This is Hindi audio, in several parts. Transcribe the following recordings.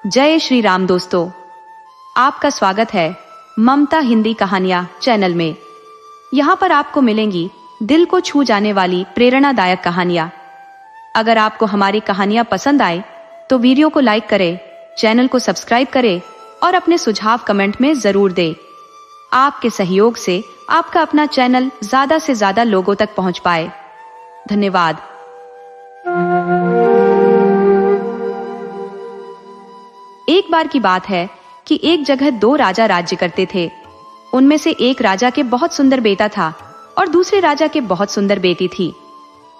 जय श्री राम दोस्तों, आपका स्वागत है ममता हिंदी कहानियां चैनल में। यहाँ पर आपको मिलेंगी दिल को छू जाने वाली प्रेरणादायक कहानियां। अगर आपको हमारी कहानियां पसंद आए तो वीडियो को लाइक करें, चैनल को सब्सक्राइब करें और अपने सुझाव कमेंट में जरूर दें। आपके सहयोग से आपका अपना चैनल ज्यादा से ज्यादा लोगों तक पहुंच पाए। धन्यवाद। एक बार की बात है कि एक जगह दो राजा राज्य करते थे। उनमें से एक राजा के बहुत सुंदर बेटा था और दूसरे राजा के बहुत सुंदर बेटी थी।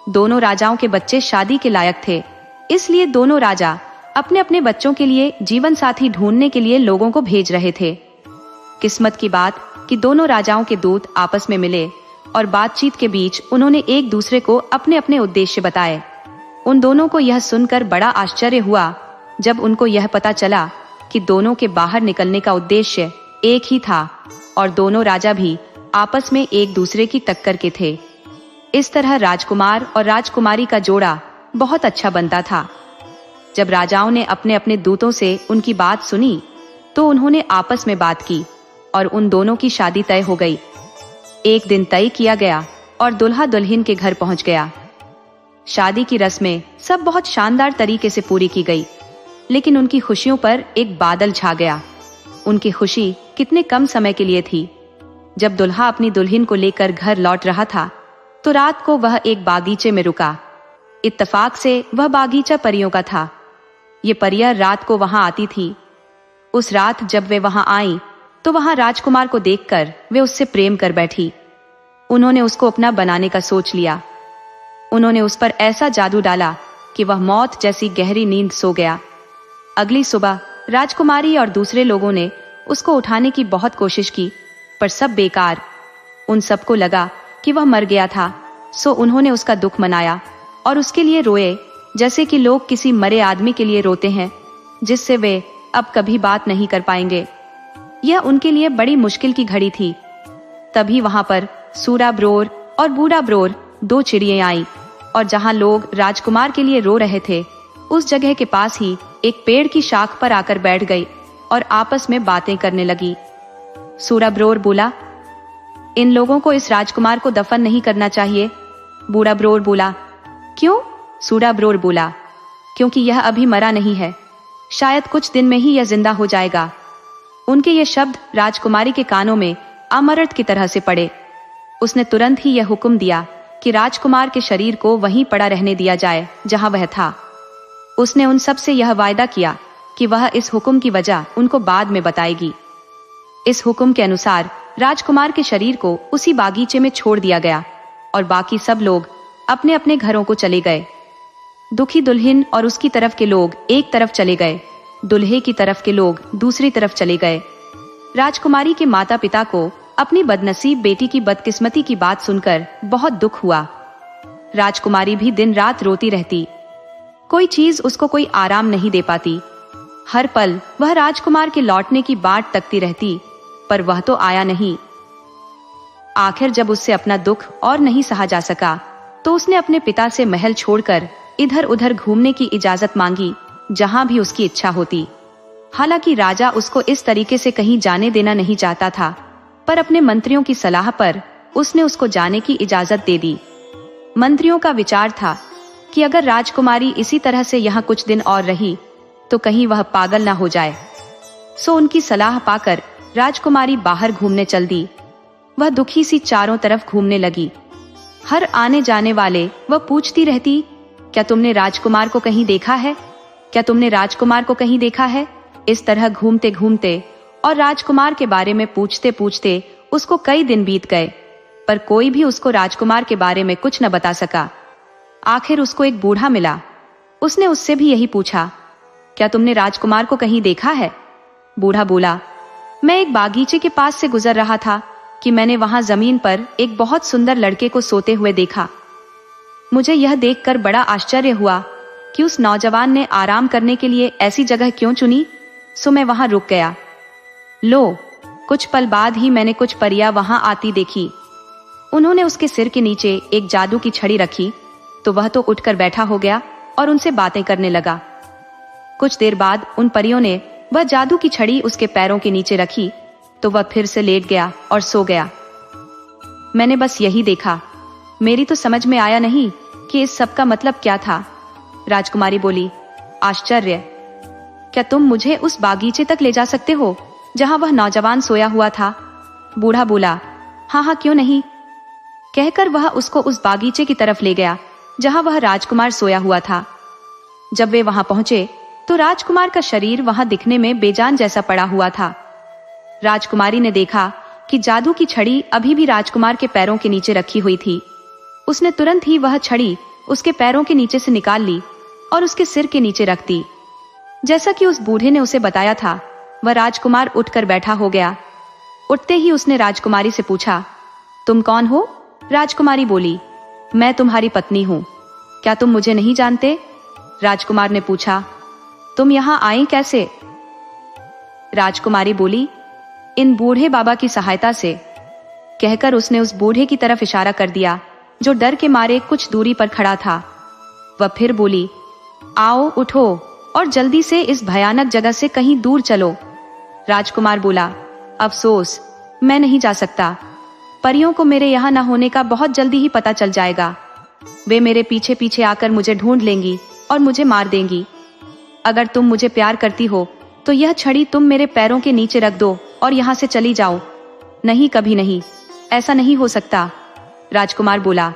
दोनों राजाओं के बच्चे शादी के लायक थे, इसलिए दोनों राजा अपने अपने बच्चों के लिए जीवन साथी ढूंढने के लिए लोगों को भेज रहे थे। किस्मत की बात कि दोनों राजाओं के दूत आपस में मिले और बातचीत के बीच उन्होंने एक दूसरे को अपने अपने उद्देश्य बताए। उन दोनों को यह सुनकर बड़ा आश्चर्य हुआ जब उनको यह पता चला कि दोनों के बाहर निकलने का उद्देश्य एक ही था और दोनों राजा भी आपस में एक दूसरे की टक्कर के थे। इस तरह राजकुमार और राजकुमारी का जोड़ा बहुत अच्छा बनता था। जब राजाओं ने अपने अपने दूतों से उनकी बात सुनी तो उन्होंने आपस में बात की और उन दोनों की शादी तय हो गई। एक दिन तय किया गया और दुल्हा दुल्हन के घर पहुंच गया। शादी की रस्में सब बहुत शानदार तरीके से पूरी की गई, लेकिन उनकी खुशियों पर एक बादल छा गया। उनकी खुशी कितने कम समय के लिए थी। जब दुल्हा अपनी दुल्हन को लेकर घर लौट रहा था तो रात को वह एक बागीचे में रुका। इत्तेफाक से वह बागीचा परियों का था। ये परियां रात को वहां आती थी। उस रात जब वे वहां आई तो वहां राजकुमार को देखकर वे उससे प्रेम कर बैठी। उन्होंने उसको अपना बनाने का सोच लिया। उन्होंने उस पर ऐसा जादू डाला कि वह मौत जैसी गहरी नींद सो गया। अगली सुबह राजकुमारी और दूसरे लोगों ने उसको उठाने की बहुत कोशिश की, पर सब बेकार। उन सबको लगा कि वह मर गया था, सो उन्होंने उसका दुख मनाया और उसके लिए रोए, जैसे कि लोग किसी मरे आदमी के लिए रोते हैं जिससे वे अब कभी बात नहीं कर पाएंगे। यह उनके लिए बड़ी मुश्किल की घड़ी थी। तभी वहां पर सूरा ब्रोर और बूढ़ा ब्रोर दो चिड़ियां आई और जहां लोग राजकुमार के लिए रो रहे थे उस जगह के पास ही एक पेड़ की शाख पर आकर बैठ गई और आपस में बातें करने लगी। सूरा ब्रोर बोला, इन लोगों को इस राजकुमार को दफन नहीं करना चाहिए। बूढ़ा ब्रोर बोला, क्यों? सूरा ब्रोर बोला, क्योंकि यह अभी मरा नहीं है, शायद कुछ दिन में ही यह जिंदा हो जाएगा। उनके ये शब्द राजकुमारी के कानों में अमृत की तरह से पड़े। उसने तुरंत ही यह हुक्म दिया कि राजकुमार के शरीर को वहीं पड़ा रहने दिया जाए जहां वह था। उसने उन सब से यह वायदा किया कि वह इस हुक्म की वजह उनको बाद में बताएगी। इस हुक्म के अनुसार राजकुमार के शरीर को उसी बागीचे में छोड़ दिया गया और बाकी सब लोग अपने अपने घरों को चले गए। दुखी दुल्हन और उसकी तरफ के लोग एक तरफ चले गए, दुल्हे की तरफ के लोग दूसरी तरफ चले गए। राजकुमारी के माता पिता को अपनी बदनसीब बेटी की बदकिस्मती की बात सुनकर बहुत दुख हुआ। राजकुमारी भी दिन रात रोती रहती। कोई चीज उसको कोई आराम नहीं दे पाती। हर पल वह राजकुमार के लौटने की बाट तकती रहती, पर वह तो आया नहीं। आखिर जब उससे अपना दुख और नहीं सहा जा सका तो उसने अपने पिता से महल छोड़कर इधर उधर घूमने की इजाजत मांगी, जहां भी उसकी इच्छा होती। हालांकि राजा उसको इस तरीके से कहीं जाने देना नहीं चाहता था, पर अपने मंत्रियों की सलाह पर उसने उसको जाने की इजाजत दे दी। मंत्रियों का विचार था कि अगर राजकुमारी इसी तरह से यहाँ कुछ दिन और रही तो कहीं वह पागल ना हो जाए। सो उनकी सलाह पाकर राजकुमारी बाहर घूमने चल दी। वह दुखी सी चारों तरफ घूमने लगी। हर आने जाने वाले वह पूछती रहती, क्या तुमने राजकुमार को कहीं देखा है? क्या तुमने राजकुमार को कहीं देखा है? इस तरह घूमते घूमते और राजकुमार के बारे में पूछते पूछते उसको कई दिन बीत गए, पर कोई भी उसको राजकुमार के बारे में कुछ न बता सका। आखिर उसको एक बूढ़ा मिला। उसने उससे भी यही पूछा, क्या तुमने राजकुमार को कहीं देखा है? बूढ़ा बोला, मैं एक बागीचे के पास से गुजर रहा था कि मैंने वहां जमीन पर एक बहुत सुंदर लड़के को सोते हुए देखा। मुझे यह देखकर बड़ा आश्चर्य हुआ कि उस नौजवान ने आराम करने के लिए ऐसी जगह क्यों चुनी, सो मैं वहां रुक गया। लो, कुछ पल बाद ही मैंने कुछ परियां वहां आती देखी। उन्होंने उसके सिर के नीचे एक जादू की छड़ी रखी तो वह तो उठकर बैठा हो गया और उनसे बातें करने लगा। कुछ देर बाद उन परियों ने वह जादू की छड़ी उसके पैरों के नीचे रखी तो वह फिर से लेट गया और सो गया। मैंने बस यही देखा, मेरी तो समझ में आया नहीं कि इस सब का मतलब क्या था। राजकुमारी बोली, आश्चर्य, क्या तुम मुझे उस बागीचे तक ले जा सकते हो जहां वह नौजवान सोया हुआ था? बूढ़ा बोला, हाँ हाँ क्यों नहीं। कहकर वह उसको उस बागीचे की तरफ ले गया जहां वह राजकुमार सोया हुआ था। जब वे वहां पहुंचे तो राजकुमार का शरीर वहां दिखने में बेजान जैसा पड़ा हुआ था। राजकुमारी ने देखा कि जादू की छड़ी अभी भी राजकुमार के पैरों के नीचे रखी हुई थी। उसने तुरंत ही वह छड़ी उसके पैरों के नीचे से निकाल ली और उसके सिर के नीचे रख दी। जैसा कि उस बूढ़े ने उसे बताया था, वह राजकुमार उठकर बैठा हो गया। उठते ही उसने राजकुमारी से पूछा, तुम कौन हो? राजकुमारी बोली, मैं तुम्हारी पत्नी हूं। क्या तुम मुझे नहीं जानते? राजकुमार ने पूछा, तुम यहां आई कैसे? राजकुमारी बोली, इन बूढ़े बाबा की सहायता से। कहकर उसने उस बूढ़े की तरफ इशारा कर दिया जो डर के मारे कुछ दूरी पर खड़ा था। वह फिर बोली, आओ उठो और जल्दी से इस भयानक जगह से कहीं दूर चलो। राजकुमार बोला, अफसोस, मैं नहीं जा सकता। परियों को मेरे यहाँ न होने का बहुत जल्दी ही पता चल जाएगा। वे मेरे पीछे पीछे आकर मुझे ढूंढ लेंगी और मुझे मार देंगी। अगर तुम मुझे प्यार करती हो तो यह छड़ी तुम मेरे पैरों के नीचे रख दो और यहाँ से चली जाओ। नहीं, कभी नहीं, ऐसा नहीं हो सकता। राजकुमार बोला,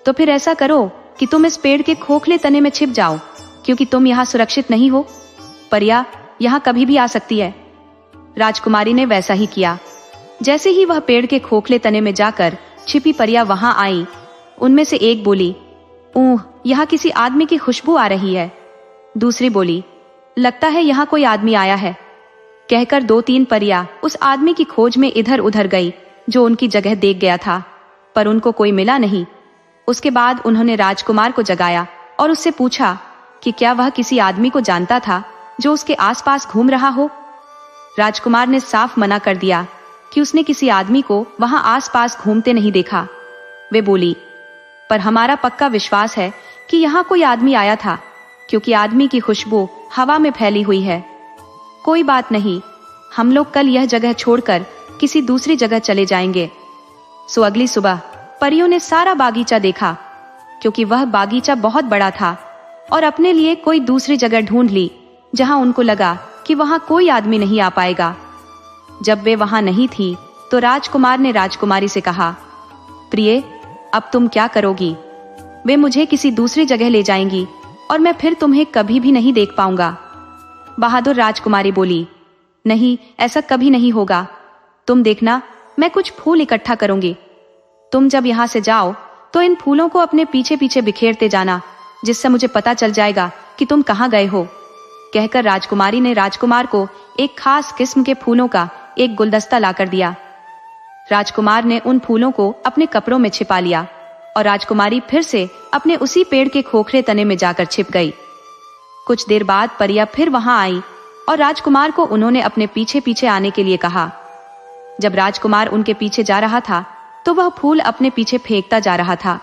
तो फिर ऐसा करो कि तुम इस पेड़ के खोखले तने में छिप जाओ, क्योंकि तुम यहाँ सुरक्षित नहीं हो। परिया यहाँ कभी भी आ सकती है। राजकुमारी ने वैसा ही किया। जैसे ही वह पेड़ के खोखले तने में जाकर छिपी परिया वहां आई, उनमें से एक बोली, ऊह, यहाँ किसी आदमी की खुशबू आ रही है। दूसरी बोली, लगता है यहाँ कोई आदमी आया है। कहकर 2-3 परियां उस आदमी की खोज में इधर उधर गई जो उनकी जगह देख गया था, पर उनको कोई मिला नहीं। उसके बाद उन्होंने राजकुमार को जगाया और उससे पूछा कि क्या वह किसी आदमी को जानता था जो उसके आसपास घूम रहा हो। राजकुमार ने साफ मना कर दिया कि उसने किसी आदमी को वहां आसपास घूमते नहीं देखा। वे बोली, पर हमारा पक्का विश्वास है कि यहाँ कोई आदमी आया था, क्योंकि आदमी की खुशबू हवा में फैली हुई है। कोई बात नहीं, हम लोग कल यह जगह छोड़कर किसी दूसरी जगह चले जाएंगे। सो अगली सुबह परियों ने सारा बागीचा देखा, क्योंकि वह बागीचा बहुत बड़ा था, और अपने लिए कोई दूसरी जगह ढूंढ ली जहां उनको लगा कि वहां कोई आदमी नहीं आ पाएगा। जब वे वहां नहीं थी तो राजकुमार ने राजकुमारी से कहा, प्रिय, अब तुम क्या करोगी? वे मुझे किसी दूसरी जगह ले जाएंगी और मैं फिर तुम्हें कभी भी नहीं देख पाऊंगा। बहादुर राजकुमारी बोली, नहीं, ऐसा कभी नहीं होगा। तुम देखना, मैं कुछ फूल इकट्ठा करूंगी। तुम जब यहाँ से जाओ तो इन फूलों को अपने पीछे पीछे बिखेरते जाना, जिससे मुझे पता चल जाएगा कि तुम कहाँ गए हो। कहकर राजकुमारी ने राजकुमार को एक खास किस्म के फूलों का एक गुलदस्ता लाकर दिया। राजकुमार ने उन फूलों को अपने कपड़ों में छिपा लिया और राजकुमारी फिर से अपने उसी पेड़ के खोखले तने में जाकर छिप गई। कुछ देर बाद परिया फिर वहां आई और राजकुमार को उन्होंने अपने पीछे पीछे आने के लिए कहा। जब राजकुमार उनके पीछे जा रहा था तो वह फूल अपने पीछे फेंकता जा रहा था।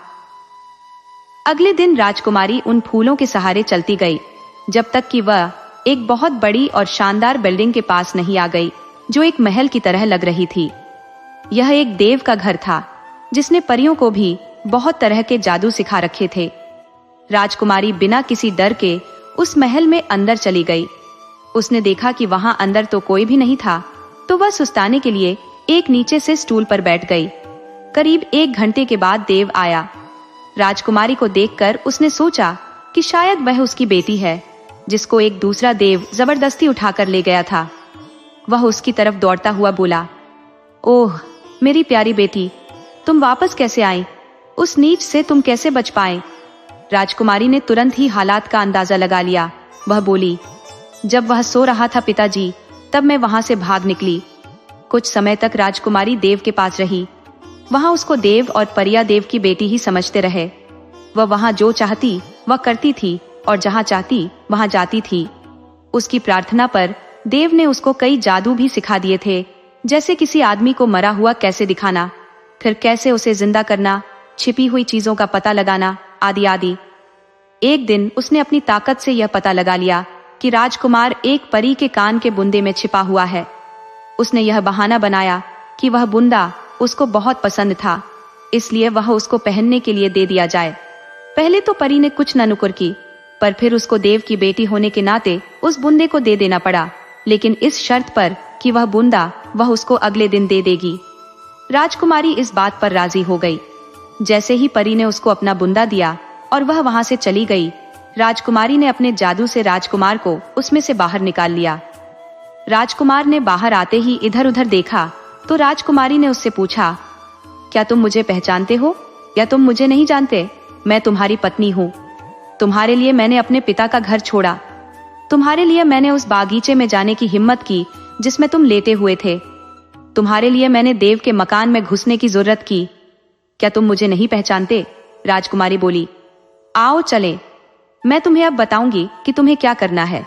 अगले दिन राजकुमारी उन फूलों के सहारे चलती गई जब तक कि वह एक बहुत बड़ी और शानदार बिल्डिंग के पास नहीं आ गई, जो एक महल की तरह लग रही थी। यह एक देव का घर था जिसने परियों को भी बहुत तरह के जादू सिखा रखे थे। राजकुमारी बिना किसी डर के उस महल में अंदर चली गई। उसने देखा कि वहां अंदर तो कोई भी नहीं था, तो वह सुस्ताने के लिए एक नीचे से स्टूल पर बैठ गई। करीब 1 घंटे के बाद देव आया। राजकुमारी को देखकर उसने सोचा कि शायद वह उसकी बेटी है, जिसको एक दूसरा देव जबरदस्ती उठाकर ले गया था। वह उसकी तरफ दौड़ता हुआ बोला, ओह मेरी प्यारी बेटी, तुम वापस कैसे आई? उस नीच से तुम कैसे बच पाए? राजकुमारी ने तुरंत ही हालात का अंदाजा लगा लिया। वह बोली, जब वह सो रहा था पिताजी, तब मैं वहां से भाग निकली। कुछ समय तक राजकुमारी देव के पास रही। वहां उसको देव और परिया देव की बेटी ही समझते रहे। वह वहां जो चाहती वह करती थी और जहां चाहती वहां जाती थी। उसकी प्रार्थना पर देव ने उसको कई जादू भी सिखा दिए थे, जैसे किसी आदमी को मरा हुआ कैसे दिखाना, फिर कैसे उसे जिंदा करना, छिपी हुई चीजों का पता लगाना, आदि आदि। एक दिन उसने अपनी ताकत से यह पता लगा लिया कि राजकुमार एक परी के कान के बुंदे में छिपा हुआ है। उसने यह बहाना बनाया कि वह बुंदा उसको बहुत पसंद था, इसलिए वह उसको पहनने के लिए दे दिया जाए। पहले तो परी ने कुछ न नुकुर की, पर फिर उसको देव की बेटी होने के नाते उस बुंदे को दे देना पड़ा, लेकिन इस शर्त पर कि वह बुंदा वह उसको अगले दिन दे देगी। राजकुमारी इस बात पर राजी हो गई। जैसे ही परी ने उसको अपना बुंदा दिया और वह वहां से चली गई, राजकुमारी ने अपने जादू से राजकुमार को उसमें से बाहर निकाल लिया। राजकुमार ने बाहर आते ही इधर उधर देखा तो राजकुमारी ने उससे पूछा, क्या तुम मुझे पहचानते हो या तुम मुझे नहीं जानते? मैं तुम्हारी पत्नी हूँ। तुम्हारे लिए मैंने अपने पिता का घर छोड़ा। तुम्हारे लिए मैंने उस बागीचे में जाने की हिम्मत की जिसमें तुम लेटे हुए थे। तुम्हारे लिए मैंने देव के मकान में घुसने की जरूरत की। क्या तुम मुझे नहीं पहचानते? राजकुमारी बोली, आओ चलें। मैं तुम्हें अब बताऊंगी कि तुम्हें क्या करना है।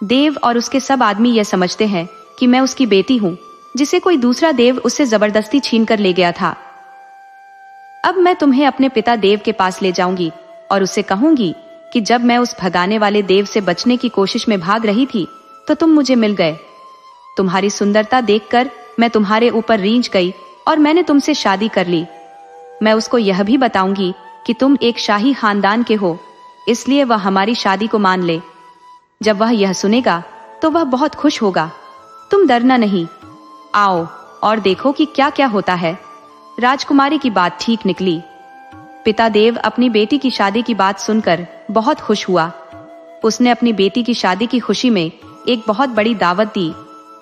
देव और उसके सब आदमी यह समझते हैं कि मैं उसकी बेटी हूँ, जिसे कोई दूसरा देव उससे जबरदस्ती छीन कर ले गया था। अब मैं तुम्हें अपने पिता देव के पास ले जाऊंगी और उससे कहूंगी कि जब मैं उस भगाने वाले देव से बचने की कोशिश में भाग रही थी तो तुम मुझे मिल गए। तुम्हारी सुंदरता देखकर मैं तुम्हारे ऊपर रींझ गई और मैंने तुमसे शादी कर ली। मैं उसको यह भी बताऊंगी कि तुम एक शाही खानदान के हो, इसलिए वह हमारी शादी को मान ले। जब वह यह सुनेगा तो वह बहुत खुश होगा। तुम डरना नहीं, आओ और देखो कि क्या क्या होता है। राजकुमारी की बात ठीक निकली। पिता देव अपनी बेटी की शादी की बात सुनकर बहुत खुश हुआ। उसने अपनी बेटी की शादी की खुशी में एक बहुत बड़ी दावत दी,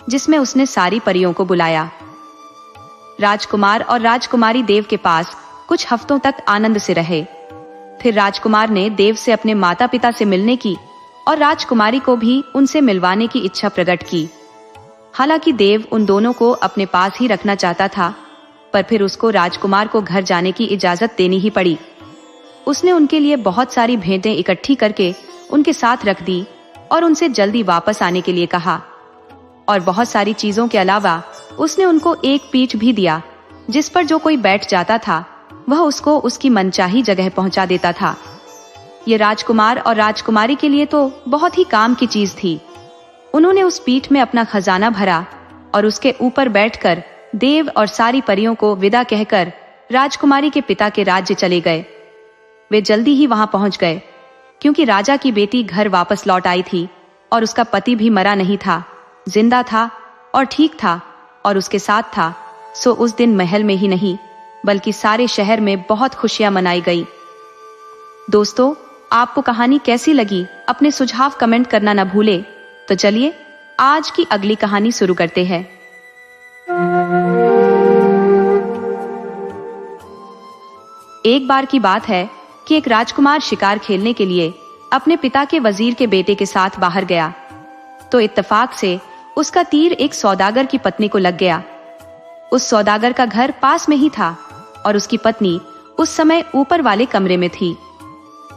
जिसमें उसने सारी परियों को बुलाया। राजकुमार और राजकुमारी देव के पास कुछ हफ्तों तक आनंद से रहे। फिर राजकुमार ने देव से अपने माता पिता से मिलने की और राजकुमारी को भी उनसे मिलवाने की इच्छा प्रकट की। हालांकि देव उन दोनों को अपने पास ही रखना चाहता था, पर फिर उसको राजकुमार को घर जाने की इजाजत देनी ही पड़ी। उसने उनके लिए बहुत सारी भेंटें इकट्ठी करके उनके साथ रख दी और उनसे जल्दी वापस आने के लिए कहा। और बहुत सारी चीजों के अलावा उसने उनको एक पीठ भी दिया, जिस पर जो कोई बैठ जाता था वह उसको उसकी मनचाही जगह पहुंचा देता था। ये राजकुमार और राजकुमारी के लिए तो बहुत ही काम की चीज थी। उन्होंने उस पीठ में अपना खजाना भरा और उसके ऊपर बैठकर देव और सारी परियों को विदा कहकर राजकुमारी के पिता के राज्य चले गए। वे जल्दी ही वहां पहुंच गए, क्योंकि राजा की बेटी घर वापस लौट आई थी और उसका पति भी मरा नहीं था, जिंदा था और ठीक था और उसके साथ था। सो उस दिन महल में ही नहीं बल्कि सारे शहर में बहुत खुशियां मनाई गई। दोस्तों, आपको कहानी कैसी लगी अपने सुझाव कमेंट करना न भूले। तो चलिए आज की अगली कहानी शुरू करते हैं। एक बार की बात है कि एक राजकुमार शिकार खेलने के लिए अपने पिता के वजीर के बेटे के साथ बाहर गया, तो इत्तेफाक से उसका तीर एक सौदागर की पत्नी को लग गया। उस सौदागर का घर पास में ही था और उसकी पत्नी उस समय ऊपर वाले कमरे में थी।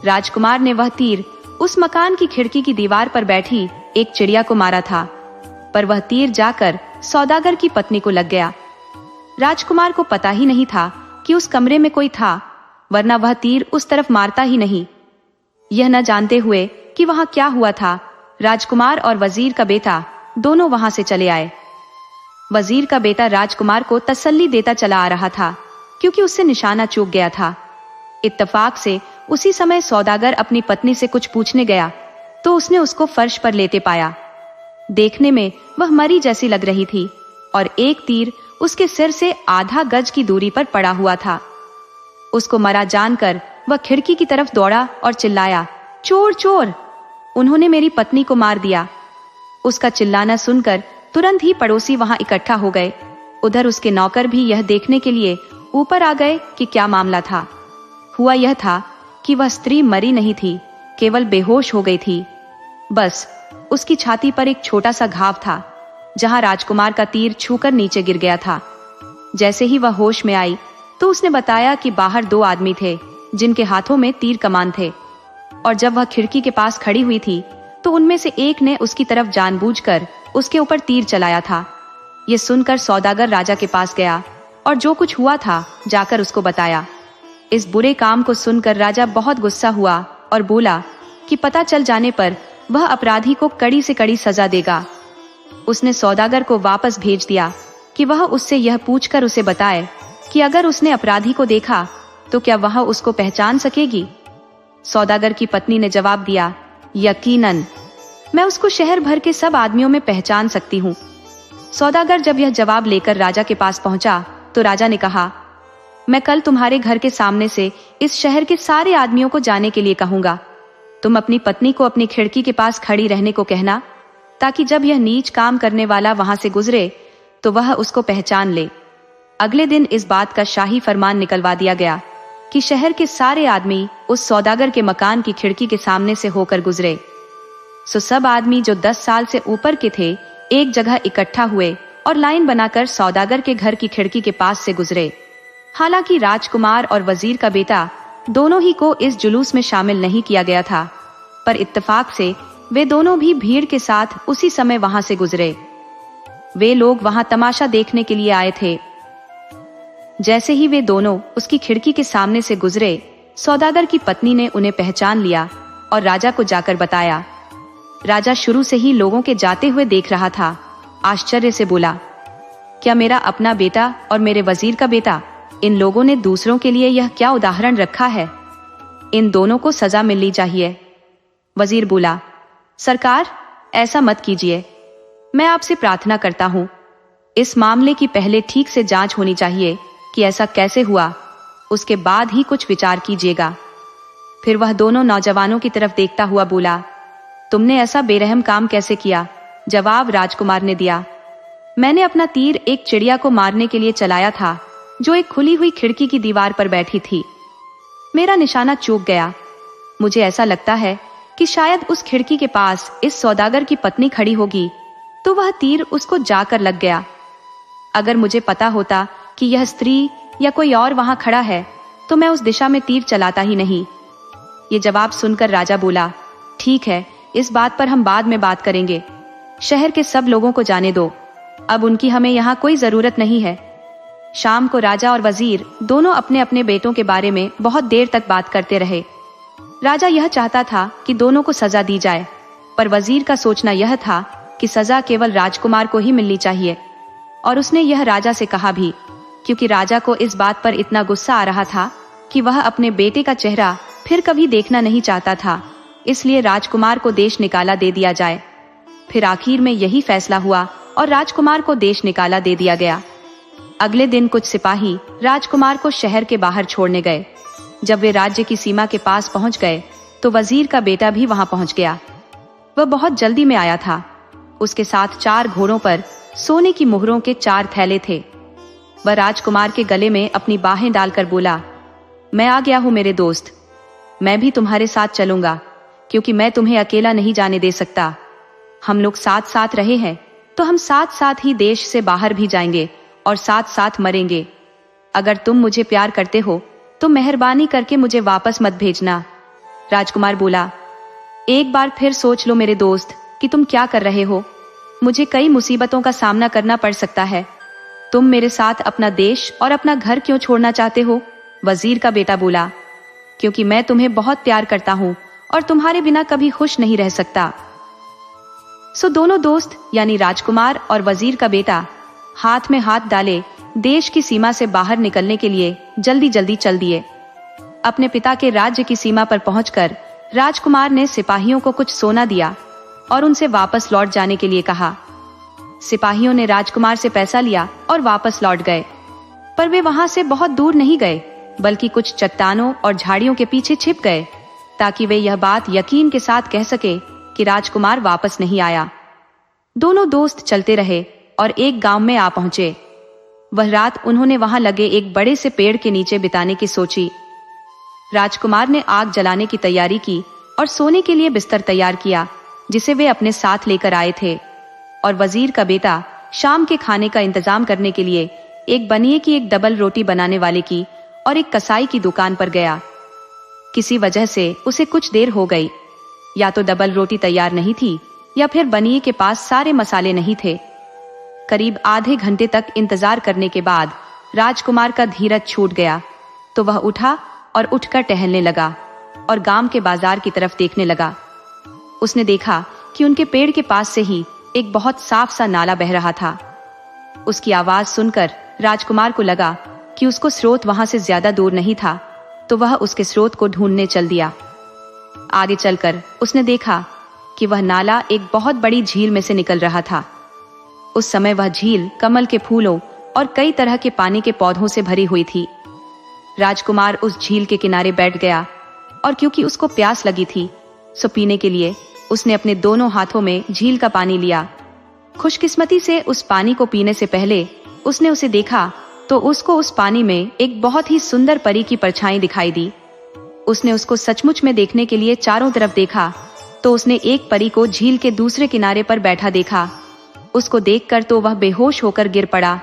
राजकुमार ने वह तीर उस मकान की खिड़की की दीवार पर बैठी एक चिड़िया को मारा था, पर वह तीर जाकर सौदागर की पत्नी को लग गया। राजकुमार को पता ही नहीं था कि उस कमरे में कोई था, वरना वह तीर उस तरफ मारता ही नहीं। यह न जानते हुए कि वहां क्या हुआ था, राजकुमार और वजीर का बेटा दोनों वहां से चले आए। वजीर का बेटा राजकुमार को तसल्ली देता चला आ रहा था, क्योंकि उससे निशाना चूक गया था। इत्तेफाक से उसी समय सौदागर अपनी पत्नी से कुछ पूछने गया तो उसने उसको फर्श पर लेटे पाया। देखने में वह मरी जैसी लग रही थी और एक तीर उसके सिर से आधा गज की दूरी पर पड़ा हुआ था। उसको मरा जानकर वह खिड़की की तरफ दौड़ा और चिल्लाया, चोर चोर, उन्होंने मेरी पत्नी को मार दिया। उसका चिल्लाना सुनकर तुरंत ही पड़ोसी वहां इकट्ठा हो गए। उधर उसके नौकर भी यह देखने के लिए ऊपर आ गए कि क्या मामला था। हुआ यह था कि वह स्त्री मरी नहीं थी, केवल बेहोश हो गई थी। बस उसकी छाती पर एक छोटा सा घाव था, जहां राजकुमार का तीर छूकर नीचे गिर गया था। जैसे ही वह होश में आई तो उसने बताया कि बाहर दो आदमी थे जिनके हाथों में तीर कमान थे, और जब वह खिड़की के पास खड़ी हुई थी तो उनमें से एक ने उसकी तरफ जानबूझकर उसके ऊपर तीर चलाया था। ये सुनकर सौदागर राजा के पास गया और जो कुछ हुआ था जाकर उसको बताया। इस बुरे काम को सुनकर राजा बहुत गुस्सा हुआ और बोला कि पता चल जाने पर वह अपराधी को कड़ी से कड़ी सजा देगा। उसने सौदागर को वापस भेज दिया कि वह उससे यह पूछकर उसे बताए कि अगर उसने अपराधी को देखा तो क्या वह उसको पहचान सकेगी। सौदागर की पत्नी ने जवाब दिया, यकीनन, मैं उसको शहर भर के सब आदमियों में पहचान सकती हूँ। सौदागर जब यह जवाब लेकर राजा के पास पहुंचा तो राजा ने कहा, मैं कल तुम्हारे घर के सामने से इस शहर के सारे आदमियों को जाने के लिए कहूंगा। तुम अपनी पत्नी को अपनी खिड़की के पास खड़ी रहने को कहना, ताकि जब यह नीच काम करने वाला वहां से गुजरे तो वह उसको पहचान ले। अगले दिन इस बात का शाही फरमान निकलवा दिया गया कि शहर के सारे आदमी उस सौदागर के मकान की खिड़की के सामने से होकर गुजरे। सो सब आदमी जो 10 साल से ऊपर के थे एक जगह इकट्ठा हुए और लाइन बनाकर सौदागर के घर की खिड़की के पास से गुजरे। हालांकि राजकुमार और वजीर का बेटा दोनों ही को इस जुलूस में शामिल नहीं किया गया था, पर इत्तेफाक से वे दोनों भी भीड़ के साथ उसी समय वहां से गुजरे। वे लोग वहां तमाशा देखने के लिए आए थे। जैसे ही वे दोनों उसकी खिड़की के सामने से गुजरे, सौदागर की पत्नी ने उन्हें पहचान लिया और राजा को जाकर बताया। राजा शुरू से ही लोगों के जाते हुए देख रहा था। आश्चर्य से बोला, क्या मेरा अपना बेटा और मेरे वजीर का बेटा, इन लोगों ने दूसरों के लिए यह क्या उदाहरण रखा है। इन दोनों को सजा मिलनी चाहिए। वजीर बोला, सरकार, ऐसा मत कीजिए। मैं आपसे प्रार्थना करता हूँ, इस मामले की पहले ठीक से जांच होनी चाहिए कि ऐसा कैसे हुआ, उसके बाद ही कुछ विचार कीजिएगा। फिर वह दोनों नौजवानों की तरफ देखता हुआ बोला, तुमने ऐसा बेरहम काम कैसे किया। जवाब राजकुमार ने दिया, मैंने अपना तीर एक चिड़िया को मारने के लिए चलाया था जो एक खुली हुई खिड़की की दीवार पर बैठी थी। मेरा निशाना चूक गया। मुझे ऐसा लगता है कि शायद उस खिड़की के पास इस सौदागर की पत्नी खड़ी होगी, तो वह तीर उसको जाकर लग गया। अगर मुझे पता होता कि यह स्त्री या कोई और वहां खड़ा है तो मैं उस दिशा में तीर चलाता ही नहीं। ये जवाब सुनकर राजा बोला, ठीक है, इस बात पर हम बाद में बात करेंगे। शहर के सब लोगों को जाने दो, अब उनकी हमें यहाँ कोई जरूरत नहीं है। शाम को राजा और वजीर दोनों अपने अपने बेटों के बारे में बहुत देर तक बात करते रहे। राजा यह चाहता था कि दोनों को सजा दी जाए, पर वजीर का सोचना यह था कि सजा केवल राजकुमार को ही मिलनी चाहिए, और उसने यह राजा से कहा भी, क्योंकि राजा को इस बात पर इतना गुस्सा आ रहा था कि वह अपने बेटे का चेहरा फिर कभी देखना नहीं चाहता था। इसलिए राजकुमार को देश निकाला दे दिया जाए। फिर आखिर में यही फैसला हुआ और राजकुमार को देश निकाला दे दिया गया। अगले दिन कुछ सिपाही राजकुमार को शहर के बाहर छोड़ने गए। जब वे राज्य की सीमा के पास पहुंच गए तो वजीर का बेटा भी वहां पहुंच गया। वह बहुत जल्दी में आया था। उसके साथ 4 घोड़ों पर सोने की मुहरों के 4 थैले थे। वह राजकुमार के गले में अपनी बाहें डालकर बोला, मैं आ गया हूं मेरे दोस्त, मैं भी तुम्हारे साथ चलूंगा, क्योंकि मैं तुम्हें अकेला नहीं जाने दे सकता। हम लोग साथ साथ रहे हैं तो हम साथ साथ ही देश से बाहर भी जाएंगे और साथ साथ मरेंगे। अगर तुम मुझे प्यार करते हो तो मेहरबानी करके मुझे वापस मत भेजना। राजकुमार बोला, एक बार फिर सोच लो मेरे दोस्त कि तुम क्या कर रहे हो। मुझे कई मुसीबतों का सामना करना पड़ सकता है। तुम मेरे साथ अपना देश और अपना घर क्यों छोड़ना चाहते हो। वजीर का बेटा बोला, क्योंकि मैं तुम्हें बहुत प्यार करता हूँ और तुम्हारे बिना कभी खुश नहीं रह सकता। सो दोनों दोस्त यानी राजकुमार और वजीर का बेटा हाथ में हाथ डाले देश की सीमा से बाहर निकलने के लिए जल्दी जल्दी चल दिए। अपने पिता के राज्य की सीमा पर पहुंचकर राजकुमार ने सिपाहियों को कुछ सोना दिया और उनसे वापस लौट जाने के लिए कहा। सिपाहियों ने राजकुमार से पैसा लिया और वापस लौट गए, पर वे वहां से बहुत दूर नहीं गए, बल्कि कुछ चट्टानों और झाड़ियों के पीछे छिप गए, ताकि वे यह बात यकीन के साथ कह सके कि राजकुमार वापस नहीं आया। दोनों दोस्त चलते रहे और एक गांव में आ पहुंचे। वह रात उन्होंने वहां लगे एक बड़े से पेड़ के नीचे बिताने की सोची। राजकुमार ने आग जलाने की तैयारी की और सोने के लिए बिस्तर तैयार किया, जिसे वे अपने साथ लेकर आए थे। और वजीर का बेटा शाम के खाने का इंतजाम करने के लिए एक बनिए की एक डबल रोटी बनाने वाले की और एक कसाई की दुकान पर गया। किसी वजह से उसे कुछ देर हो गई। या तो डबल रोटी तैयार नहीं थी या फिर बनिए के पास सारे मसाले नहीं थे। करीब आधे घंटे तक इंतजार करने के बाद राजकुमार का धीरज छूट गया, तो वह उठा और उठकर टहलने लगा और गांव के बाजार की तरफ देखने लगा। उसने देखा कि उनके पेड़ के पास से ही एक बहुत साफ सा नाला बह रहा था। उसकी आवाज सुनकर राजकुमार को लगा कि उसको स्रोत वहां से ज्यादा दूर नहीं था, तो वह उसके स्रोत को ढूंढने चल दिया। आगे चलकर उसने देखा कि वह नाला एक बहुत बड़ी झील में से निकल रहा था। उस समय वह झील कमल के फूलों और कई तरह के पानी के पौधों से भरी हुई थी। राजकुमार उस झील के किनारे बैठ गया और क्योंकि उसको प्यास लगी थी, सो पीने के लिए उसने अपने दोनों हाथों में झील का पानी लिया। खुशकिस्मती से उस पानी को पीने से पहले उसने उसे देखा तो उसको उस पानी में एक बहुत ही सुंदर परी की परछाई दिखाई दी। उसने उसको सचमुच में देखने के लिए चारों तरफ देखा तो उसने एक परी को झील के दूसरे किनारे पर बैठा देखा। उसको देखकर तो वह बेहोश होकर गिर पड़ा।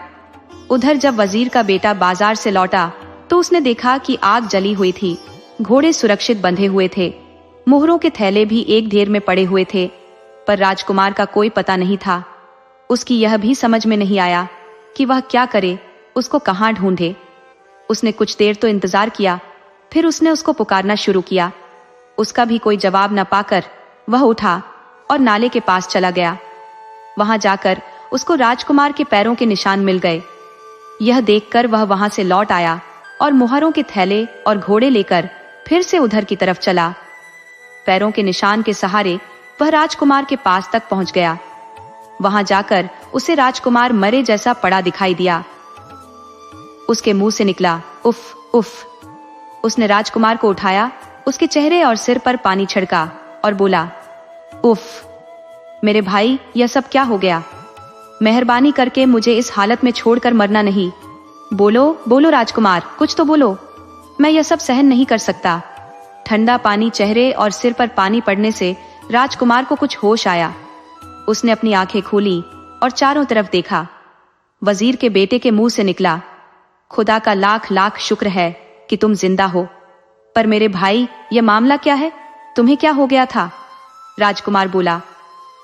उधर जब वजीर का बेटा बाजार से लौटा तो उसने देखा कि आग जली हुई थी, घोड़े सुरक्षित बंधे हुए थे, मोहरों के थैले भी एक ढेर में पड़े हुए थे, पर राजकुमार का कोई पता नहीं था। उसकी यह भी समझ में नहीं आया कि वह क्या करे, उसको कहाँ ढूंढे। उसने कुछ देर तो इंतजार किया, फिर उसने उसको पुकारना शुरू किया। उसका भी कोई जवाब न पाकर वह उठा और नाले के पास चला गया। वहां जाकर उसको राजकुमार के पैरों के निशान मिल गए। यह देखकर वह वहां से लौट आया और मोहरों के थैले और घोड़े लेकर फिर से उधर की तरफ चला। पैरों के निशान के सहारे वह राजकुमार के पास तक पहुंच गया। वहां जाकर उसे राजकुमार मरे जैसा पड़ा दिखाई दिया। उसके मुंह से निकला उफ उफ। उसने राजकुमार को उठाया, उसके चेहरे और सिर पर पानी छिड़का और बोला, उफ मेरे भाई, यह सब क्या हो गया? मेहरबानी करके मुझे इस हालत में छोड़कर मरना नहीं। बोलो बोलो राजकुमार, कुछ तो बोलो, मैं यह सब सहन नहीं कर सकता। ठंडा पानी चेहरे और सिर पर पानी पड़ने से राजकुमार को कुछ होश आया। उसने अपनी आंखें खोली और चारों तरफ देखा। वजीर के बेटे के मुंह से निकला, खुदा का लाख लाख शुक्र है कि तुम जिंदा हो। पर मेरे भाई, यह मामला क्या है? तुम्हें क्या हो गया था? राजकुमार बोला,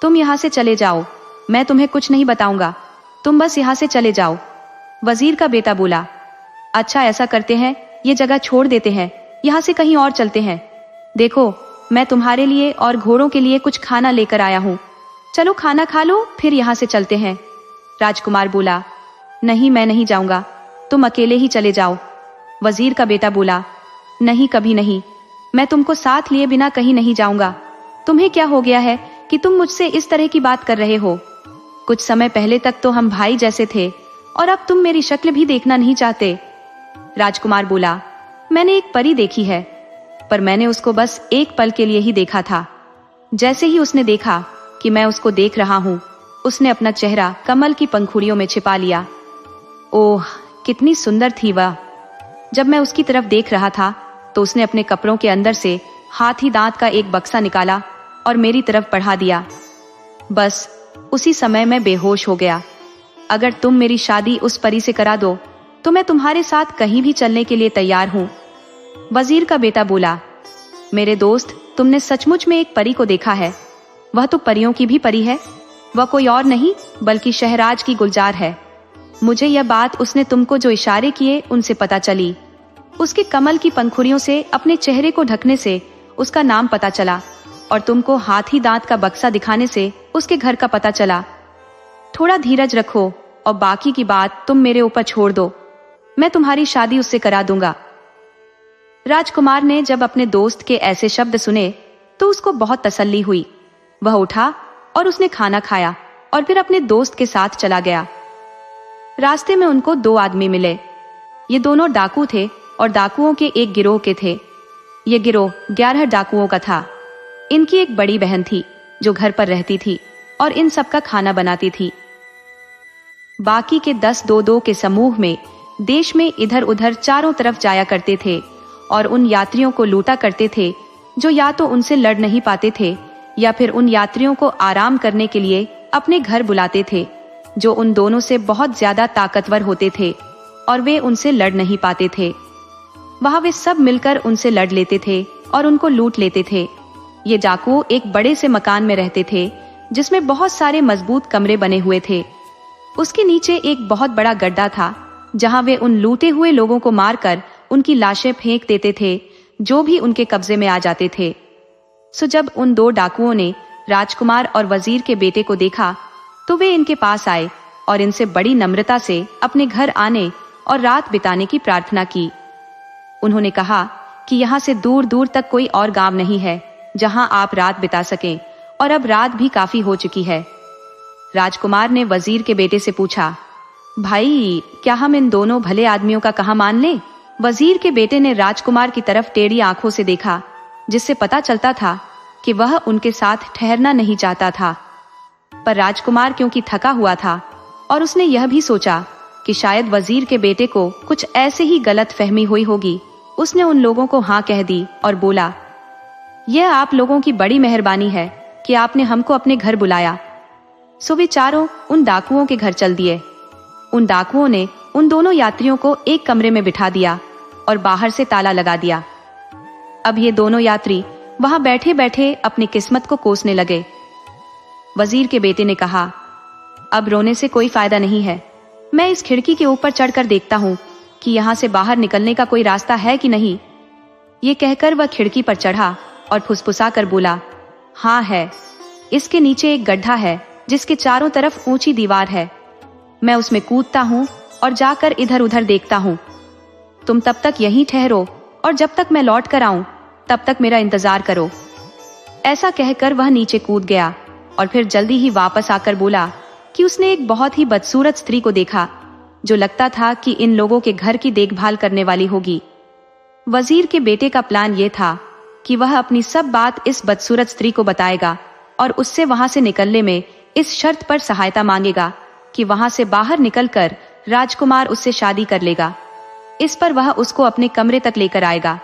तुम यहां से चले जाओ, मैं तुम्हें कुछ नहीं बताऊंगा, तुम बस यहां से चले जाओ। वजीर का बेटा बोला, अच्छा ऐसा करते हैं, ये जगह छोड़ देते हैं, यहां से कहीं और चलते हैं। देखो, मैं तुम्हारे लिए और घोड़ों के लिए कुछ खाना लेकर आया हूं, चलो खाना खा लो, फिर यहां से चलते हैं। राजकुमार बोला, नहीं मैं नहीं जाऊंगा, तुम अकेले ही चले जाओ। वजीर का बेटा बोला, नहीं कभी नहीं, मैं तुमको साथ लिए बिना कहीं नहीं जाऊंगा। तुम्हें क्या हो गया है कि तुम मुझसे इस तरह की बात कर रहे हो? कुछ समय पहले तक तो हम भाई जैसे थे और अब तुम मेरी शक्ल भी देखना नहीं चाहते। राजकुमार बोला, मैंने एक परी देखी है, पर मैंने उसको बस एक पल के लिए ही देखा था। जैसे ही उसने देखा कि मैं उसको देख रहा हूं, उसने अपना चेहरा कमल की पंखुड़ियों में छिपा लिया। ओह कितनी सुंदर थी वह। जब मैं उसकी तरफ देख रहा था तो उसने अपने कपड़ों के अंदर से हाथी दांत का एक बक्सा निकाला और मेरी तरफ बढ़ा दिया। बस उसी समय मैं बेहोश हो गया। अगर तुम मेरी शादी उस परी से करा दो तो मैं तुम्हारे साथ कहीं भी चलने के लिए तैयार हूं। वजीर का बेटा बोला, मेरे दोस्त, तुमने सचमुच में एक परी को देखा है। वह तो परियों की भी परी है, वह कोई और नहीं बल्कि शहराज की गुलजार है। मुझे यह बात उसने तुमको जो इशारे किए उनसे पता चली। उसके कमल की पंखुड़ियों से अपने चेहरे को ढकने से उसका नाम पता चला और तुमको हाथी दांत का बक्सा दिखाने से उसके घर का पता चला। थोड़ा धीरज रखो और बाकी की बात तुम मेरे ऊपर छोड़ दो, मैं तुम्हारी शादी उससे करा दूंगा। राजकुमार ने जब अपने दोस्त के ऐसे शब्द सुने तो उसको बहुत तसल्ली हुई। वह उठा और उसने खाना खाया और फिर अपने दोस्त के साथ चला गया। रास्ते में उनको दो आदमी मिले। ये दोनों डाकू थे और डाकुओं के एक गिरोह के थे। ये गिरोह 11 डाकुओं का था। इनकी एक बड़ी बहन थी जो घर पर रहती थी और इन सबका खाना बनाती थी। बाकी के 10 दो के समूह में देश में इधर उधर चारों तरफ जाया करते थे और उन यात्रियों को लूटा करते थे जो या तो उनसे लड़ नहीं पाते थे या फिर उन यात्रियों को आराम करने के लिए अपने घर बुलाते थे जो उन दोनों से बहुत ज्यादा ताकतवर होते थे और वे उनसे लड़ नहीं पाते थे। वहां वे सब मिलकर उनसे लड़ लेते थे और उनको लूट लेते थे। ये डाकू एक बड़े से मकान में रहते थे जिसमें बहुत सारे मजबूत कमरे बने हुए थे। उसके नीचे एक बहुत बड़ा गड्ढा था जहां वे उन लूटे हुए लोगों को मारकर उनकी लाशें फेंक देते थे जो भी उनके कब्जे में आ जाते थे। सो जब उन दो डाकुओं ने राजकुमार और वजीर के बेटे को देखा तो वे इनके पास आए और इनसे बड़ी नम्रता से अपने घर आने और रात बिताने की प्रार्थना की। उन्होंने कहा कि यहाँ से दूर दूर तक कोई और गांव नहीं है जहां आप रात बिता सकें, और अब रात भी काफी हो चुकी है। राजकुमार ने वजीर के बेटे से पूछा, भाई क्या हम इन दोनों भले आदमियों का कहा मान लें? वजीर के बेटे ने राजकुमार की तरफ टेढ़ी आंखों से देखा, जिससे पता चलता था कि वह उनके साथ ठहरना नहीं चाहता था। पर राजकुमार क्योंकि थका हुआ था और उसने यह भी सोचा कि शायद वजीर के बेटे को कुछ ऐसे ही गलत फहमी हुई होगी, उसने उन लोगों को हाँ कह दी और बोला, यह आप लोगों की बड़ी मेहरबानी है कि आपने हमको अपने घर बुलाया। सो वे चारों उन डाकुओं के घर चल दिए। उन डाकुओं ने उन दोनों यात्रियों को एक कमरे में बिठा दिया और बाहर से ताला लगा दिया। अब ये दोनों यात्री वहां बैठे बैठे अपनी किस्मत को कोसने लगे। वजीर के बेटे ने कहा, अब रोने से कोई फायदा नहीं है, मैं इस खिड़की के ऊपर चढ़कर देखता हूँ कि यहाँ से बाहर निकलने का कोई रास्ता है कि नहीं। ये कहकर वह खिड़की पर चढ़ा और फुसफुसा कर बोला, हाँ है, इसके नीचे एक गड्ढा है जिसके चारों तरफ ऊंची दीवार है। मैं उसमें कूदता हूँ और जाकर इधर उधर देखता हूँ। तुम तब तक यहीं ठहरो और जब तक मैं लौट कर आऊं तब तक मेरा इंतजार करो। ऐसा कहकर वह नीचे कूद गया और फिर जल्दी ही वापस आकर बोला कि उसने एक बहुत ही बदसूरत स्त्री को देखा जो लगता था कि इन लोगों के घर की देखभाल करने वाली होगी। वजीर के बेटे का प्लान यह था कि वह अपनी सब बात इस बदसूरत स्त्री को बताएगा और उससे वहां से निकलने में इस शर्त पर सहायता मांगेगा कि वहां से बाहर निकलकर राजकुमार उससे शादी कर लेगा। इस पर वह उसको अपने कमरे तक लेकर आएगा।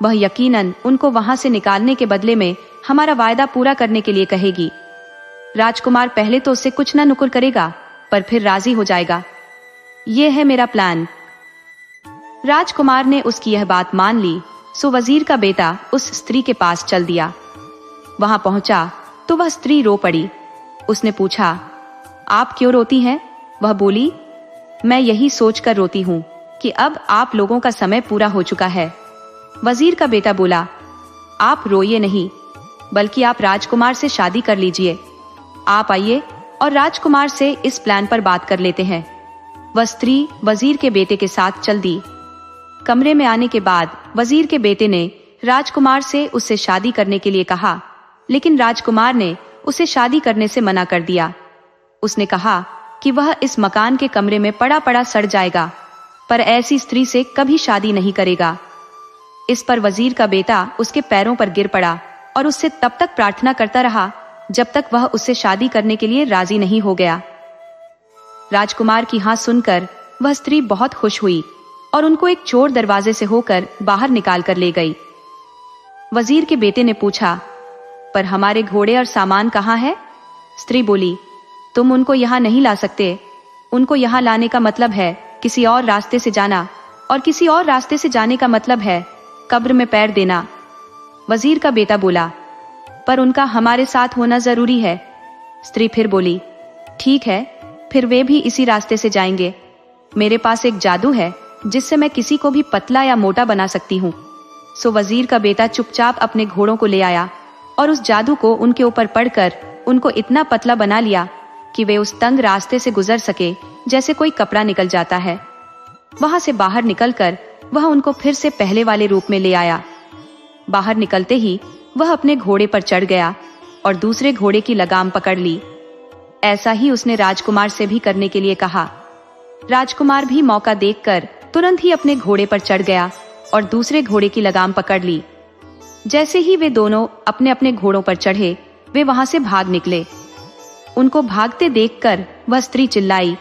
वह यकीनन उनको वहां से निकालने के बदले में हमारा वायदा पूरा करने के लिए कहेगी। राजकुमार पहले तो उससे कुछ न नुकुर करेगा, पर फिर राजी हो जाएगा। यह है मेरा प्लान। राजकुमार ने उसकी यह बात मान ली, सो वजीर का बेटा उस स्त्री के पास चल दिया। वहां पहुंचा तो वह स्त्री रो पड़ी। उसने पूछा, आप क्यों रोती हैं? वह बोली, मैं यही सोचकर रोती हूँ कि अब आप लोगों का समय पूरा हो चुका है। वजीर का बेटा बोला, आप रोइए नहीं, बल्कि आप राजकुमार से शादी कर लीजिए। आप आइए और राजकुमार से इस प्लान पर बात कर लेते हैं। वह स्त्री वजीर के बेटे के साथ चल दी। कमरे में आने के बाद वजीर के बेटे ने राजकुमार से उससे शादी करने के लिए कहा, लेकिन राजकुमार ने उसे शादी करने से मना कर दिया। उसने कहा कि वह इस मकान के कमरे में पड़ा पड़ा सड़ जाएगा, पर ऐसी स्त्री से कभी शादी नहीं करेगा। इस पर वजीर का बेटा उसके पैरों पर गिर पड़ा और उससे तब तक प्रार्थना करता रहा जब तक वह उससे शादी करने के लिए राजी नहीं हो गया। राजकुमार की हाँ सुनकर वह स्त्री बहुत खुश हुई और उनको एक चोर दरवाजे से होकर बाहर निकाल कर ले गई। वजीर के बेटे ने पूछा, पर हमारे घोड़े और सामान कहाँ है? स्त्री बोली, तुम उनको यहाँ नहीं ला सकते। उनको यहाँ लाने का मतलब है किसी और रास्ते से जाना, और किसी और रास्ते से जाने का मतलब है कब्र में पैर देना। वजीर का बेटा बोला, पर उनका हमारे साथ होना जरूरी है। स्त्री फिर बोली, ठीक है, फिर वे भी इसी रास्ते से जाएंगे। मेरे पास एक जादू है जिससे मैं किसी को भी पतला या मोटा बना सकती हूँ। सो वजीर का बेटा चुपचाप अपने घोड़ों को ले आया और उस जादू को उनके ऊपर पड़कर उनको इतना पतला बना लिया कि वे उस तंग रास्ते से गुजर सके जैसे कोई कपड़ा निकल जाता है। वहां से बाहर निकलकर वह उनको फिर से पहले वाले रूप में ले आया। बाहर निकलते ही वह अपने घोड़े पर चढ़ गया और दूसरे घोड़े की लगाम पकड़ ली। ऐसा ही उसने राजकुमार से भी करने के लिए कहा। राजकुमार भी मौका देखकर तुरंत ही अपने घोड़े पर चढ़ गया और दूसरे घोड़े की लगाम पकड़ ली। जैसे ही वे दोनों अपने अपने घोड़ों पर चढ़े, वे वहां से भाग निकले। उनको भागते देखकर वह स्त्री चिल्लाई,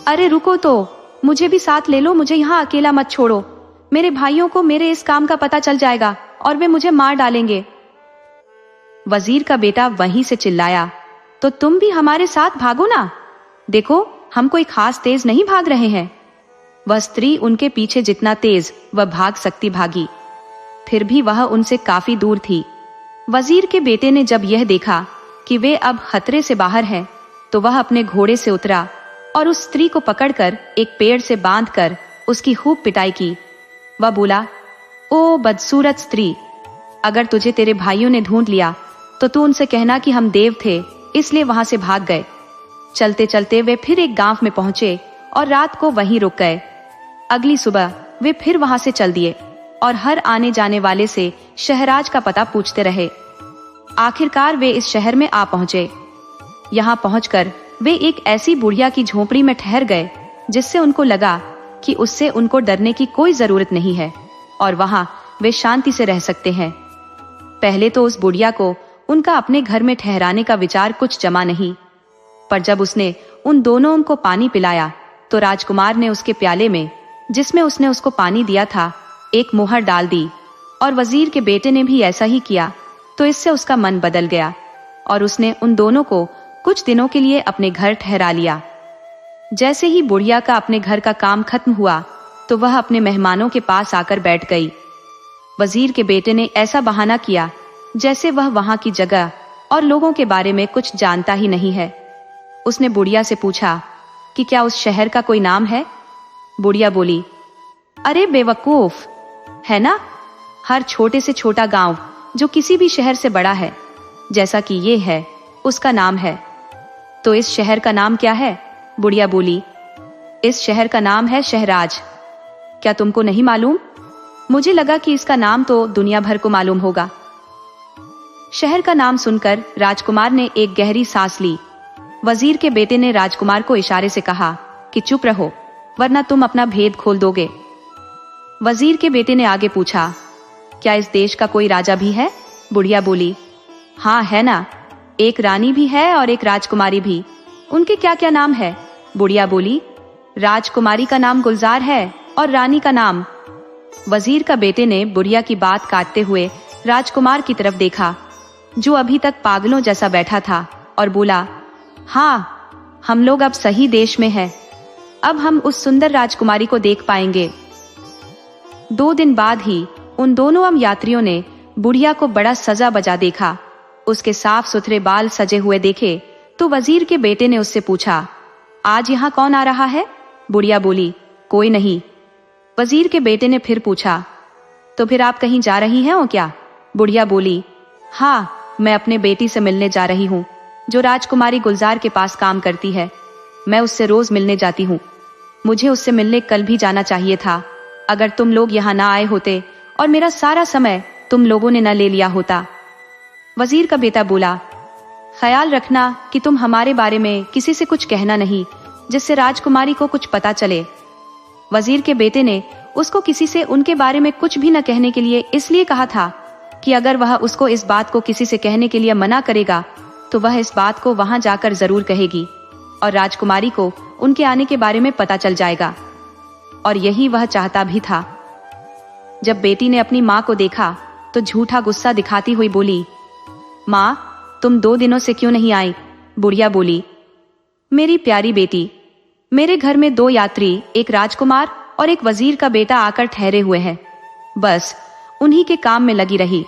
अरे रुको तो, मुझे भी साथ ले लो, मुझे यहाँ अकेला मत छोड़ो। मेरे भाइयों को मेरे इस काम का पता चल जाएगा और वे मुझे मार डालेंगे। वजीर का बेटा वहीं से चिल्लाया, तो तुम भी हमारे साथ भागो ना, देखो हम कोई खास तेज नहीं भाग रहे हैं। वह स्त्री उनके पीछे जितना तेज वह भाग सकती भागी, फिर भी वह उनसे काफी दूर थी। वजीर के बेटे ने जब यह देखा कि वे अब खतरे से बाहर हैं, तो वह अपने घोड़े से उतरा और उस स्त्री को पकड़कर एक पेड़ से बांधकर उसकी खूब पिटाई की। वह बोला, ओ बदसूरत स्त्री, अगर तुझे तेरे भाइयों ने ढूंढ लिया तो तू उनसे कहना कि हम देव थे, इसलिए वहां से भाग गए। चलते चलते वे फिर एक गांव में पहुंचे और रात को वहीं रुक गए। अगली सुबह वे फिर वहां से चल दिए और हर आने जाने वाले से शहराज का पता पूछते रहे। आखिरकार वे इस शहर में आ पहुंचे। यहाँ पहुंचकर वे एक ऐसी बुढ़िया की झोपड़ी में ठहर गए जिससे उनको लगा कि उससे उनको डरने की कोई जरूरत नहीं है और वहां वे शांति से रह सकते हैं। पहले तो उस बुढ़िया को उनका अपने घर में ठहराने का विचार कुछ जमा नहीं, पर जब उसने उन दोनों को पानी पिलाया तो राजकुमार ने उसके प्याले में, जिसमें उसने उसको पानी दिया था, एक मोहर डाल दी और वजीर के बेटे ने भी ऐसा ही किया। तो इससे उसका मन बदल गया और उसने उन दोनों को कुछ दिनों के लिए अपने घर ठहरा लिया। जैसे ही बुढ़िया का अपने घर का काम खत्म हुआ तो वह अपने मेहमानों के पास आकर बैठ गई। वजीर के बेटे ने ऐसा बहाना किया जैसे वह वहां की जगह और लोगों के बारे में कुछ जानता ही नहीं है। उसने बुढ़िया से पूछा कि क्या उस शहर का कोई नाम है। बुढ़िया बोली, अरे बेवकूफ, है ना, हर छोटे से छोटा गांव जो किसी भी शहर से बड़ा है, जैसा कि ये है, उसका नाम है। तो इस शहर का नाम क्या है? बुढ़िया बोली, इस शहर का नाम है शहराज। क्या तुमको नहीं मालूम? मुझे लगा कि इसका नाम तो दुनिया भर को मालूम होगा। शहर का नाम सुनकर राजकुमार ने एक गहरी सांस ली। वजीर के बेटे ने राजकुमार को इशारे से कहा कि चुप रहो, वरना तुम अपना भेद खोल दोगे। वजीर के बेटे ने आगे पूछा, क्या इस देश का कोई राजा भी है? बुढ़िया बोली, हाँ है ना, एक रानी भी है और एक राजकुमारी भी। उनके क्या क्या नाम है? बुढ़िया बोली, राजकुमारी का नाम गुलजार है और रानी का नाम। वजीर का बेटे ने बुढ़िया की बात काटते हुए राजकुमार की तरफ देखा, जो अभी तक पागलों जैसा बैठा था, और बोला, हाँ, हम लोग अब सही देश में हैं। अब हम उस सुंदर राजकुमारी को देख पाएंगे। 2 दिन बाद ही उन दोनों यात्रियों ने बुढ़िया को बड़ा सजा बजा देखा। उसके साफ सुथरे बाल सजे हुए देखे तो वजीर के बेटे ने उससे पूछा, आज यहाँ कौन आ रहा है? बुढ़िया बोली, कोई नहीं। वजीर के बेटे ने फिर पूछा, तो फिर आप कहीं जा रही हैं क्या? बुढ़िया बोली, हाँ, मैं अपने बेटी से मिलने जा रही हूँ, जो राजकुमारी गुलजार के पास काम करती है। मैं उससे रोज मिलने जाती हूँ। मुझे उससे मिलने कल भी जाना चाहिए था, अगर तुम लोग यहाँ ना आए होते और मेरा सारा समय तुम लोगों ने न ले लिया होता। वजीर का बेटा बोला, ख्याल रखना कि तुम हमारे बारे में किसी से कुछ कहना नहीं, जिससे राजकुमारी को कुछ पता चले। वजीर के बेटे ने उसको किसी से उनके बारे में कुछ भी न कहने के लिए इसलिए कहा था कि अगर वह उसको इस बात को किसी से कहने के लिए मना करेगा तो वह इस बात को वहां जाकर जरूर कहेगी और राजकुमारी को उनके आने के बारे में पता चल जाएगा। और यही वह चाहता भी था। जब बेटी ने अपनी माँ को देखा तो झूठा गुस्सा दिखाती हुई बोली, माँ, तुम 2 दिनों से क्यों नहीं आई? बुढ़िया बोली, मेरी प्यारी बेटी, मेरे घर में 2 यात्री, एक राजकुमार और एक वजीर का बेटा आकर ठहरे हुए हैं। बस उन्हीं के काम में लगी रही,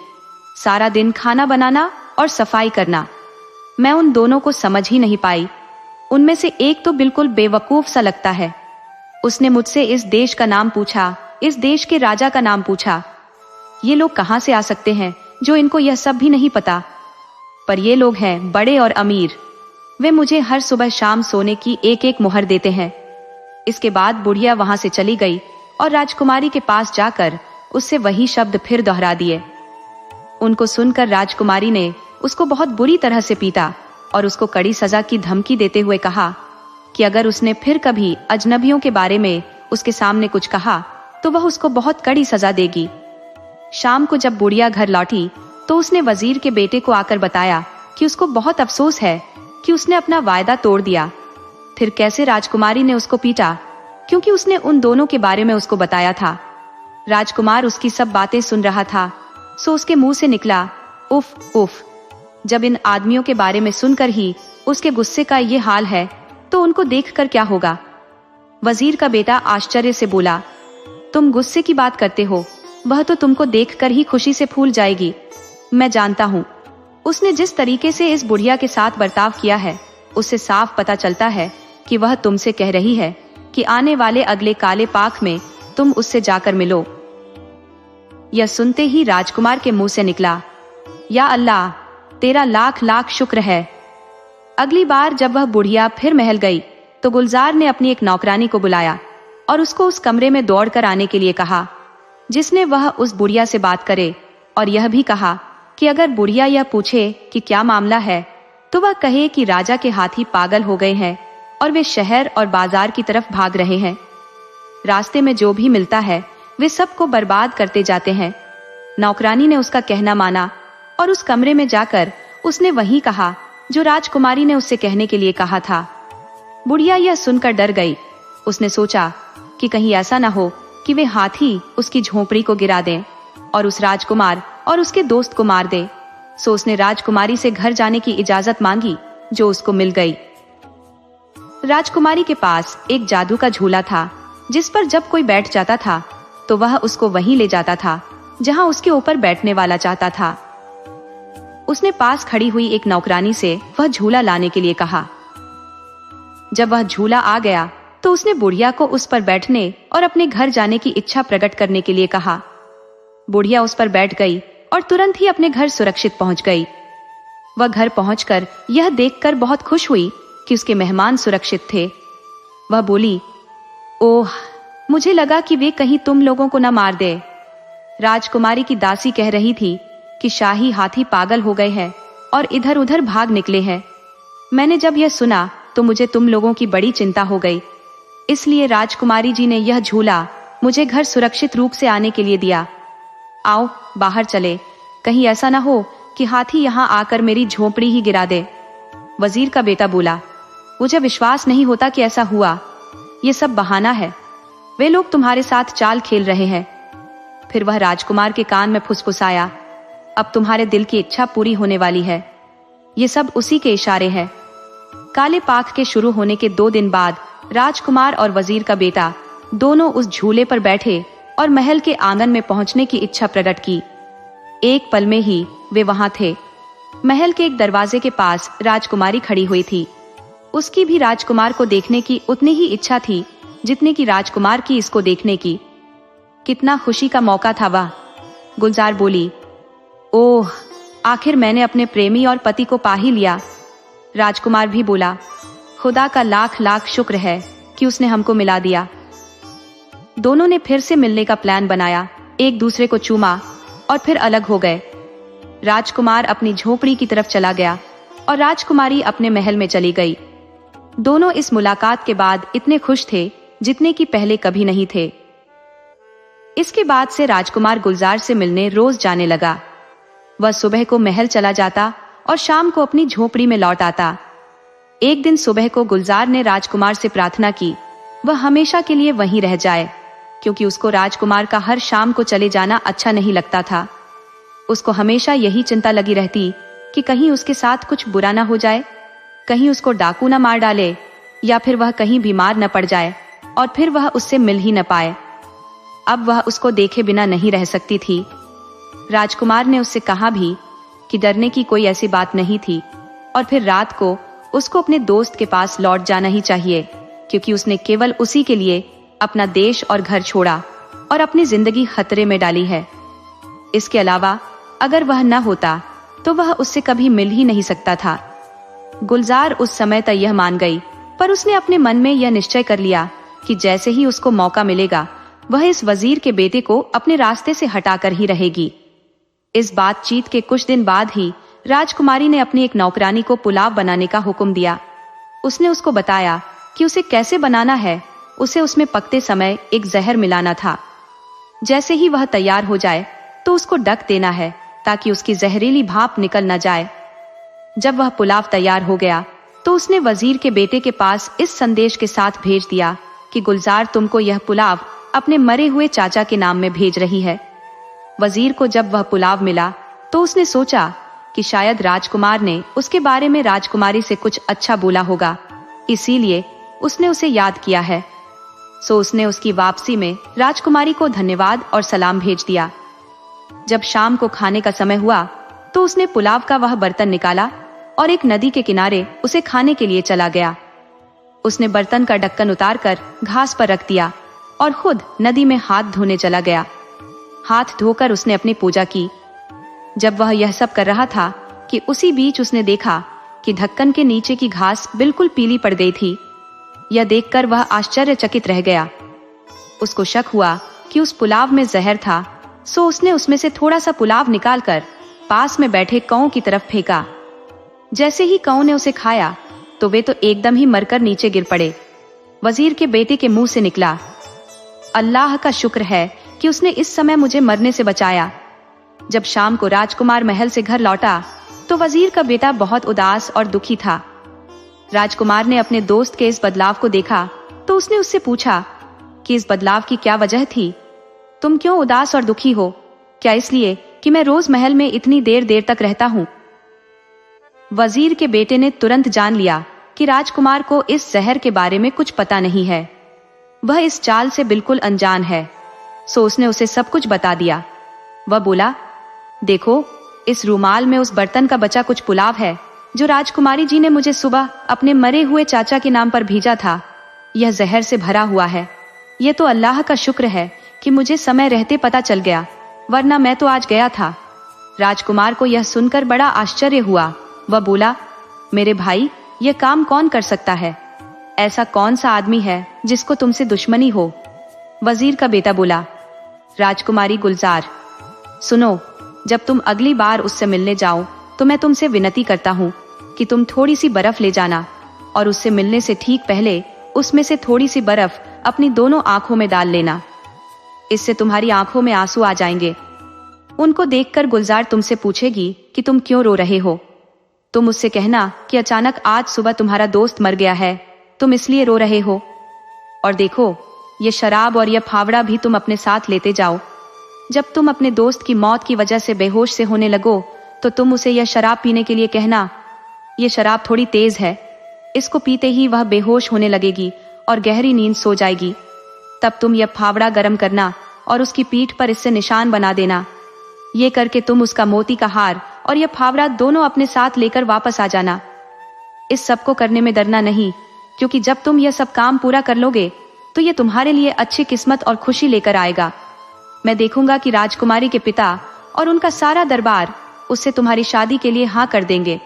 सारा दिन खाना बनाना और सफाई करना। मैं उन दोनों को समझ ही नहीं पाई। उनमें से एक तो बिल्कुल बेवकूफ सा लगता है। उसने मुझसे इस देश का नाम पूछा, इस देश के राजा का नाम पूछा। ये लोग कहाँ से आ सकते हैं जो इनको यह सब भी नहीं पता? पर ये लोग हैं बड़े और अमीर। वे मुझे हर सुबह शाम सोने की एक मोहर देते हैं। इसके बाद बुढ़िया वहां से चली गई और राजकुमारी के पास जाकर उससे वही शब्द फिर दोहरा दिए। उनको सुनकर राजकुमारी ने उसको बहुत बुरी तरह से पीटा और उसको कड़ी सजा की धमकी देते हुए कहा कि अगर उसने फिर कभी अजनबियों के बारे में उसके सामने कुछ कहा तो वह उसको बहुत कड़ी सजा देगी। शाम को जब बुढ़िया घर लौटी तो उसने वजीर के बेटे को आकर बताया कि उसको बहुत अफसोस है कि उसने अपना वायदा तोड़ दिया। फिर कैसे राजकुमारी ने उसको पीटा, क्योंकि उसने उन दोनों के बारे में उसको बताया था। राजकुमार उसकी सब बातें सुन रहा था, सो उसके मुंह से निकला, उफ उफ। जब इन आदमियों के बारे में सुनकर ही उसके गुस्से का ये हाल है तो उनको देखकर क्या होगा? वजीर का बेटा आश्चर्य से बोला, तुम गुस्से की बात करते हो, वह तो तुमको देखकर ही खुशी से फूल जाएगी। मैं जानता हूँ। उसने जिस तरीके से इस बुढ़िया के साथ बर्ताव किया है, उससे साफ पता चलता है कि वह तुमसे कह रही है कि आने वाले अगले काले पाख में तुम उससे जाकर मिलो। यह सुनते ही राजकुमार के मुंह से निकला, या अल्लाह, तेरा लाख लाख शुक्र है। अगली बार जब वह बुढ़िया फिर महल गई तो गुलजार ने अपनी एक नौकरानी को बुलाया और उसको उस कमरे में दौड़कर आने के लिए कहा, जिसने वह उस बुढ़िया से बात करे, और यह भी कहा कि अगर बुढ़िया यह पूछे कि क्या मामला है तो वह कहे कि राजा के हाथी पागल हो गए हैं और वे शहर और बाजार की तरफ भाग रहे हैं। रास्ते में जो भी मिलता है वे सबको बर्बाद करते जाते हैं। नौकरानी ने उसका कहना माना और उस कमरे में जाकर उसने वही कहा जो राजकुमारी ने उससे कहने के लिए कहा था। बुढ़िया यह सुनकर डर गई। उसने सोचा कि कहीं ऐसा ना हो कि वे हाथी उसकी झोपड़ी को गिरा दें और उस राजकुमार और उसके दोस्त को मार दे। सो उसने राजकुमारी से घर जाने की इजाजत मांगी, जो उसको मिल गई। राजकुमारी के पास एक जादू का झूला था, जिस पर जब कोई बैठ जाता था तो वह उसको वहीं ले जाता था जहां उसके ऊपर बैठने वाला चाहता था। उसने पास खड़ी हुई एक नौकरानी से वह झूला लाने के लिए कहा। जब वह झूला आ गया तो उसने बुढ़िया को उस पर बैठने और अपने घर जाने की इच्छा प्रकट करने के लिए कहा। बुढ़िया उस पर बैठ गई और तुरंत ही अपने घर सुरक्षित पहुंच गई। वह घर पहुंचकर यह देखकर बहुत खुश हुई कि उसके मेहमान सुरक्षित थे। वह बोली, ओह, मुझे लगा कि वे कहीं तुम लोगों को न मार दे। राजकुमारी की दासी कह रही थी कि शाही हाथी पागल हो गए हैं और इधर उधर भाग निकले हैं। मैंने जब यह सुना तो मुझे तुम लोगों की बड़ी चिंता हो गई, इसलिए राजकुमारी जी ने यह झूला मुझे घर सुरक्षित रूप से आने के लिए दिया। आओ बाहर चले, कहीं ऐसा ना हो कि हाथी यहाँ आकर मेरी झोपड़ी ही गिरा दे। वजीर का बेटा बोला, मुझे विश्वास नहीं होता कि ऐसा हुआ। ये सब बहाना है, वे लोग तुम्हारे साथ चाल खेल रहे हैं। फिर वह राजकुमार के कान में फुसफुसाया, अब तुम्हारे दिल की इच्छा पूरी होने वाली है। ये सब उसी के इशारे हैं। काले पाख के शुरू होने के 2 दिन बाद राजकुमार और वजीर का बेटा दोनों उस झूले पर बैठे और महल के आंगन में पहुंचने की इच्छा प्रकट की। एक पल में ही वे वहां थे। महल के एक दरवाजे के पास राजकुमारी खड़ी हुई थी। उसकी भी राजकुमार को देखने की उतनी ही इच्छा थी जितने की राजकुमार की इसको देखने की। कितना खुशी का मौका था वह। गुलजार बोली, ओह, आखिर मैंने अपने प्रेमी और पति को पा ही लिया। राजकुमार भी बोला, खुदा का लाख लाख शुक्र है कि उसने हमको मिला दिया। दोनों ने फिर से मिलने का प्लान बनाया, एक दूसरे को चूमा और फिर अलग हो गए। राजकुमार अपनी झोपड़ी की तरफ चला गया और राजकुमारी अपने महल में चली गई। दोनों इस मुलाकात के बाद इतने खुश थे जितने कि पहले कभी नहीं थे। इसके बाद से राजकुमार गुलजार से मिलने रोज जाने लगा। वह सुबह को महल चला जाता और शाम को अपनी झोपड़ी में लौट आता। एक दिन सुबह को गुलजार ने राजकुमार से प्रार्थना की वह हमेशा के लिए वहीं रह जाए, क्योंकि उसको राजकुमार का हर शाम को चले जाना अच्छा नहीं लगता था। उसको हमेशा यही चिंता लगी रहती कि कहीं उसके साथ कुछ बुरा ना हो जाए, कहीं उसको डाकू न मार डाले, या फिर वह कहीं बीमार न पड़ जाए और फिर वह उससे मिल ही न पाए। अब वह उसको देखे बिना नहीं रह सकती थी। राजकुमार ने उससे कहा भी कि डरने की कोई ऐसी बात नहीं थी और फिर रात को उसको अपने दोस्त के पास लौट जाना ही चाहिए, क्योंकि उसने केवल उसी के लिए अपना देश और घर छोड़ा और अपनी जिंदगी खतरे में डाली है। इसके अलावा अगर वह न होता तो वह उससे कभी मिल ही नहीं सकता था। गुलजार उस समय तक यह मान गई, पर उसने अपने मन में यह निश्चय कर लिया कि जैसे ही उसको मौका मिलेगा वह इस वजीर के बेटे को अपने रास्ते से हटाकर ही रहेगी। इस बातचीत के कुछ दिन बाद ही राजकुमारी ने अपनी एक नौकरानी को पुलाव बनाने का हुक्म दिया। उसने उसको बताया कि उसे कैसे बनाना है। उसे उसमें पकते समय एक जहर मिलाना था। जैसे ही वह तैयार हो जाए तो उसको ढक देना है ताकि उसकी जहरीली भाप निकल न जाए। जब वह पुलाव तैयार हो गया तो उसने वजीर के बेटे के पास इस संदेश के साथ भेज दिया कि गुलजार तुमको यह पुलाव अपने मरे हुए चाचा के नाम में भेज रही है। वजीर को जब वह पुलाव मिला तो उसने सोचा कि शायद राजकुमार ने उसके बारे में राजकुमारी से कुछ अच्छा बोला होगा, इसीलिए उसने उसे याद किया है। सो उसने उसकी वापसी में राजकुमारी को धन्यवाद और सलाम भेज दिया। जब शाम को खाने का समय हुआ तो उसने पुलाव का वह बर्तन निकाला और एक नदी के किनारे उसे खाने के लिए चला गया। उसने बर्तन का ढक्कन उतारकर घास पर रख दिया और खुद नदी में हाथ धोने चला गया। हाथ धोकर उसने अपनी पूजा की। जब वह यह सब कर रहा था कि उसी बीच उसने देखा कि ढक्कन के नीचे की घास बिल्कुल पीली पड़ गई थी। यह देखकर वह आश्चर्यचकित रह गया। उसको शक हुआ कि उस पुलाव में जहर था, सो उसने उसमें से थोड़ा सा पुलाव निकालकर पास में बैठे कौओं की तरफ फेंका। जैसे ही कौओं ने उसे खाया तो वे तो एकदम ही मरकर नीचे गिर पड़े। वजीर के बेटे के मुंह से निकला, अल्लाह का शुक्र है कि उसने इस समय मुझे मरने से बचाया। जब शाम को राजकुमार महल से घर लौटा तो वजीर का बेटा बहुत उदास और दुखी था। राजकुमार ने अपने दोस्त के इस बदलाव को देखा तो उसने उससे पूछा कि इस बदलाव की क्या वजह थी? तुम क्यों उदास और दुखी हो? क्या इसलिए कि मैं रोज महल में इतनी देर देर तक रहता हूँ? वजीर के बेटे ने तुरंत जान लिया कि राजकुमार को इस जहर के बारे में कुछ पता नहीं है, वह इस चाल से बिल्कुल अनजान है। सो उसने उसे सब कुछ बता दिया। वह बोला, देखो, इस रूमाल में उस बर्तन का बचा कुछ पुलाव है जो राजकुमारी जी ने मुझे सुबह अपने मरे हुए चाचा के नाम पर भेजा था। यह जहर से भरा हुआ है। यह तो अल्लाह का शुक्र है कि मुझे समय रहते पता चल गया, वरना मैं तो आज गया था। राजकुमार को यह सुनकर बड़ा आश्चर्य हुआ। वह बोला, मेरे भाई, यह काम कौन कर सकता है? ऐसा कौन सा आदमी है जिसको तुमसे दुश्मनी हो? वजीर का बेटा बोला, राजकुमारी गुलजार, सुनो, जब तुम अगली बार उससे मिलने जाओ तो मैं तुमसे विनती करता हूँ कि तुम थोड़ी सी बर्फ ले जाना और उससे मिलने से ठीक पहले उसमें से थोड़ी सी बर्फ अपनी दोनों आंखों में डाल लेना। इससे तुम्हारी आंखों में आंसू आ जाएंगे। उनको देखकर गुलजार तुमसे पूछेगी कि तुम क्यों रो रहे हो। तुम उससे कहना कि अचानक आज सुबह तुम्हारा दोस्त मर गया है, तुम इसलिए रो रहे हो। और देखो, ये शराब और यह फावड़ा भी तुम अपने साथ लेते जाओ। जब तुम अपने दोस्त की मौत की वजह से बेहोश से होने लगो तो तुम उसे यह शराब पीने के लिए कहना, यह शराब थोड़ी तेज है, इसको पीते ही वह बेहोश होने लगेगी और गहरी नींद सो जाएगी। तब तुम यह फावड़ा गर्म करना और उसकी पीठ पर इससे निशान बना देना। ये करके तुम उसका मोती का हार और यह फावड़ा दोनों अपने साथ लेकर वापस आ जाना। इस सब को करने में डरना नहीं, क्योंकि जब तुम यह सब काम पूरा कर लोगे तो यह तुम्हारे लिए अच्छी किस्मत और खुशी लेकर आएगा। मैं देखूंगा कि राजकुमारी के पिता और उनका सारा दरबार उससे तुम्हारी शादी के लिए हाँ कर देंगे।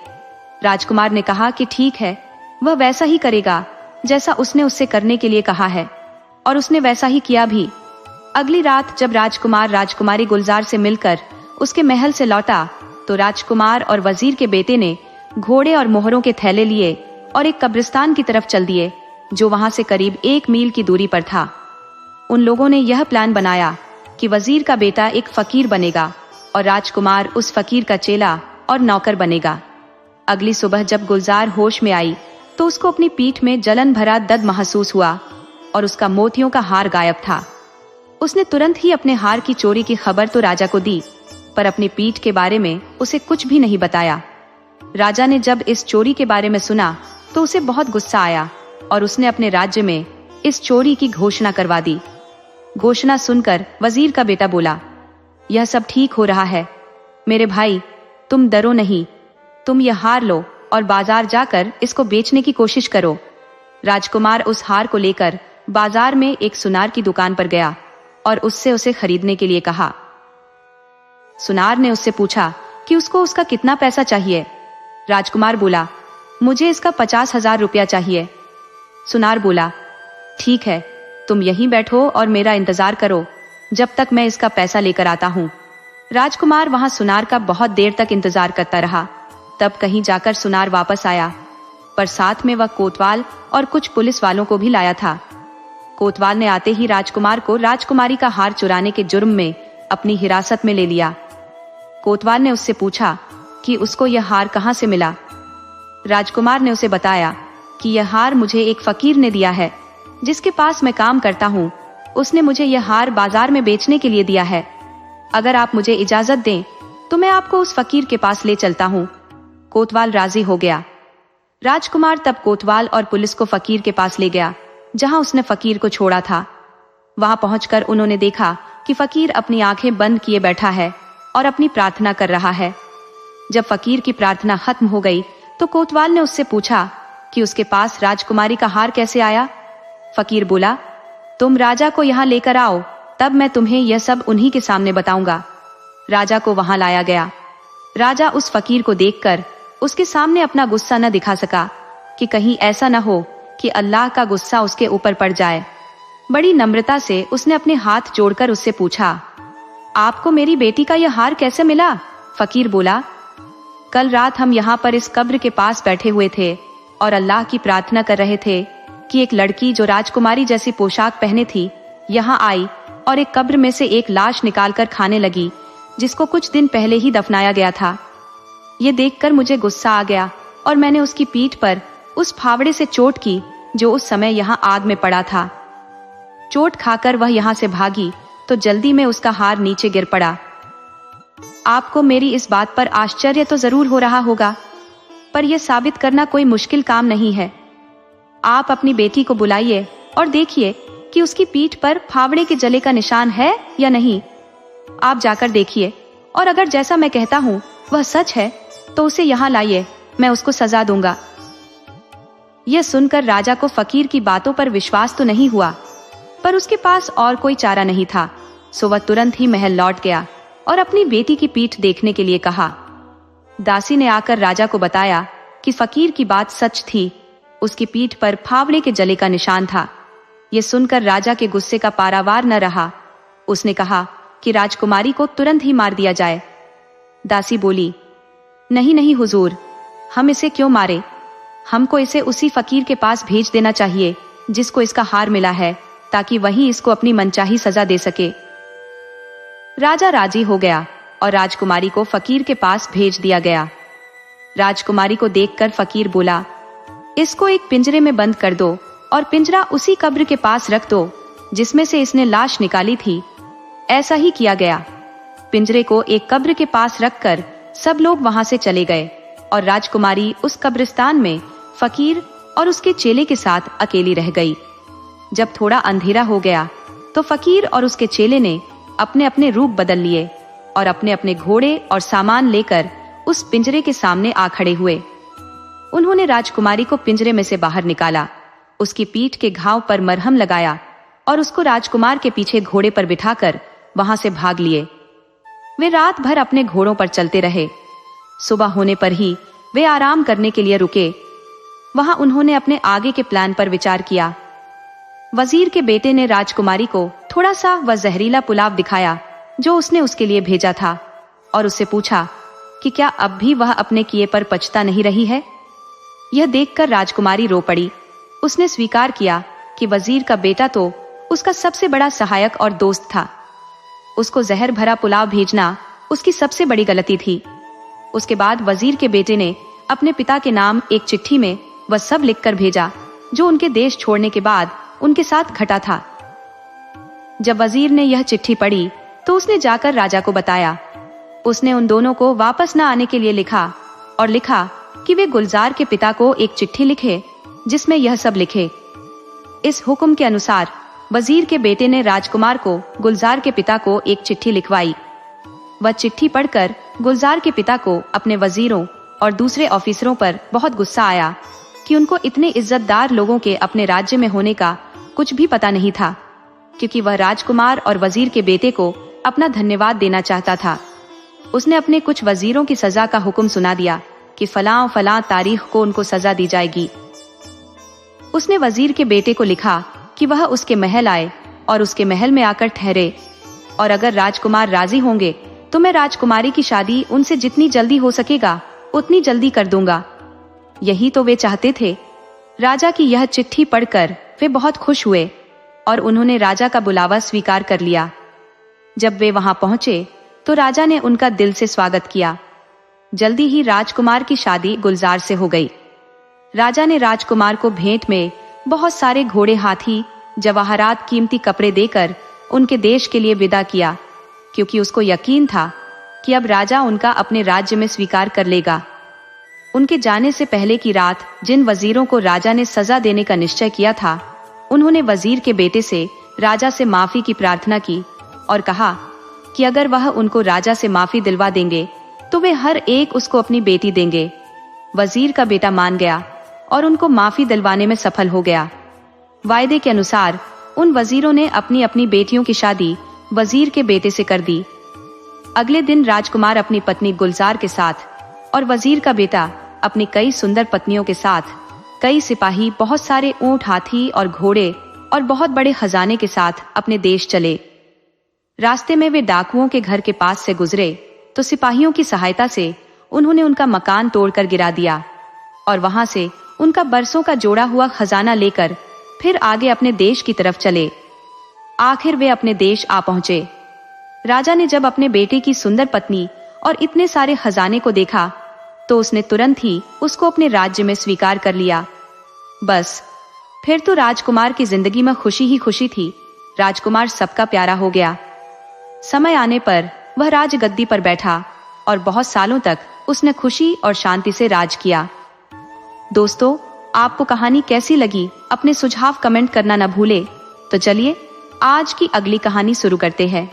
राजकुमार ने कहा कि ठीक है, वह वैसा ही करेगा जैसा उसने उससे करने के लिए कहा है, और उसने वैसा ही किया भी। अगली रात जब राजकुमार राजकुमारी गुलजार से मिलकर उसके महल से लौटा तो राजकुमार और वजीर के बेटे ने घोड़े और मोहरों के थैले लिए और एक कब्रिस्तान की तरफ चल दिए जो वहां से करीब 1 मील की दूरी पर था। उन लोगों ने यह प्लान बनाया कि वजीर का बेटा एक फकीर बनेगा और राजकुमार उस फकीर का चेला और नौकर बनेगा। अगली सुबह जब गुलजार होश में आई तो उसको अपनी पीठ में जलन भरा दर्द महसूस हुआ और उसका मोतियों का हार गायब था। उसने तुरंत ही अपने हार की चोरी की खबर तो राजा को दी, पर अपनी पीठ के बारे में उसे कुछ भी नहीं बताया। राजा ने जब इस चोरी के बारे में सुना तो उसे बहुत गुस्सा आया और उसने अपने राज्य में इस चोरी की घोषणा करवा दी। घोषणा सुनकर वजीर का बेटा बोला, यह सब ठीक हो रहा है मेरे भाई, तुम डरो नहीं, तुम यह हार लो और बाजार जाकर इसको बेचने की कोशिश करो। राजकुमार उस हार को लेकर बाजार में एक सुनार की दुकान पर गया और उससे उसे खरीदने के लिए कहा। सुनार ने उससे पूछा कि उसको उसका कितना पैसा चाहिए। राजकुमार बोला, मुझे इसका 50,000 रुपया चाहिए। सुनार बोला, ठीक है, तुम यहीं बैठो और मेरा इंतजार करो जब तक मैं इसका पैसा लेकर आता हूँ। राजकुमार वहां सुनार का बहुत देर तक इंतजार करता रहा। तब कहीं जाकर सुनार वापस आया, पर साथ में वह कोतवाल और कुछ पुलिस वालों को भी लाया था। कोतवाल ने आते ही राजकुमार को राजकुमारी का हार चुराने के जुर्म में अपनी हिरासत में ले लिया। कोतवाल ने उससे पूछा कि उसको यह हार कहाँ से मिला। राजकुमार ने उसे बताया कि यह हार मुझे एक फकीर ने दिया है जिसके पास मैं काम करता हूँ। उसने मुझे यह हार बाजार में बेचने के लिए दिया है। अगर आप मुझे इजाजत दें तो मैं आपको उस फकीर के पास ले चलता हूँ। कोतवाल राजी हो गया। राजकुमार तब कोतवाल और पुलिस को फकीर के पास ले गया जहां उसने फकीर को छोड़ा था। वहां पहुंचकर उन्होंने देखा कि फकीर अपनी आंखें बंद किए बैठा है और अपनी प्रार्थना कर रहा है। जब फकीर की प्रार्थना खत्म हो गई तो कोतवाल ने उससे पूछा कि उसके पास राजकुमारी का हार कैसे आया। फकीर बोला, तुम राजा को यहाँ लेकर आओ तब मैं तुम्हें यह सब उन्हीं के सामने बताऊंगा। राजा को वहां लाया गया। राजा उस फकीर को देखकर उसके सामने अपना गुस्सा न दिखा सका कि कहीं ऐसा न हो कि अल्लाह का गुस्सा उसके ऊपर पड़ जाए। बड़ी नम्रता से उसने अपने हाथ जोड़कर उससे पूछा, आपको मेरी बेटी का यह हार कैसे मिला? फकीर बोला, कल रात हम यहाँ पर इस कब्र के पास बैठे हुए थे और अल्लाह की प्रार्थना कर रहे थे कि एक लड़की जो राजकुमारी जैसी पोशाक पहने थी यहाँ आई और एक कब्र में से एक लाश निकालकर खाने लगी जिसको कुछ दिन पहले ही दफनाया गया था। ये देखकर मुझे गुस्सा आ गया और मैंने उसकी पीठ पर उस फावड़े से चोट की जो उस समय यहाँ आग में पड़ा था। चोट खाकर वह यहाँ से भागी तो जल्दी में उसका हार नीचे गिर पड़ा। आपको मेरी इस बात पर आश्चर्य तो जरूर हो रहा होगा, पर यह साबित करना कोई मुश्किल काम नहीं है। आप अपनी बेटी को बुलाइए और देखिए कि उसकी पीठ पर फावड़े के जले का निशान है या नहीं। आप जाकर देखिए और अगर जैसा मैं कहता हूँ वह सच है तो उसे यहाँ लाइए, मैं उसको सजा दूंगा। यह सुनकर राजा को फकीर की बातों पर विश्वास तो नहीं हुआ, पर उसके पास और कोई चारा नहीं था, सो वह तुरंत ही महल लौट गया और अपनी बेटी की पीठ देखने के लिए कहा। दासी ने आकर राजा को बताया कि फकीर की बात सच थी, उसकी पीठ पर फावड़े के जले का निशान था। यह सुनकर राजा के गुस्से का पारावार न रहा। उसने कहा कि राजकुमारी को तुरंत ही मार दिया जाए। दासी बोली, नहीं नहीं हुजूर, हम इसे क्यों मारे? हमको इसे उसी फकीर के पास भेज देना चाहिए जिसको इसका हार मिला है, ताकि वही इसको अपनी मनचाही सजा दे सके। राजा राजी हो गया और राजकुमारी को फकीर के पास भेज दिया गया। राजकुमारी को देखकर फकीर बोला, इसको एक पिंजरे में बंद कर दो और पिंजरा उसी कब्र के पास रख दो जिसमें से इसने लाश निकाली थी। ऐसा ही किया गया। पिंजरे को एक कब्र के पास रखकर सब लोग वहां से चले गए और राजकुमारी उस कब्रिस्तान में फकीर और उसके चेले के साथ अकेली रह गई। जब थोड़ा अंधेरा हो गया तो फकीर और उसके चेले ने अपने अपने रूप बदल लिए और अपने अपने घोड़े और सामान लेकर उस पिंजरे के सामने आ खड़े हुए। उन्होंने राजकुमारी को पिंजरे में से बाहर निकाला, उसकी पीठ के घाव पर मरहम लगाया और उसको राजकुमार के पीछे घोड़े पर बिठाकर वहां से भाग लिए। वे रात भर अपने घोड़ों पर चलते रहे। सुबह होने पर ही वे आराम करने के लिए रुके। वहां उन्होंने अपने आगे के प्लान पर विचार किया। वजीर के बेटे ने राजकुमारी को थोड़ा सा वह जहरीला पुलाव दिखाया जो उसने उसके लिए भेजा था और उससे पूछा कि क्या अब भी वह अपने किए पर पछता नहीं रही है। यह देखकर राजकुमारी रो पड़ी। उसने स्वीकार किया कि वजीर का बेटा तो उसका सबसे बड़ा सहायक और दोस्त था। उसको जहर भरा पुलाव भेजना उसकी सबसे बड़ी गलती थी। उसके बाद वजीर के बेटे ने अपने पिता के नाम एक चिट्ठी में वह सब लिखकर भेजा जो उनके देश छोड़ने के बाद उनके साथ घटा था। जब वजीर ने यह चिट्ठी पढ़ी तो उसने जाकर राजा को बताया। उसने उन दोनों को वापस न आने के लिए लिखा और लिखा कि वे गुलजार के पिता को एक चिट्ठी लिखे जिसमें यह सब लिखे। इस हुक्म के अनुसार वजीर के बेटे ने राजकुमार को गुलजार के पिता को एक चिट्ठी लिखवाई। वह चिट्ठी पढ़कर गुलजार के पिता को अपने वजीरों और दूसरे ऑफिसरों पर बहुत गुस्सा आया कि उनको इतने इज्जतदार लोगों के अपने राज्य में होने का कुछ भी पता नहीं था, क्योंकि वह राजकुमार और वजीर के बेटे को अपना धन्यवाद देना चाहता था। उसने अपने कुछ वजीरों की सजा का हुक्म सुना दिया कि फलां फलां तारीख को उनको सजा दी जाएगी। उसने वजीर के बेटे को लिखा कि वह उसके महल आए और उसके महल में आकर ठहरे, और अगर राजकुमार राजी होंगे तो मैं राजकुमारी की शादी उनसे जितनी जल्दी हो सकेगा उतनी जल्दी कर दूंगा। यही तो वे चाहते थे। राजा की यह चिट्ठी पढ़कर वे बहुत खुश हुए और उन्होंने राजा का बुलावा स्वीकार कर लिया। जब वे वहां पहुंचे तो राजा ने उनका दिल से स्वागत किया। जल्दी ही राजकुमार की शादी गुलजार से हो गई। राजा ने राजकुमार को भेंट में बहुत सारे घोड़े, हाथी, जवाहरात, कीमती कपड़े देकर उनके देश के लिए विदा किया, क्योंकि उसको यकीन था कि अब राजा उनका अपने राज्य में स्वीकार कर लेगा। उनके जाने से पहले की रात जिन वजीरों को राजा ने सजा देने का निश्चय किया था, उन्होंने वजीर के बेटे से राजा से माफी की प्रार्थना की और कहा कि अगर वह उनको राजा से माफी दिलवा देंगे तो वे हर एक उसको अपनी बेटी देंगे। वजीर का बेटा मान गया और उनको माफी दिलवाने में सफल हो गया। वायदे के अनुसार उन वजीरों ने अपनी अपनी बेटियों की शादी वजीर के बेटे से कर दी। अगले दिन राजकुमार अपनी पत्नी गुलजार के साथ और वजीर का बेटा अपनी कई सुंदर पत्नियों के साथ, कई सिपाही, बहुत सारे ऊंट, हाथी और घोड़े और बहुत बड़े खजाने के साथ अपने देश चले। रास्ते में वे डाकुओं के घर के पास से गुजरे तो सिपाहियों की सहायता से उन्होंने उनका मकान तोड़कर गिरा दिया और वहां से उनका बरसों का जोड़ा हुआ खजाना लेकर फिर आगे अपने देश की तरफ चले। आखिर वे अपने देश आ पहुंचे। राजा ने जब अपने बेटे की सुंदर पत्नी और इतने सारे खजाने को देखा तो उसने तुरंत ही उसको अपने राज्य में स्वीकार कर लिया। बस फिर तो राजकुमार की जिंदगी में खुशी ही खुशी थी। राजकुमार सबका प्यारा हो गया। समय आने पर वह राजगद्दी पर बैठा और बहुत सालों तक उसने खुशी और शांति से राज किया। दोस्तों, आपको कहानी कैसी लगी? अपने सुझाव कमेंट करना न भूले। तो चलिए आज की अगली कहानी शुरू करते हैं।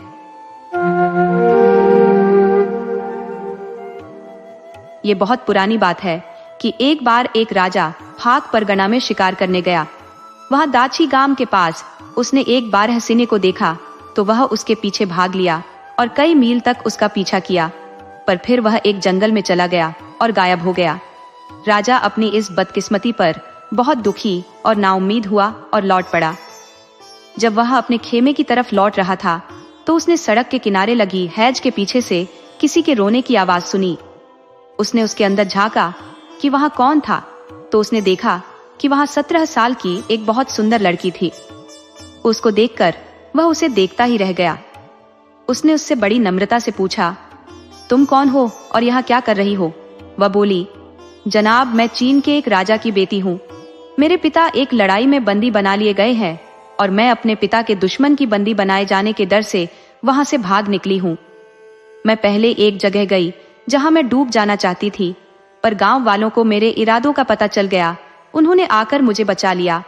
ये बहुत पुरानी बात है कि एक बार एक राजा फाक परगना में शिकार करने गया। वहां दाची गांव के पास उसने एक बारहसिने को देखा तो वह उसके पीछे भाग लिया और कई मील तक उसका पीछा किया, पर फिर वह एक जंगल में चला गया और गायब हो गया। राजा अपनी इस बदकिस्मती पर बहुत दुखी और नाउम्मीद हुआ और लौट पड़ा। जब वह अपने खेमे की तरफ लौट रहा था तो उसने सड़क के किनारे लगी हैज के पीछे से किसी के रोने की आवाज सुनी। उसने उसके अंदर झांका कि वहां कौन था तो उसने देखा कि वहां 17 साल की एक बहुत सुंदर लड़की थी। उसको देखकर वह उसे देखता ही रह गया। उसने उससे बड़ी नम्रता से पूछा, तुम कौन हो और यहाँ क्या कर रही हो? वह बोली, जनाब, मैं चीन के एक राजा की बेटी हूँ। मेरे पिता एक लड़ाई में बंदी बना लिए गए हैं और मैं अपने पिता के दुश्मन की बंदी बनाए जाने के डर से वहां से भाग निकली हूँ। मैं पहले एक जगह गई जहां मैं डूब जाना चाहती थी, पर गांव वालों को मेरे इरादों का पता चल गया। उन्होंने आकर मुझे बचा लिया।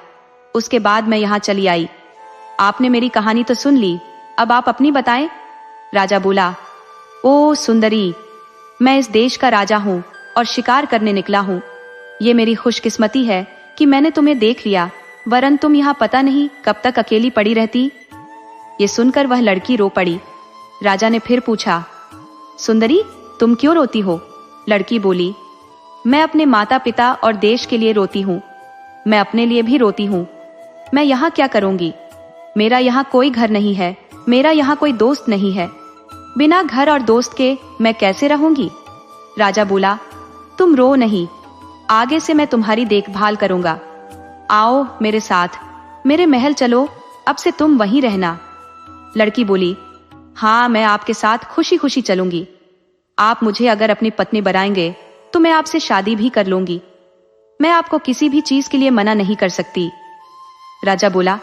उसके बाद मैं यहाँ चली आई। आपने मेरी कहानी तो सुन ली, अब आप अपनी बताएं। राजा बोला, ओ सुंदरी, मैं इस देश का राजा हूँ और शिकार करने निकला हूँ। ये मेरी खुशकिस्मती है कि मैंने तुम्हें देख लिया, वरन तुम यहाँ पता नहीं कब तक अकेली पड़ी रहती। ये सुनकर वह लड़की रो पड़ी। राजा ने फिर पूछा, सुंदरी, तुम क्यों रोती हो? लड़की बोली, मैं अपने माता पिता और देश के लिए रोती हूँ। मैं अपने लिए भी रोती हूँ। मैं यहाँ क्या करूंगी? मेरा यहाँ कोई घर नहीं है, मेरा यहाँ कोई दोस्त नहीं है। बिना घर और दोस्त के मैं कैसे रहूंगी? राजा बोला, तुम रो नहीं, आगे से मैं तुम्हारी देखभाल करूंगा। आओ मेरे साथ, मेरे महल चलो, अब से तुम वहीं रहना। लड़की बोली, हाँ, मैं आपके साथ खुशी खुशी चलूंगी। आप मुझे अगर अपनी पत्नी बनाएंगे तो मैं आपसे शादी भी कर लूंगी। मैं आपको किसी भी चीज के लिए मना नहीं कर सकती। राजा बोला,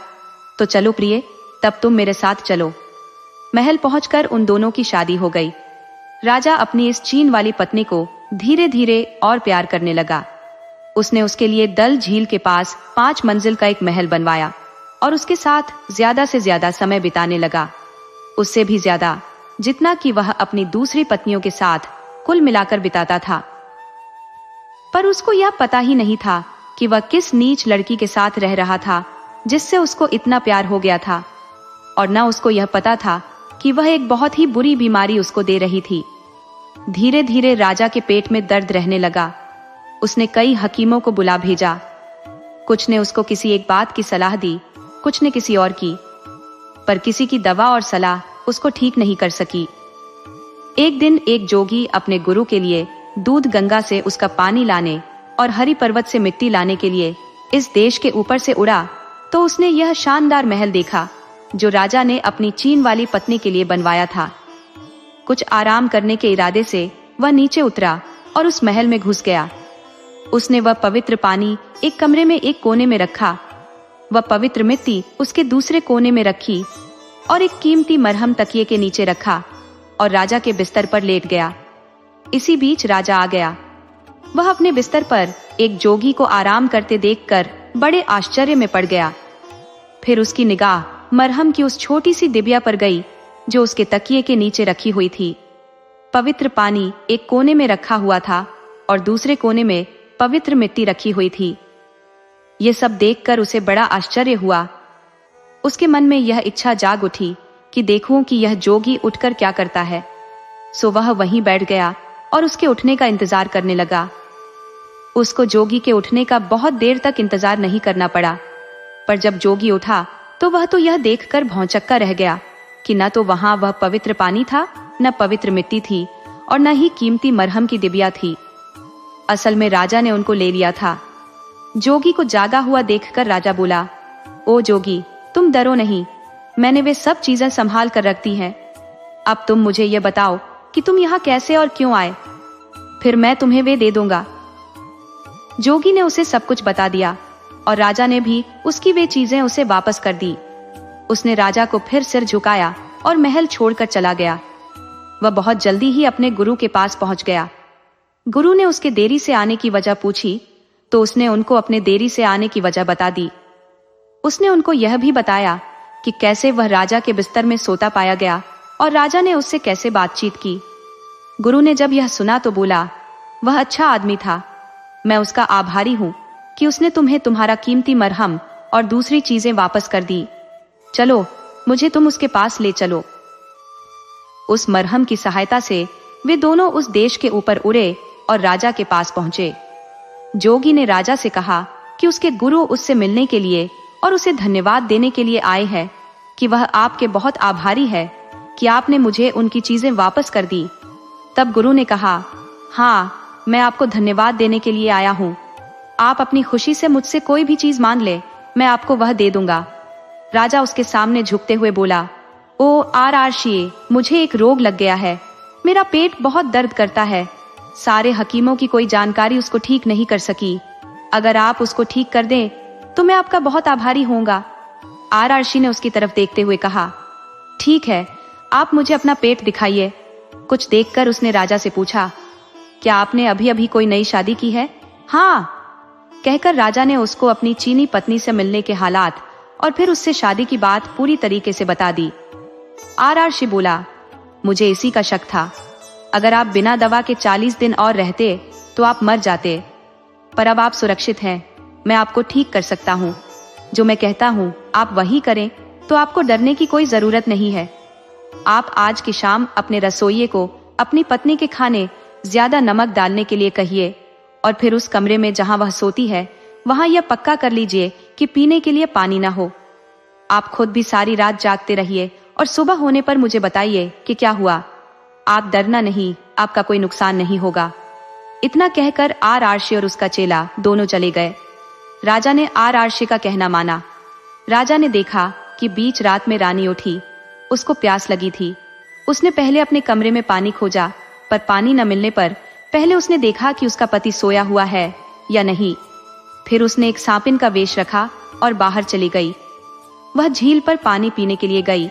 तो चलो प्रिय, तब तुम मेरे साथ चलो। महल पहुंचकर उन दोनों की शादी हो गई। राजा अपनी इस चीन वाली पत्नी को धीरे धीरे और प्यार करने लगा। उसने उसके लिए दल झील के पास 5 मंजिल का एक महल बनवाया और उसके साथ ज्यादा से ज्यादा समय बिताने लगा, उससे भी ज्यादा जितना कि वह अपनी दूसरी पत्नियों के साथ कुल मिलाकर बिताता था। पर उसको यह पता ही नहीं था कि वह किस नीच लड़की के साथ रह रहा था जिससे उसको इतना प्यार हो गया था, और न उसको यह पता था कि वह एक बहुत ही बुरी बीमारी उसको दे रही थी। धीरे धीरे राजा के पेट में दर्द रहने लगा। उसने कई हकीमों को बुला भेजा। कुछ ने उसको किसी एक बात की सलाह दी, कुछ ने किसी और की, पर किसी की दवा और सलाह उसको ठीक नहीं कर सकी। एक दिन एक जोगी अपने गुरु के लिए दूध गंगा से उसका पानी लाने और हरि पर्वत से मिट्टी लाने के लिए इस देश के ऊपर से उड़ा तो उसने यह शानदार महल देखा जो राजा ने अपनी चीन वाली पत्नी के लिए बनवाया था। कुछ आराम करने के इरादे से वह नीचे उतरा और उस महल में घुस गया। उसने वह पवित्र पानी एक कमरे में एक कोने में रखा, वह पवित्र मिट्टी उसके दूसरे कोने में रखी और एक कीमती मरहम तकिए के नीचे रखा और राजा के बिस्तर पर लेट गया। इसी बीच राजा आ गया। वह अपने बिस्तर पर एक जोगी को आराम करते देखकर बड़े आश्चर्य में पड़ गया। फिर उसकी निगाह मरहम की उस छोटी सी डिबिया पर गई जो उसके तकिए के नीचे रखी हुई थी। पवित्र पानी एक कोने में रखा हुआ था और दूसरे कोने में पवित्र मिट्टी रखी हुई थी। ये सब देखकर उसे बड़ा आश्चर्य हुआ। उसके मन में यह इच्छा जाग उठी कि देखूं कि यह जोगी उठकर क्या करता है। सो वह वहीं बैठ गया और उसके उठने का इंतजार करने लगा। उसको जोगी के उठने का बहुत देर तक इंतजार नहीं करना पड़ा, पर जब जोगी उठा तो वह तो यह देखकर भौंचक्का रह गया कि न तो वहां वह पवित्र पानी था, न पवित्र मिट्टी थी, और न ही कीमती मरहम की डिबिया थी। असल में राजा ने उनको ले लिया था। जोगी को जागा हुआ देखकर राजा बोला, ओ जोगी, तुम डरो नहीं, मैंने वे सब चीजें संभाल कर रख दी हैं। अब तुम मुझे ये बताओ कि तुम यहाँ कैसे और क्यों आए, फिर मैं तुम्हें वे दे दूंगा। जोगी ने उसे सब कुछ बता दिया और राजा ने भी उसकी वे चीजें उसे वापस कर दी। उसने राजा को फिर सिर झुकाया और महल छोड़कर चला गया। वह बहुत जल्दी ही अपने गुरु के पास पहुंच गया। गुरु ने उसके देरी से आने की वजह पूछी तो उसने उनको अपने देरी से आने की वजह बता दी। उसने उनको यह भी बताया कि कैसे वह राजा के बिस्तर में सोता पाया गया और राजा ने उससे कैसे बातचीत की। गुरु ने जब यह सुना तो बोला, वह अच्छा आदमी था, मैं उसका आभारी हूं कि उसने तुम्हें तुम्हारा कीमती मरहम और दूसरी चीजें वापस कर दी। चलो, मुझे तुम उसके पास ले चलो। उस मरहम की सहायता से वे दोनों उस देश के ऊपर उड़े और राजा के पास पहुंचे। जोगी ने राजा से कहा कि उसके गुरु उससे मिलने के लिए और उसे धन्यवाद देने के लिए आए हैं, कि वह आपके बहुत आभारी है कि आपने मुझे उनकी चीजें वापस कर दी। तब गुरु ने कहा, हाँ, मैं आपको धन्यवाद देने के लिए आया हूँ। आप अपनी खुशी से मुझसे कोई भी चीज मांग ले, मैं आपको वह दे दूंगा। राजा उसके सामने झुकते हुए बोला, ओ आरआरशी, मुझे एक रोग लग गया है, मेरा पेट बहुत दर्द करता है। सारे हकीमों की कोई जानकारी उसको ठीक नहीं कर सकी। अगर आप उसको ठीक कर दें तो मैं आपका बहुत आभारी होऊंगा। आरआरशी ने उसकी तरफ देखते हुए कहा, ठीक है, आप मुझे अपना पेट दिखाइए। कुछ देखकर उसने राजा से पूछा, क्या आपने अभी अभी कोई नई शादी की है? हाँ, कहकर राजा ने उसको अपनी चीनी पत्नी से मिलने के हालात और फिर उससे शादी की बात पूरी तरीके से बता दी। आरआरशी बोला, मुझे इसी का शक था, अगर आप बिना दवा के 40 दिन और रहते तो आप मर जाते, पर अब आप सुरक्षित हैं, मैं आपको ठीक कर सकता हूँ। जो मैं कहता हूँ आप वही करें तो आपको डरने की कोई जरूरत नहीं है। आप आज की शाम अपने रसोइये को अपनी पत्नी के खाने ज्यादा नमक डालने के लिए कहिए और फिर उस कमरे में जहां वह सोती है वहां यह पक्का कर लीजिए कि पीने के लिए पानी ना हो। आप खुद भी सारी रात जागते रहिए और सुबह होने पर मुझे बताइए कि क्या हुआ। आप डरना नहीं, आपका कोई नुकसान नहीं होगा। इतना कहकर आरआरशी और उसका चेला दोनों चले गए। राजा ने आरआरशी का कहना माना। राजा ने देखा कि बीच रात में रानी उठी, उसको प्यास लगी थी। उसने पहले अपने कमरे में पानी खोजा, पर पानी न मिलने पर पहले उसने देखा कि उसका पति सोया हुआ है या नहीं। फिर उसने एक सांपिन का वेश रखा और बाहर चली गई। वह झील पर पानी पीने के लिए गई।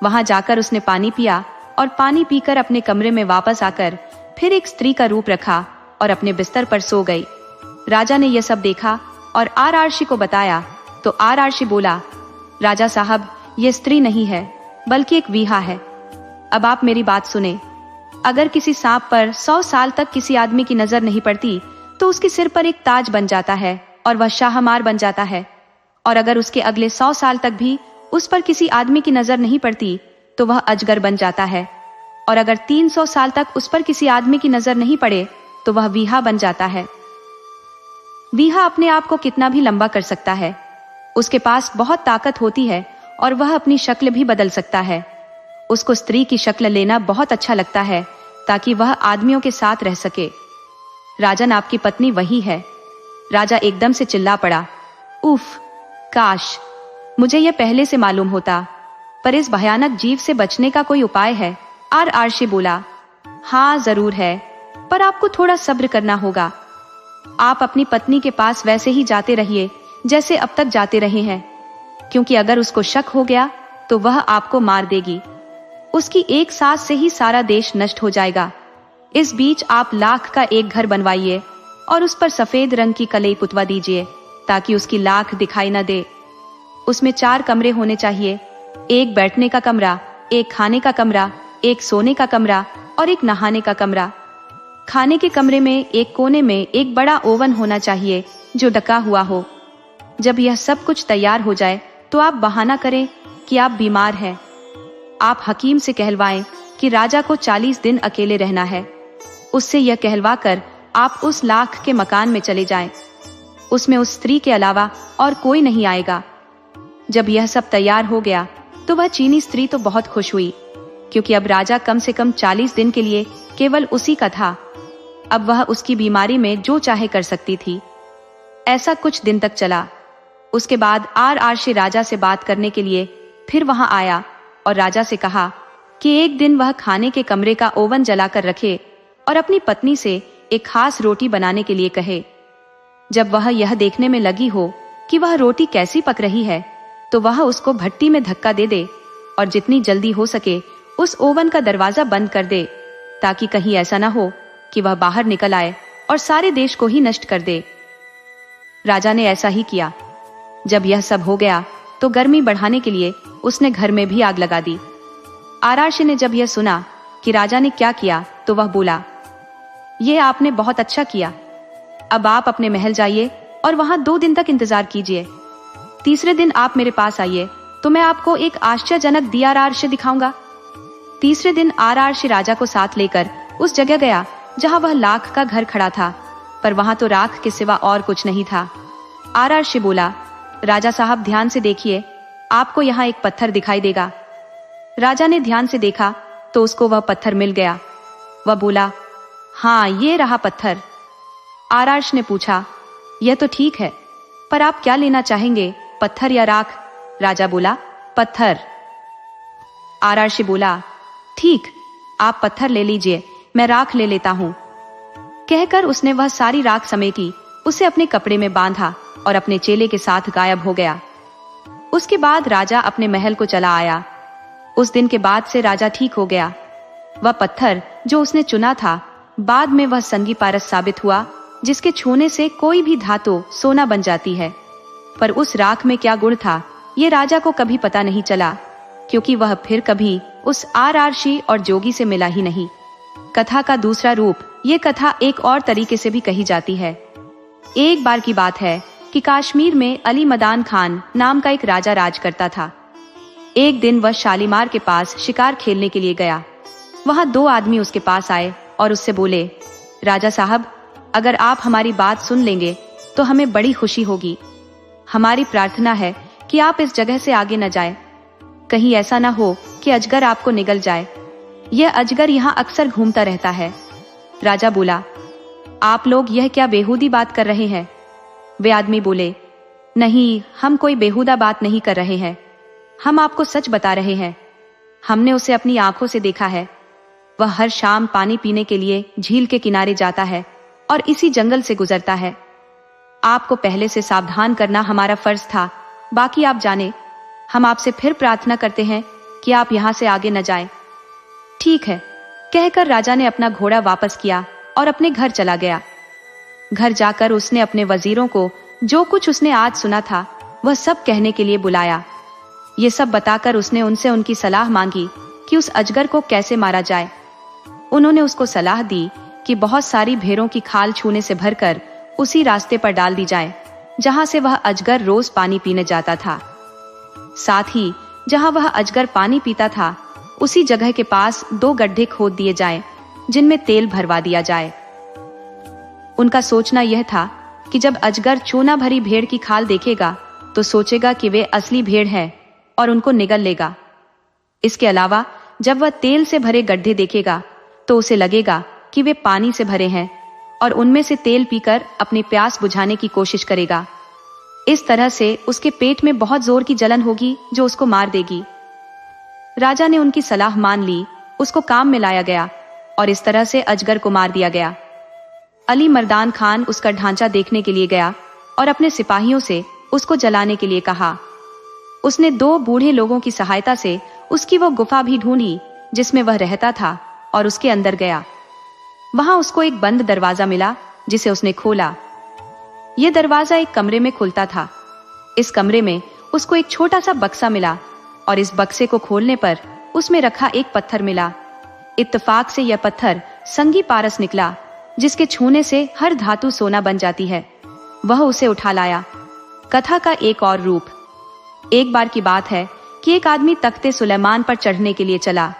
वहां जाकर उसने पानी पिया और पानी पीकर अपने कमरे में वापस आकर फिर एक स्त्री का रूप रखा और अपने बिस्तर पर सो गई। राजा ने यह सब देखा और आरआरशी को बताया तो आरआरशी बोला, राजा साहब, यह स्त्री नहीं है बल्कि एक वीहा है। अब आप मेरी बात सुने। अगर किसी सांप पर 100 साल तक किसी आदमी की नजर नहीं पड़ती तो उसके सिर पर एक ताज बन जाता है और वह शाहमार बन जाता है, और अगर उसके अगले 100 साल तक भी उस पर किसी आदमी की नजर नहीं पड़ती तो वह अजगर बन जाता है, और अगर 300 साल तक उस पर किसी आदमी की नजर नहीं पड़े तो वह वीहा बन जाता है। वीहा अपने आप को कितना भी लंबा कर सकता है, उसके पास बहुत ताकत होती है और वह अपनी शक्ल भी बदल सकता है। उसको स्त्री की शक्ल लेना बहुत अच्छा लगता है ताकि वह आदमियों के साथ रह सके। राजन, आपकी पत्नी वही है। राजा एकदम से चिल्ला पड़ा, उफ, काश मुझे यह पहले से मालूम होता, पर इस भयानक जीव से बचने का कोई उपाय है? आरआरशी बोला, हाँ जरूर है, पर आपको थोड़ा सब्र करना होगा। आप अपनी पत्नी के पास वैसे ही जाते रहिए जैसे अब तक जाते रहे हैं, क्योंकि अगर उसको शक हो गया तो वह आपको मार देगी। उसकी एक सांस से ही सारा देश नष्ट हो जाएगा। इस बीच आप लाख का एक घर बनवाइए और उस पर सफेद रंग की कलई पुतवा दीजिए ताकि उसकी लाख दिखाई न दे। उसमें 4 कमरे होने चाहिए, एक बैठने का कमरा, एक खाने का कमरा, एक सोने का कमरा और एक नहाने का कमरा। खाने के कमरे में एक कोने में एक बड़ा ओवन होना चाहिए जो ढका हुआ हो। जब यह सब कुछ तैयार हो जाए तो आप बहाना करें कि आप बीमार हैं। आप हकीम से कहलवाएं कि राजा को 40 दिन अकेले रहना है। उससे यह कहलवा कर आप उस लाख के मकान में चले जाएं। उसमें उस स्त्री के अलावा और कोई नहीं आएगा। जब यह सब तैयार हो गया तो वह चीनी स्त्री तो बहुत खुश हुई, क्योंकि अब राजा कम से कम 40 दिन के लिए केवल उसी का था। अब वह उसकी बीमारी में जो चाहे कर सकती थी। ऐसा कुछ दिन तक चला। उसके बाद आरआरशी राजा से बात करने के लिए फिर वहां आया और राजा से कहा कि एक दिन वह खाने के कमरे का ओवन जलाकर रखे और अपनी पत्नी से एक खास रोटी बनाने के लिए कहे। जब वह यह देखने में लगी हो कि वह रोटी कैसी पक रही है, तो वह उसको भट्टी में धक्का दे दे और जितनी जल्दी हो सके उस ओवन का दरवाजा बंद कर दे, ताकि कहीं ऐसा ना हो कि वह बाहर निकल आए और सारे देश को ही नष्ट कर दे। राजा ने ऐसा ही किया। जब यह सब हो गया तो गर्मी बढ़ाने के लिए उसने घर में भी आग लगा दी। आरआरशी ने जब यह सुना कि राजा ने क्या किया तो वह बोला, ये आपने बहुत अच्छा किया। अब आप अपने महल जाइए और वहां 2 दिन तक इंतजार कीजिए। तीसरे दिन आप मेरे पास आइए तो मैं आपको एक आश्चर्यजनक दियारार्श दिखाऊंगा। तीसरे दिन आरआरशी राजा को साथ लेकर उस जगह गया जहां वह लाख का घर खड़ा था, पर वहां तो राख के सिवा और कुछ नहीं था। आरआरशी बोला, राजा साहब ध्यान से देखिए, आपको यहाँ एक पत्थर दिखाई देगा। राजा ने ध्यान से देखा तो उसको वह पत्थर मिल गया। वह बोला, हाँ ये रहा पत्थर। आरआरश ने पूछा, यह तो ठीक है, पर आप क्या लेना चाहेंगे, पत्थर या राख? राजा बोला, पत्थर। आरआरशी बोला, ठीक, आप पत्थर ले लीजिए, मैं राख ले लेता हूं। कहकर उसने वह सारी राख समेटी, उसे अपने कपड़े में बांधा और अपने चेले के साथ गायब हो गया। उसके बाद राजा अपने महल को चला आया। उस दिन के बाद से राजा ठीक हो गया। वह पत्थर जो उसने चुना था, बाद में वह संगी पारस साबित हुआ, जिसके छूने से कोई भी धातु सोना बन जाती है। पर उस राख में क्या गुण था, ये राजा को कभी पता नहीं चला, क्योंकि वह फिर कभी उस आरआरशी और जोगी से मिला ही नहीं। कथा का दूसरा रूप, ये कथा एक और तरीके से भी कही जाती है। एक बार की बात है कि कश्मीर में अली मदान खान नाम का एक राजा राज करता था। एक दिन वह शालीमार के पास शिकार खेलने के लिए गया। वहां 2 आदमी उसके पास आए और उससे बोले, राजा साहब, अगर आप हमारी बात सुन लेंगे तो हमें बड़ी खुशी होगी। हमारी प्रार्थना है कि आप इस जगह से आगे न जाए। कहीं ऐसा ना हो कि अजगर आपको निगल जाए। यह अजगर यहाँ अक्सर घूमता रहता है। राजा बोला, आप लोग यह क्या बेहूदी बात कर रहे हैं? वे आदमी बोले, नहीं, हम कोई बेहुदा बात नहीं कर रहे हैं, हम आपको सच बता रहे हैं। हमने उसे अपनी आंखों से देखा है। वह हर शाम पानी पीने के लिए झील के किनारे जाता है और इसी जंगल से गुजरता है। आपको पहले से सावधान करना हमारा फर्ज था, बाकी आप जाने। हम आपसे फिर प्रार्थना करते हैं कि आप यहाँ से आगे न जाएं। ठीक है, कहकर राजा ने अपना घोड़ा वापस किया और अपने घर चला गया। घर जाकर उसने अपने वजीरों को जो कुछ उसने आज सुना था वह सब कहने के लिए बुलाया। ये सब बताकर उसने उनसे उनकी सलाह मांगी कि उस अजगर को कैसे मारा जाए। उन्होंने उसको सलाह दी कि बहुत सारी भेड़ों की खाल छूने से भरकर उसी रास्ते पर डाल दी जाए जहां से वह अजगर रोज पानी पीने जाता था। साथ ही जहां वह अजगर पानी पीता था, उसी जगह के पास 2 गड्ढे खोद दिए जाएं, जिनमें तेल भरवा दिया जाए। उनका सोचना यह था कि जब अजगर चूना भरी भेड़ की खाल देखेगा तो सोचेगा कि वे असली भेड़ हैं और उनको निगल लेगा। इसके अलावा जब वह तेल से भरे गड्ढे देखेगा तो उसे लगेगा कि वे पानी से भरे हैं और उनमें से तेल पीकर अपनी प्यास बुझाने की कोशिश करेगा। इस तरह से उसके पेट में बहुत जोर की जलन होगी जो उसको मार देगी। राजा ने उनकी सलाह मान ली, उसको काम में लाया गया और इस तरह से अजगर को मार दिया गया। अली मर्दान खान उसका ढांचा देखने के लिए गया और अपने सिपाहियों से उसको जलाने के लिए कहा। उसने 2 बूढ़े लोगों की सहायता से उसकी वो गुफा भी ढूंढी जिसमें वह रहता था और उसके अंदर गया। वहां उसको एक बंद दरवाजा मिला जिसे उसने खोला। यह दरवाजा एक कमरे में खुलता था। इस कमरे में उसको एक छोटा सा बक्सा मिला और इस बक्से को खोलने पर उसमें रखा एक पत्थर मिला। इत्तेफाक से यह पत्थर संगी पारस निकला, जिसके छूने से हर धातु सोना बन जाती है। वह उसे उठा लाया। कथा का एक और रूप। एक बार की बात है कि एक आदमी तख्ते सुलेमान पर चढ़ने के लिए चला।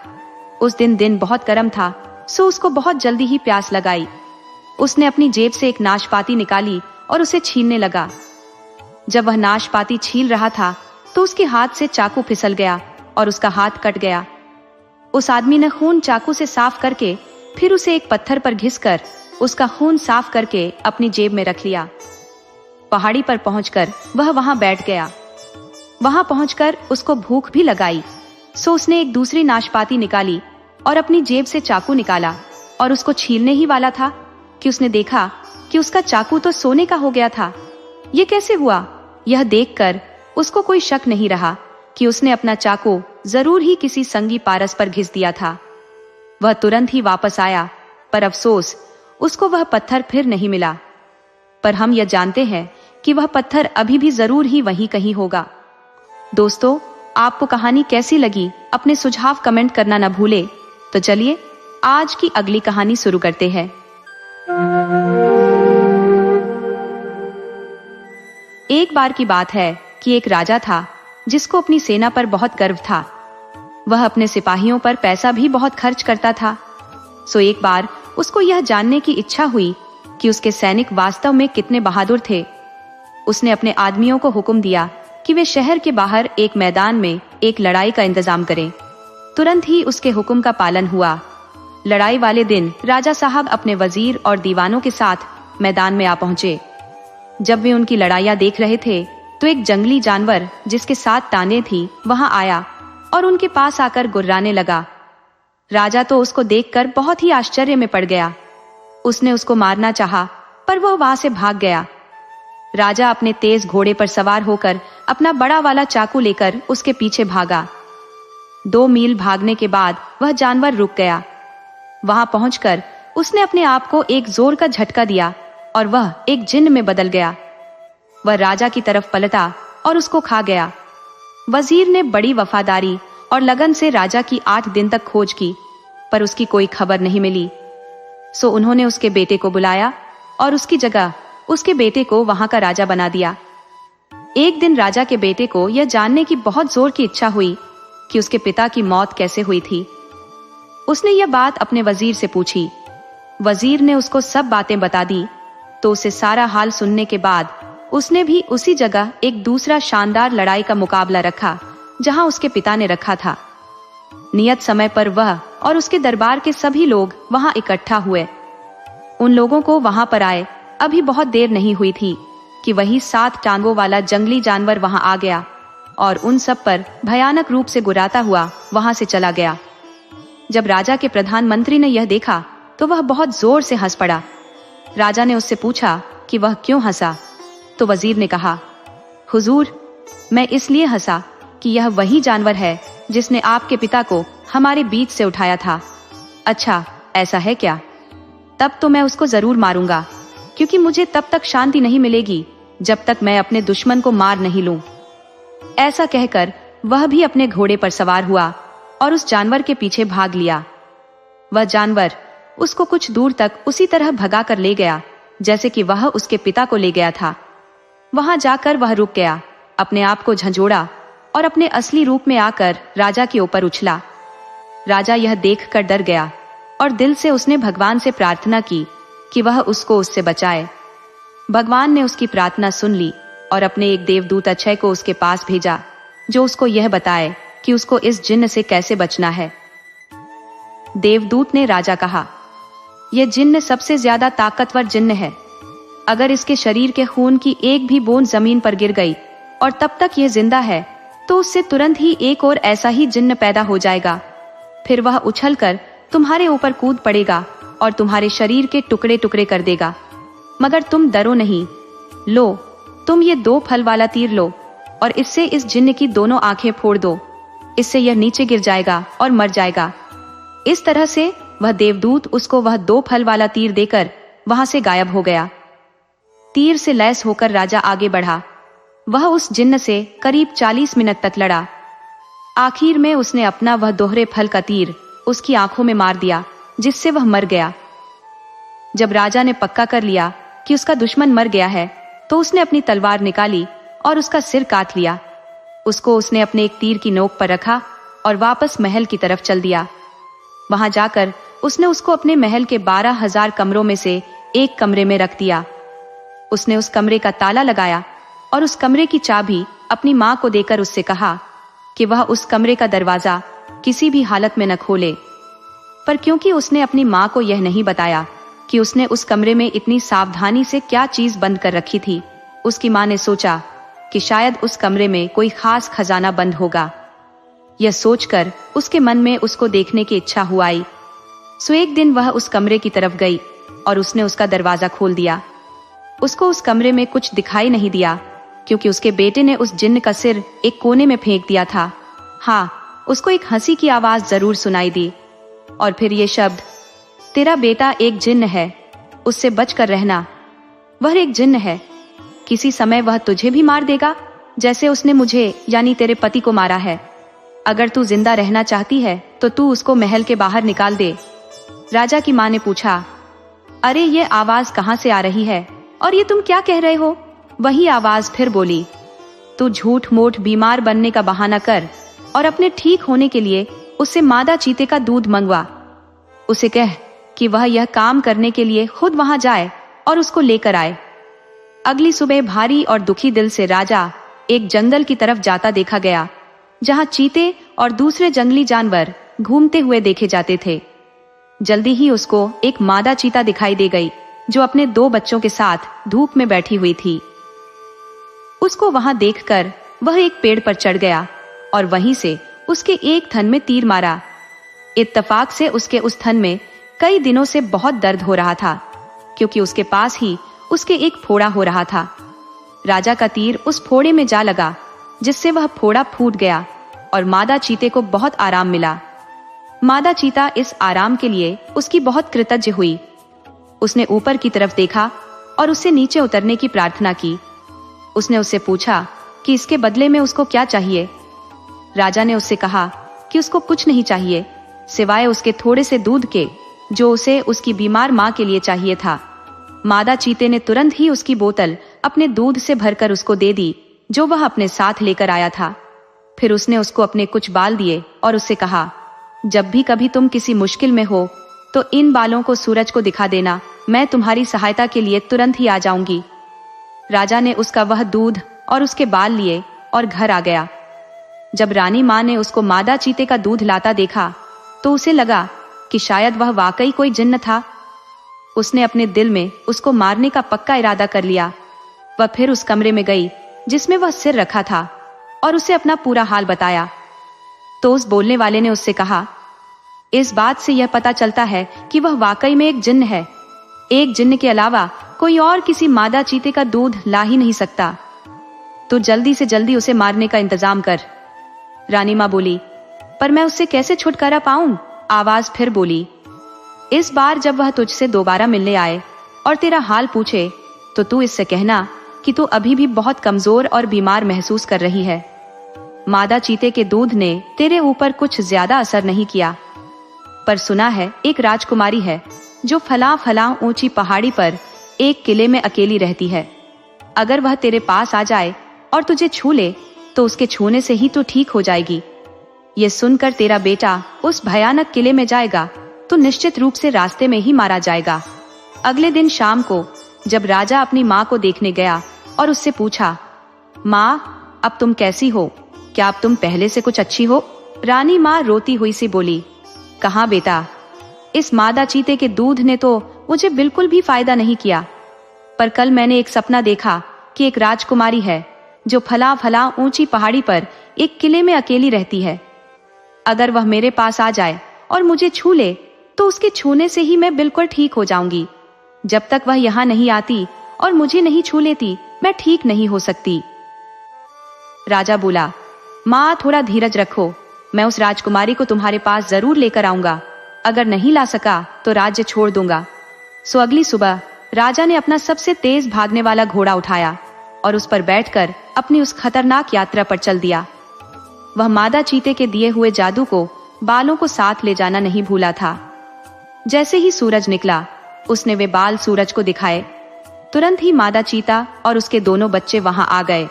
उस दिन बहुत गर्म था, सो उसको बहुत जल्दी ही प्यास लगाई। उसने अपनी जेब से एक नाशपाती निकाली और उसे छीलने लगा। जब वह नाशपाती छील रहा था तो उसके हाथ से चाकू फिसल गया और उसका हाथ कट गया। उस आदमी ने खून चाकू से साफ करके फिर उसे एक पत्थर पर घिसकर उसका खून साफ करके अपनी जेब में रख लिया। पहाड़ी पर पहुंचकर वह वहां बैठ गया। वहां पहुंचकर उसको भूख भी लगाई, सो उसने एक दूसरी नाशपाती निकाली और अपनी जेब से चाकू निकाला और उसको छीलने ही वाला था कि उसने देखा कि उसका चाकू तो सोने का हो गया था। ये कैसे हुआ? यह देखकर उसको कोई शक नहीं रहा कि उसने अपना चाकू जरूर ही किसी संगी पारस पर घिस दिया था। वह तुरंत ही वापस आया, पर अफसोस उसको वह पत्थर फिर नहीं मिला। पर हम यह जानते हैं कि वह पत्थर अभी भी जरूर ही वहीं कहीं होगा। दोस्तों, आपको कहानी कैसी लगी अपने सुझाव कमेंट करना न भूले। तो चलिए आज की अगली कहानी शुरू करते हैं। एक बार की बात है कि एक राजा था जिसको अपनी सेना पर बहुत गर्व था। वह अपने सिपाहियों पर पैसा भी बहुत खर्च करता था। सो एक बार उसको यह जानने की इच्छा हुई कि उसके सैनिक वास्तव में कितने बहादुर थे। उसने अपने आदमियों को हुक्म दिया कि वे शहर के बाहर एक मैदान में एक लड़ाई का इंतजाम करें। तुरंत ही उसके हुक्म का पालन हुआ। लड़ाई वाले दिन राजा साहब अपने वजीर और दीवानों के साथ मैदान में आ पहुंचे। जब वे उनकी लड़ाइयां देख रहे थे तो एक जंगली जानवर जिसके 7 टांगें थी वहां आया और उनके पास आकर गुर्राने लगा। राजा तो उसको देखकर बहुत ही आश्चर्य में पड़ गया। उसने उसको मारना चाहा, पर वह वहां से भाग गया। राजा अपने तेज घोड़े पर सवार होकर अपना बड़ा वाला चाकू लेकर उसके पीछे भागा। 2 मील भागने के बाद वह जानवर रुक गया। वहां पहुंचकर उसने अपने आप को एक जोर का झटका दिया और वह एक जिन्न में बदल गया। वह राजा की तरफ पलटा और उसको खा गया। वजीर ने बड़ी वफादारी और लगन से राजा की 8 दिन तक खोज की, पर उसकी कोई खबर नहीं मिली। सो उन्होंने उसके बेटे को बुलाया और उसकी जगह उसके बेटे को वहां का राजा बना दिया। एक दिन राजा के बेटे को यह जानने की बहुत जोर की इच्छा हुई कि उसके पिता की मौत कैसे हुई थी। उसने यह बात अपने वजीर से पूछी। वजीर ने उसको सब बातें बता दी। तो उसे सारा हाल सुनने के बाद उसने भी उसी जगह एक दूसरा शानदार लड़ाई का मुकाबला रखा जहां उसके पिता ने रखा था। नियत समय पर वह और उसके दरबार के सभी लोग वहां इकट्ठा हुए। उन लोगों को वहां पर आए अभी बहुत देर नहीं हुई थी कि वही 7 टांगों वाला जंगली जानवर वहां आ गया और उन सब पर भयानक रूप से गुर्राता हुआ वहां से चला गया। जब राजा के प्रधानमंत्री ने यह देखा तो वह बहुत जोर से हंस पड़ा। राजा ने उससे पूछा कि वह क्यों हंसा। तो वजीर ने कहा, हुजूर, मैं इसलिए हंसा कि यह वही जानवर है जिसने आपके पिता को हमारे बीच से उठाया था। अच्छा, ऐसा है क्या? तब तो मैं उसको जरूर मारूंगा, क्योंकि मुझे तब तक शांति नहीं मिलेगी जब तक मैं अपने दुश्मन को मार नहीं लूं। ऐसा कहकर वह भी अपने घोड़े पर सवार हुआ और उस जानवर के पीछे भाग लिया। वह जानवर उसको कुछ दूर तक उसी तरह भगा कर ले गया जैसे कि वह उसके पिता को ले गया था। वहां जाकर वह रुक गया, अपने आप को झंझोड़ा और अपने असली रूप में आकर राजा के ऊपर उछला। राजा यह देखकर डर गया और दिल से उसने भगवान से प्रार्थना की कि वह उसको उससे बचाए। भगवान ने उसकी प्रार्थना सुन ली और अपने एक देवदूत अक्षय को उसके पास भेजा, जो उसको यह बताए कि उसको इस जिन्न से कैसे बचना है। देवदूत ने राजा कहा, यह जिन्न सबसे ज्यादा ताकतवर जिन्न है। अगर इसके शरीर के खून की एक भी बूंद जमीन पर गिर गई और तब तक यह जिंदा है तो उससे तुरंत ही एक और ऐसा ही जिन्न पैदा हो जाएगा। फिर वह उछलकर तुम्हारे ऊपर कूद पड़ेगा और तुम्हारे शरीर के टुकड़े टुकड़े कर देगा। मगर तुम डरो नहीं। लो, तुम ये 2 फल वाला तीर लो और इससे इस जिन्न की दोनों आंखें फोड़ दो। इससे यह नीचे गिर जाएगा और मर जाएगा। इस तरह से वह देवदूत उसको वह 2 फल वाला तीर देकर वहां से गायब हो गया। तीर से लैस होकर राजा आगे बढ़ा। वह उस जिन्न से करीब 40 मिनट तक लड़ा। आखिर में उसने अपना वह दोहरे फल का तीर उसकी आंखों में मार दिया, जिससे वह मर गया। जब राजा ने पक्का कर लिया कि उसका दुश्मन मर गया है तो उसने अपनी तलवार निकाली और उसका सिर काट लिया। उसको उसने अपने एक तीर की नोक पर रखा और वापस महल की तरफ चल दिया। वहां जाकर उसने उसको अपने महल के 12,000 कमरों में से एक कमरे में रख दिया। उसने उस कमरे का ताला लगाया और उस कमरे की चाबी अपनी मां को देकर उससे कहा कि वह उस कमरे का दरवाजा किसी भी हालत में न खोले। पर क्योंकि उसने अपनी मां को यह नहीं बताया कि उसने उस कमरे में इतनी सावधानी से क्या चीज बंद कर रखी थी, उसकी मां ने सोचा कि शायद उस कमरे में कोई खास खजाना बंद होगा। यह सोचकर उसके मन में उसको देखने की इच्छा हुआ आई। सो एक दिन वह उस कमरे की तरफ गई और उसने उसका दरवाजा खोल दिया। उसको उस कमरे में कुछ दिखाई नहीं दिया क्योंकि उसके बेटे ने उस जिन्न का सिर एक कोने में फेंक दिया था। हाँ, उसको एक हंसी की आवाज जरूर सुनाई दी और फिर ये शब्द, तेरा बेटा एक जिन्न है, उससे बचकर रहना। वह एक जिन्न है, किसी समय वह तुझे भी मार देगा जैसे उसने मुझे यानी तेरे पति को मारा है। अगर तू जिंदा रहना चाहती है तो तू उसको महल के बाहर निकाल दे। राजा की मां ने पूछा, अरे ये आवाज कहां से आ रही है और ये तुम क्या कह रहे हो? वही आवाज फिर बोली, तू झूठ मूठ बीमार बनने का बहाना कर और अपने ठीक होने के लिए उससे मादा चीते का दूध मंगवा। उसे कह कि वह यह काम करने के लिए खुद वहां जाए और उसको लेकर आए। अगली सुबह भारी और दुखी दिल से राजा एक जंगल की तरफ जाता देखा गया जहां चीते और दूसरे जंगली जानवर घूमते हुए देखे जाते थे। जल्दी ही उसको एक मादा चीता दिखाई दे गई जो अपने 2 बच्चों के साथ धूप में बैठी हुई थी। उसको वहां देखकर वह एक पेड़ पर चढ़ गया और वहीं से उसके एक थन में तीर मारा। इत्तेफाक से उसके उस थन में कई दिनों से बहुत दर्द हो रहा था क्योंकि उसके पास ही उसके एक फोड़ा हो रहा था। राजा का तीर उस फोड़े में जा लगा जिससे वह फोड़ा फूट गया और मादा चीते को बहुत आराम मिला। मादा चीता इस आराम के लिए उसकी बहुत कृतज्ञ हुई। उसने ऊपर की तरफ देखा और उससे नीचे उतरने की प्रार्थना की। उसने उससे पूछा कि इसके बदले में उसको क्या चाहिए। राजा ने उससे कहा कि उसको कुछ नहीं चाहिए सिवाय उसके थोड़े से दूध के जो उसे उसकी बीमार मां के लिए चाहिए था। मादा चीते ने तुरंत ही उसकी बोतल अपने दूध से भरकर उसको दे दी जो वह अपने साथ लेकर आया था। फिर उसने उसको अपने कुछ बाल दिए और उससे कहा, जब भी कभी तुम किसी मुश्किल में हो तो इन बालों को सूरज को दिखा देना, मैं तुम्हारी सहायता के लिए तुरंत ही आ जाऊंगी। राजा ने उसका वह दूध और उसके बाल लिए और घर आ गया। जब रानी मां ने उसको मादा चीते का दूध लाता देखा तो उसे लगा कि शायद वह वाकई कोई जिन्न था। उसने अपने दिल में उसको मारने का पक्का इरादा कर लिया। वह फिर उस कमरे में गई जिसमें वह सिर रखा था और उसे अपना पूरा हाल बताया। तो उस बोलने वाले ने उससे कहा, इस बात से यह पता चलता है कि वह वाकई में एक जिन्न है। एक जिन्न के अलावा कोई और किसी मादा चीते का दूध ला ही नहीं सकता। तो जल्दी से जल्दी उसे मारने का इंतजाम कर। रानी मां बोली, पर मैं उससे कैसे छुटकारा पाऊं? आवाज फिर बोली, इस बार जब वह तुझसे दोबारा मिलने आए और तेरा हाल पूछे तो तू इससे कहना कि तू अभी भी बहुत कमजोर और बीमार महसूस कर रही है। मादा चीते के दूध ने तेरे ऊपर कुछ ज्यादा असर नहीं किया, पर सुना है एक राजकुमारी है जो फला ऊंची पहाड़ी पर एक किले में अकेली रहती है। अगर वह तेरे पास आ जाए और तुझे छू ले तो उसके छूने से ही तू ठीक हो जाएगी। ये सुनकर तेरा बेटा उस भयानक किले में जाएगा तो निश्चित रूप से रास्ते में ही मारा जाएगा। अगले दिन शाम को जब राजा अपनी माँ को देखने गया और उससे पूछा, माँ अब तुम कैसी हो? क्या अब तुम पहले से कुछ अच्छी हो? रानी माँ रोती हुई सी बोली, कहाँ बेटा, इस मादा चीते के दूध ने तो मुझे बिल्कुल भी फायदा नहीं किया। पर कल मैंने एक सपना देखा कि एक राजकुमारी है जो फला ऊंची पहाड़ी पर एक किले में अकेली रहती है। अगर वह मेरे पास आ जाए और मुझे छू ले तो उसके छूने से ही मैं बिल्कुल ठीक हो जाऊंगी। जब तक वह यहाँ नहीं आती और मुझे नहीं छू लेती मैं ठीक नहीं हो सकती। राजा बोला, माँ थोड़ा धीरज रखो, मैं उस राजकुमारी को तुम्हारे पास जरूर लेकर आऊंगा। अगर नहीं ला सका तो राज्य छोड़ दूंगा। सो अगली सुबह राजा ने अपना सबसे तेज भागने वाला घोड़ा उठाया और उस पर बैठकर अपनी उस खतरनाक यात्रा पर चल दिया। वह मादा चीते के दिए हुए जादू को, बालों को साथ ले जाना नहीं भूला था। जैसे ही सूरज निकला उसने वे बाल सूरज को दिखाए। तुरंत ही मादा चीता और उसके दोनों बच्चे वहां आ गए।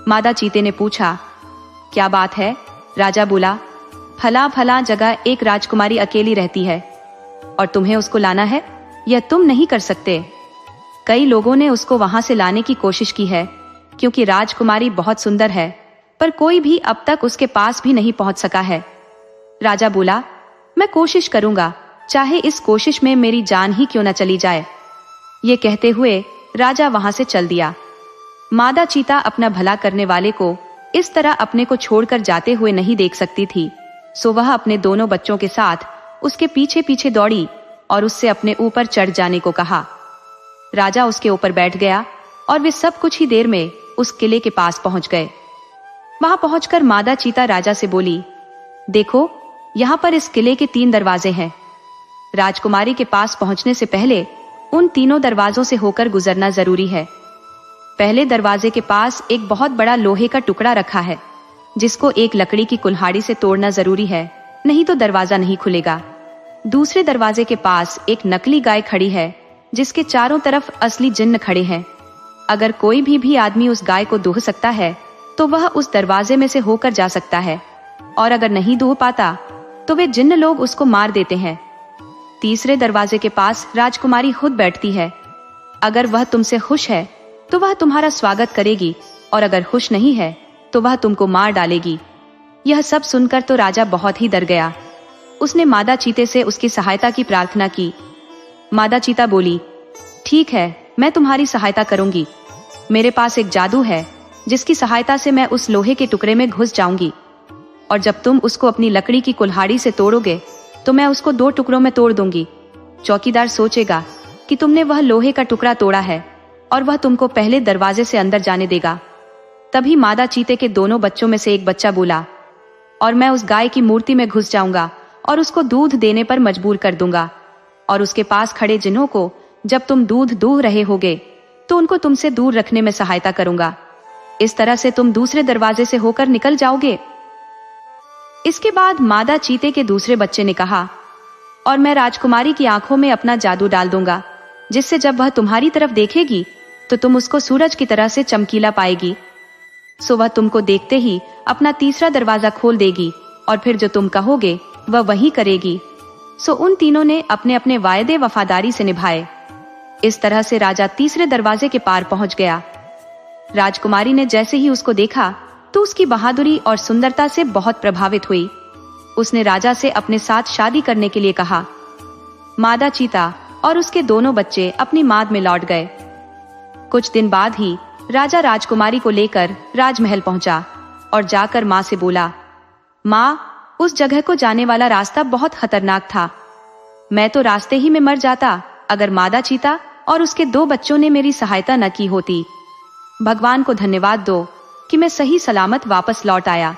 मादा चीते ने पूछा, क्या बात है? राजा बोला, फला फला जगह एक राजकुमारी अकेली रहती है और तुम्हें उसको लाना है? यह तुम नहीं कर सकते। कई लोगों ने उसको वहां से लाने की कोशिश की है, क्योंकि राजकुमारी बहुत सुंदर है, पर कोई भी अब तक उसके पास भी नहीं पहुंच सका है। राजा बोला, मैं कोशिश करूंगा, चाहे इस कोशिश में मेरी जान ही क्यों न चली जाए। ये कहते हुए राजा वहां से चल दिया। मादा चीता अपना भला करने वाले को इस तरह अपने को छोड़कर जाते हुए नहीं देख सकती थी, सो वह अपने दोनों बच्चों के साथ उसके पीछे पीछे दौड़ी और उससे अपने ऊपर चढ़ जाने को कहा। राजा उसके ऊपर बैठ गया और वे सब कुछ ही देर में उस किले के पास पहुंच गए। वहां पहुंचकर मादा चीता राजा से बोली, देखो, यहाँ पर इस किले के 3 दरवाजे हैं। राजकुमारी के पास पहुंचने से पहले उन तीनों दरवाजों से होकर गुजरना जरूरी है। पहले दरवाजे के पास एक बहुत बड़ा लोहे का टुकड़ा रखा है, जिसको एक लकड़ी की कुल्हाड़ी से तोड़ना जरूरी है, नहीं तो दरवाजा नहीं खुलेगा। दूसरे दरवाजे के पास एक नकली गाय खड़ी है, जिसके चारों तरफ असली जिन्न खड़े हैं। अगर कोई भी आदमी उस गाय को दूह सकता है तो वह उस दरवाजे में से होकर जा सकता है, और अगर नहीं दूह पाता तो वे जिन्न लोग उसको मार देते हैं। तीसरे दरवाजे के पास राजकुमारी खुद बैठती है। अगर वह तुमसे खुश है तो वह तुम्हारा स्वागत करेगी, और अगर खुश नहीं है तो वह तुमको मार डालेगी। यह सब सुनकर तो राजा बहुत ही डर गया। उसने मादा चीते से उसकी सहायता की प्रार्थना की। मादा चीता बोली, ठीक है, मैं तुम्हारी सहायता करूंगी। मेरे पास एक जादू है, जिसकी सहायता से मैं उस लोहे के टुकड़े में घुस जाऊंगी, और जब तुम उसको अपनी लकड़ी की कुल्हाड़ी से तोड़ोगे तो मैं उसको 2 टुकड़ों में तोड़ दूंगी। चौकीदार सोचेगा कि तुमने वह लोहे का टुकड़ा तोड़ा है, और वह तुमको पहले दरवाजे से अंदर जाने देगा। तभी मादा चीते के दोनों बच्चों में से एक बच्चा बोला, और मैं उस गाय की मूर्ति में घुस जाऊंगा और उसको दूध देने पर मजबूर कर दूंगा, और उसके पास खड़े जिन्हों को जब तुम दूध दूह रहे होगे तो उनको तुमसे दूर रखने में सहायता करूंगा। इस तरह से तुम दूसरे दरवाजे से होकर निकल जाओगे। इसके बाद मादा चीते के दूसरे बच्चे ने कहा, और मैं राजकुमारी की आंखों में अपना जादू डाल दूंगा, जिससे जब वह तुम्हारी तरफ देखेगी तो तुम उसको सूरज की तरह से चमकीला पाएगी। सो वह तुमको देखते ही अपना तीसरा दरवाजा खोल देगी, और फिर जो तुम कहोगे वह वही करेगी। सो उन तीनों ने अपने अपने वायदे वफादारी से निभाए। इस तरह से राजा तीसरे दरवाजे के पार पहुंच गया। राजकुमारी ने जैसे ही उसको देखा तो उसकी बहादुरी और सुंदरता से बहुत प्रभावित हुई। उसने राजा से अपने साथ शादी करने के लिए कहा। मादा चीता और उसके दोनों बच्चे अपनी माद में लौट गए। कुछ दिन बाद ही राजा राजकुमारी को लेकर राजमहल पहुंचा और जाकर माँ से बोला, माँ, उस जगह को जाने वाला रास्ता बहुत खतरनाक था। मैं तो रास्ते ही में मर जाता अगर मादा चीता और उसके 2 बच्चों ने मेरी सहायता न की होती। भगवान को धन्यवाद दो कि मैं सही सलामत वापस लौट आया।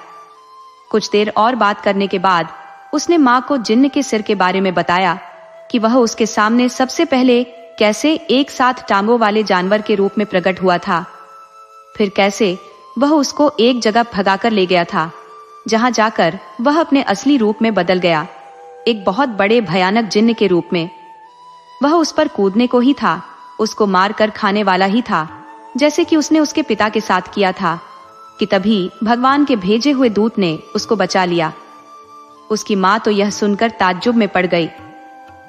कुछ देर और बात करने के बाद उसने माँ को जिन्न के सिर के बारे में बताया कि वह उसके सामने सबसे पहले कैसे एक साथ टांगों वाले जानवर के रूप में प्रकट हुआ था, फिर कैसे वह उसको एक जगह भगाकर ले गया था, जहां जाकर वह अपने असली रूप में बदल गया, एक बहुत बड़े भयानक जिन्न के रूप में। वह उस पर कूदने को ही था, उसको मार कर खाने वाला ही था, जैसे कि उसने उसके पिता के साथ किया था, कि तभी भगवान के भेजे हुए दूत ने उसको बचा लिया। उसकी माँ तो यह सुनकर ताज्जुब में पड़ गई।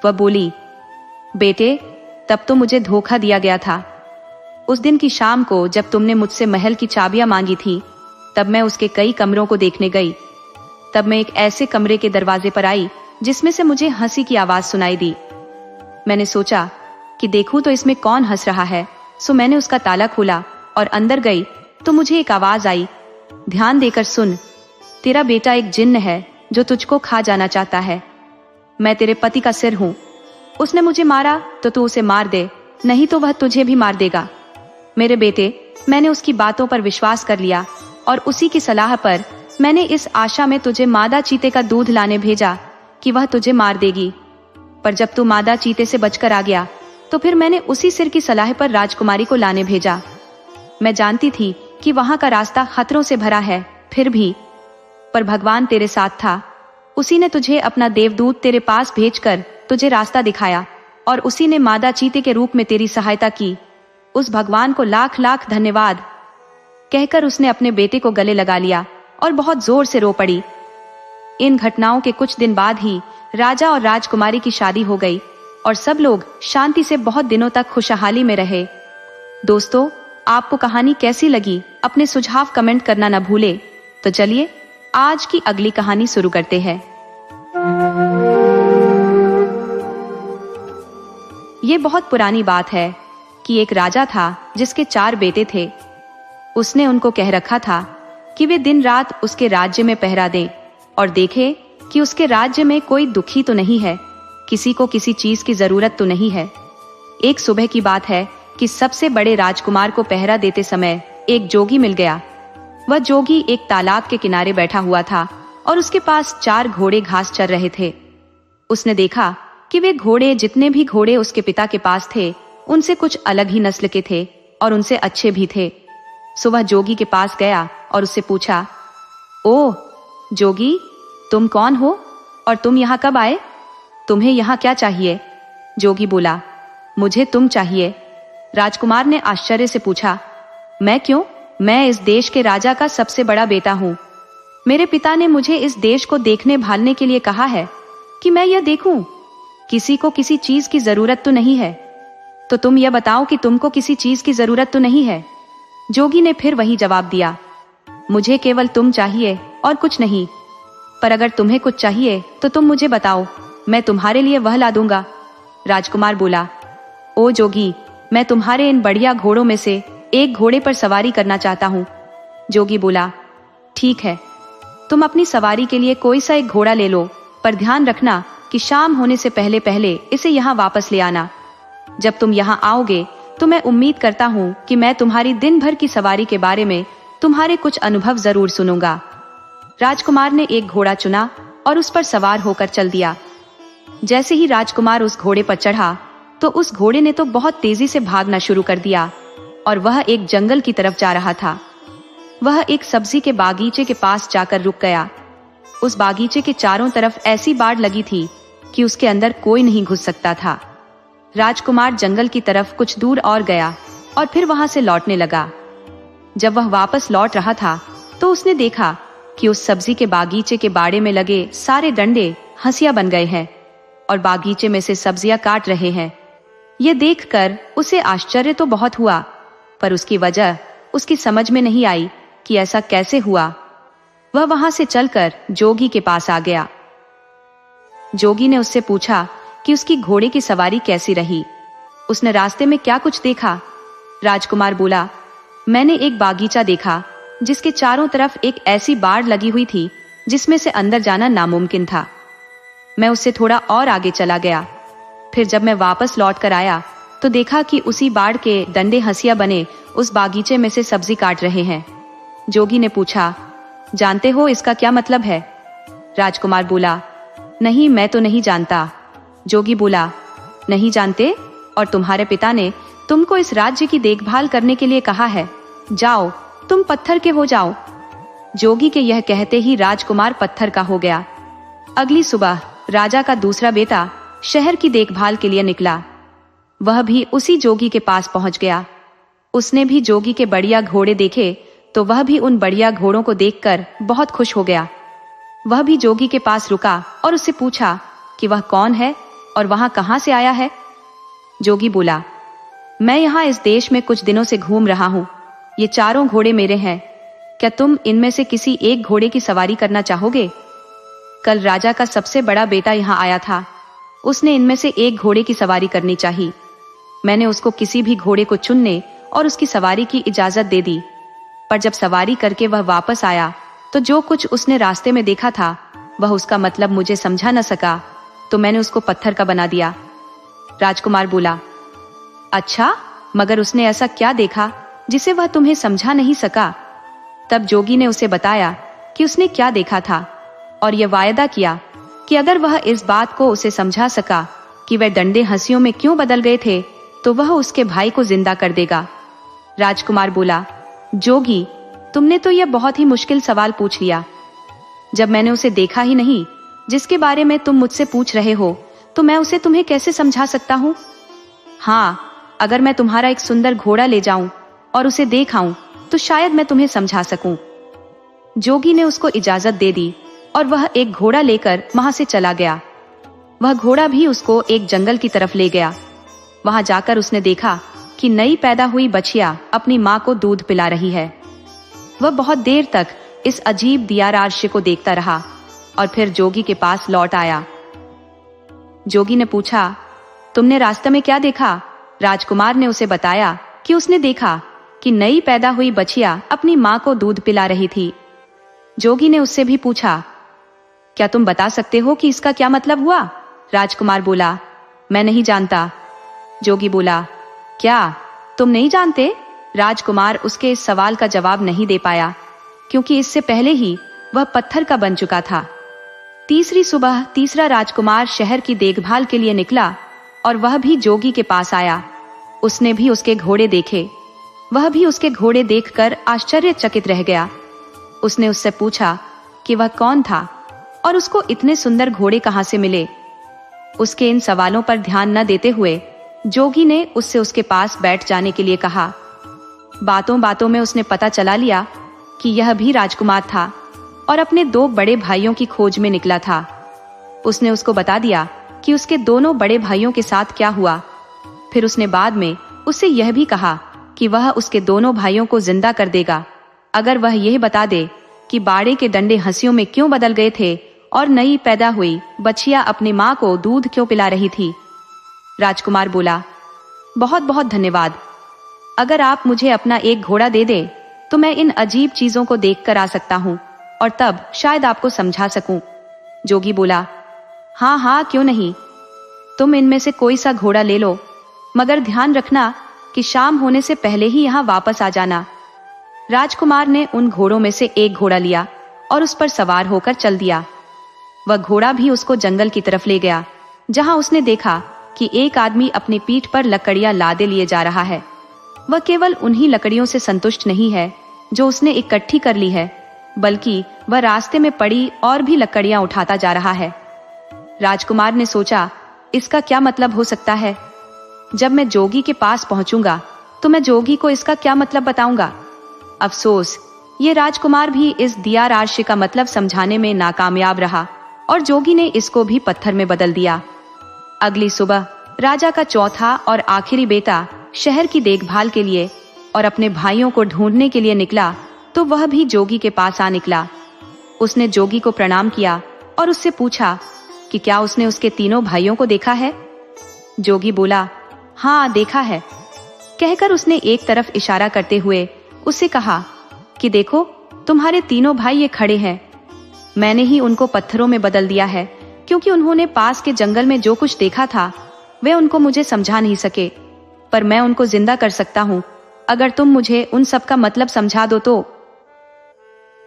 वह बोली, बेटे, तब तो मुझे धोखा दिया गया था। उस दिन की शाम को जब तुमने मुझसे महल की चाबियां मांगी थी, तब मैं उसके कई कमरों को देखने गई। तब मैं एक ऐसे कमरे के दरवाजे पर आई जिसमें से मुझे हंसी की आवाज सुनाई दी। मैंने सोचा कि देखूं तो इसमें कौन हंस रहा है, सो मैंने उसका ताला खोला और अंदर गई तो मुझे एक आवाज आई, ध्यान देकर सुन, तेरा बेटा एक जिन्न है जो तुझको खा जाना चाहता है। मैं तेरे पति का सिर हूं। उसने मुझे मारा तो तू उसे मार दे, नहीं तो वह तुझे भी मार देगा। मेरे बेटे, मैंने उसकी बातों पर विश्वास कर लिया और उसी की सलाह पर मैंने इस आशा में तुझे मादा चीते का दूध लाने भेजा कि वह तुझे मार देगी। पर जब तू मादा चीते से बचकर आ गया तो फिर मैंने उसी सिर की सलाह पर राजकुमारी को लाने भेजा। मैं जानती थी कि वहां का रास्ता खतरों से भरा है, फिर भी पर भगवान तेरे साथ था। उसी ने तुझे अपना देवदूत तेरे पास भेजकर तुझे रास्ता दिखाया और उसी ने मादा चीते के रूप में तेरी सहायता की। उस भगवान को लाख लाख धन्यवाद। कहकर उसने अपने बेटे को गले लगा लिया और बहुत जोर से रो पड़ी। इन घटनाओं के कुछ दिन बाद ही राजा और राजकुमारी की शादी हो गई और सब लोग शांति से बहुत दिनों तक खुशहाली में रहे। दोस्तों, आपको कहानी कैसी लगी अपने सुझाव कमेंट करना न भूले। तो चलिए आज की अगली कहानी शुरू करते हैं। ये बहुत पुरानी बात है कि एक राजा था जिसके 4 बेटे थे। उसने उनको कह रखा था कि वे दिन रात उसके राज्य में पहरा दें और देखें कि उसके राज्य में कोई दुखी तो नहीं है, किसी को किसी चीज की जरूरत तो नहीं है। एक सुबह की बात है कि सबसे बड़े राजकुमार को पहरा देते समय एक जोगी मिल गया। वह जोगी एक तालाब के किनारे बैठा हुआ था और उसके पास 4 घोड़े घास चर रहे थे। उसने देखा कि वे घोड़े, जितने भी घोड़े उसके पिता के पास थे, उनसे कुछ अलग ही नस्ल के थे और उनसे अच्छे भी थे। सो वह जोगी के पास गया और उससे पूछा, ओह जोगी, तुम कौन हो और तुम यहाँ कब आए? तुम्हें यहाँ क्या चाहिए? जोगी बोला, मुझे तुम चाहिए। राजकुमार ने आश्चर्य से पूछा, मैं क्यों? मैं इस देश के राजा का सबसे बड़ा बेटा हूँ। मेरे पिता ने मुझे इस देश को देखने भालने के लिए कहा है कि मैं यह देखूं। किसी को किसी चीज की जरूरत तो नहीं है। तो तुम यह बताओ कि तुमको किसी चीज की जरूरत तो नहीं है? जोगी ने फिर वही जवाब दिया, मुझे केवल तुम चाहिए और कुछ नहीं। पर अगर तुम्हें कुछ चाहिए तो तुम मुझे बताओ, मैं तुम्हारे लिए वह ला दूंगा। राजकुमार बोला, ओ जोगी, मैं तुम्हारे इन बढ़िया घोड़ों में से एक घोड़े पर सवारी करना चाहता हूँ। जोगी बोला, ठीक है, तुम अपनी सवारी के लिए कोई सा एक घोड़ा ले लो, पर ध्यान रखना कि शाम होने से पहले पहले इसे यहाँ वापस ले आना। जब तुम यहाँ आओगे तो मैं उम्मीद करता हूँ कि मैं तुम्हारी दिन भर की सवारी के बारे में तुम्हारे कुछ अनुभव जरूर सुनूंगा। राजकुमार ने एक घोड़ा चुना और उस पर सवार होकर चल दिया। जैसे ही राजकुमार उस घोड़े पर चढ़ा तो उस घोड़े ने तो बहुत तेजी से भागना शुरू कर दिया और वह एक जंगल की तरफ जा रहा था। वह एक सब्जी के बागीचे के पास जाकर रुक गया। उस बागीचे के चारों तरफ ऐसी बाड़ लगी थी कि उसके अंदर कोई नहीं घुस सकता था। राजकुमार जंगल की तरफ कुछ दूर और गया और फिर वहां से लौटने लगा। जब वह वापस लौट रहा था तो उसने देखा कि उस सब्जी के बागीचे के बाड़े में लगे सारे डंडे हंसिया बन गए हैं और बागीचे में से सब्जियां काट रहे हैं। ये देखकर उसे आश्चर्य तो बहुत हुआ, पर उसकी वजह उसकी समझ में नहीं आई कि ऐसा कैसे हुआ। वह वहां से चलकर जोगी के पास आ गया। जोगी ने उससे पूछा कि उसकी घोड़े की सवारी कैसी रही, उसने रास्ते में क्या कुछ देखा। राजकुमार बोला, मैंने एक बागीचा देखा जिसके चारों तरफ एक ऐसी बाड़ लगी हुई थी जिसमें से अंदर जाना नामुमकिन था। मैं उससे थोड़ा और आगे चला गया। फिर जब मैं वापस लौट कर आया तो देखा कि उसी बाड़ के डंडे हंसिया बने उस बागीचे में से सब्जी काट रहे हैं। जोगी ने पूछा, जानते हो इसका क्या मतलब है? राजकुमार बोला, नहीं, मैं तो नहीं जानता। जोगी बोला, नहीं जानते? और तुम्हारे पिता ने तुमको इस राज्य की देखभाल करने के लिए कहा है। जाओ, तुम पत्थर के हो जाओ। जोगी के यह कहते ही राजकुमार पत्थर का हो गया। अगली सुबह राजा का दूसरा बेटा शहर की देखभाल के लिए निकला। वह भी उसी जोगी के पास पहुंच गया। उसने भी जोगी के बढ़िया घोड़े देखे तो वह भी उन बढ़िया घोड़ों को देखकर बहुत खुश हो गया। वह भी जोगी के पास रुका और उससे पूछा कि वह कौन है और वहां कहां से आया है। जोगी बोला, मैं यहाँ इस देश में कुछ दिनों से घूम रहा हूँ। ये चारों घोड़े मेरे हैं। क्या तुम इनमें से किसी एक घोड़े की सवारी करना चाहोगे? कल राजा का सबसे बड़ा बेटा यहाँ आया था। उसने इनमें से एक घोड़े की सवारी करनी चाहिए। मैंने उसको किसी भी घोड़े को चुनने और उसकी सवारी की इजाजत दे दी, पर जब सवारी करके वह वापस आया तो जो कुछ उसने रास्ते में देखा था वह उसका मतलब मुझे समझा न सका, तो मैंने उसको पत्थर का बना दिया। राजकुमार बोला, अच्छा, मगर उसने ऐसा क्या देखा जिसे वह तुम्हें समझा नहीं सका? तब जोगी ने उसे बताया कि उसने क्या देखा था और यह वायदा किया कि अगर वह इस बात को उसे समझा सका कि वह डंडे हंसियों में क्यों बदल गए थे तो वह उसके भाई को जिंदा कर देगा। राजकुमार बोला, जोगी, तुमने तो यह बहुत ही मुश्किल सवाल पूछ लिया। जब मैंने उसे देखा ही नहीं जिसके बारे में तुम मुझसे पूछ रहे हो, तो मैं उसे तुम्हें कैसे समझा सकता हूँ? हाँ, अगर मैं तुम्हारा एक सुंदर घोड़ा ले जाऊं और उसे देखाऊं तो शायद मैं तुम्हें समझा सकूं। जोगी ने उसको इजाजत दे दी और वह एक घोड़ा लेकर वहां से चला गया। वह घोड़ा भी उसको एक जंगल की तरफ ले गया। वहां जाकर उसने देखा कि नई पैदा हुई बछिया अपनी माँ को दूध पिला रही है। वह बहुत देर तक इस अजीब दियाराश्य को देखता रहा और फिर जोगी के पास लौट आया। जोगी ने पूछा, तुमने रास्ते में क्या देखा? राजकुमार ने उसे बताया कि उसने देखा कि नई पैदा हुई बछिया अपनी माँ को दूध पिला रही थी। जोगी ने उससे भी पूछा, क्या तुम बता सकते हो कि इसका क्या मतलब हुआ? राजकुमार बोला, मैं नहीं जानता। जोगी बोला, क्या तुम नहीं जानते? राजकुमार उसके इस सवाल का जवाब नहीं दे पाया, क्योंकि इससे पहले ही वह पत्थर का बन चुका था। तीसरी सुबह तीसरा राजकुमार शहर की देखभाल के लिए निकला और वह भी जोगी के पास आया। उसने भी उसके घोड़े देखे। वह भी उसके घोड़े देखकर आश्चर्यचकित रह गया। उसने उससे पूछा कि वह कौन था और उसको इतने सुंदर घोड़े कहां से मिले। उसके इन सवालों पर ध्यान न देते हुए जोगी ने उससे उसके पास बैठ जाने के लिए कहा। बातों बातों में उसने पता चला लिया कि यह भी राजकुमार था और अपने 2 बड़े भाइयों की खोज में निकला था। उसने उसको बता दिया कि उसके दोनों बड़े भाइयों के साथ क्या हुआ। फिर उसने बाद में उससे यह भी कहा कि वह उसके दोनों भाइयों को जिंदा कर देगा अगर वह यह बता दे कि बाड़े के डंडे हंसियों में क्यों बदल गए थे और नई पैदा हुई बछिया अपनी माँ को दूध क्यों पिला रही थी। राजकुमार बोला, बहुत बहुत धन्यवाद। अगर आप मुझे अपना एक घोड़ा दे दें तो मैं इन अजीब चीजों को देख कर आ सकता हूँ और तब शायद आपको समझा सकूं। जोगी बोला, हाँ हाँ क्यों नहीं, तुम इनमें से कोई सा घोड़ा ले लो, मगर ध्यान रखना कि शाम होने से पहले ही यहाँ वापस आ जाना। राजकुमार ने उन घोड़ों में से एक घोड़ा लिया और उस पर सवार होकर चल दिया। वह घोड़ा भी उसको जंगल की तरफ ले गया, जहां उसने देखा कि एक आदमी अपनी पीठ पर लकड़ियां लादे लिए जा रहा है। वह केवल उन्हीं लकड़ियों से संतुष्ट नहीं है जो उसने इकट्ठी कर ली है, बल्कि वह रास्ते में पड़ी और भी लकड़ियां उठाता जा रहा है। राजकुमार ने सोचा, इसका क्या मतलब हो सकता है? जब मैं जोगी के पास पहुंचूंगा तो मैं जोगी को इसका क्या मतलब बताऊंगा। अफसोस, ये राजकुमार भी इस दिया राशि का मतलब समझाने में नाकामयाब रहा और जोगी ने इसको भी पत्थर में बदल दिया। अगली सुबह राजा का चौथा और आखिरी बेटा शहर की देखभाल के लिए और अपने भाइयों को ढूंढने के लिए निकला, तो वह भी जोगी के पास आ निकला। उसने जोगी को प्रणाम किया और उससे पूछा कि क्या उसने उसके तीनों भाइयों को देखा है। जोगी बोला, हाँ देखा है। कहकर उसने एक तरफ इशारा करते हुए उससे कहा कि देखो, तुम्हारे तीनों भाई ये खड़े हैं। मैंने ही उनको पत्थरों में बदल दिया है, क्योंकि उन्होंने पास के जंगल में जो कुछ देखा था वे उनको मुझे समझा नहीं सके, पर मैं उनको जिंदा कर सकता हूँ अगर तुम मुझे उन सब का मतलब समझा दो तो।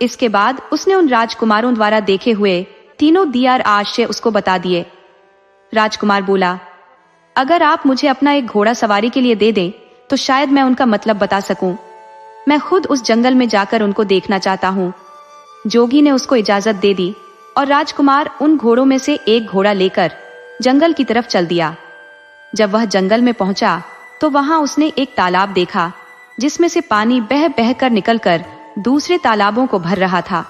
इसके बाद उसने उन राजकुमारों द्वारा देखे हुए तीनों दियार आश्चर्य उसको बता दिए। राजकुमार बोला, अगर आप मुझे अपना एक घोड़ा सवारी के लिए दे दें तो शायद मैं उनका मतलब बता सकूं। मैं खुद उस जंगल में जाकर उनको देखना चाहता हूँ। जोगी ने उसको इजाजत दे दी और राजकुमार उन घोड़ों में से एक घोड़ा लेकर जंगल की तरफ चल दिया। जब वह जंगल में पहुंचा तो वहां उसने एक तालाब देखा, जिसमें से पानी बह बह कर निकलकर दूसरे तालाबों को भर रहा था।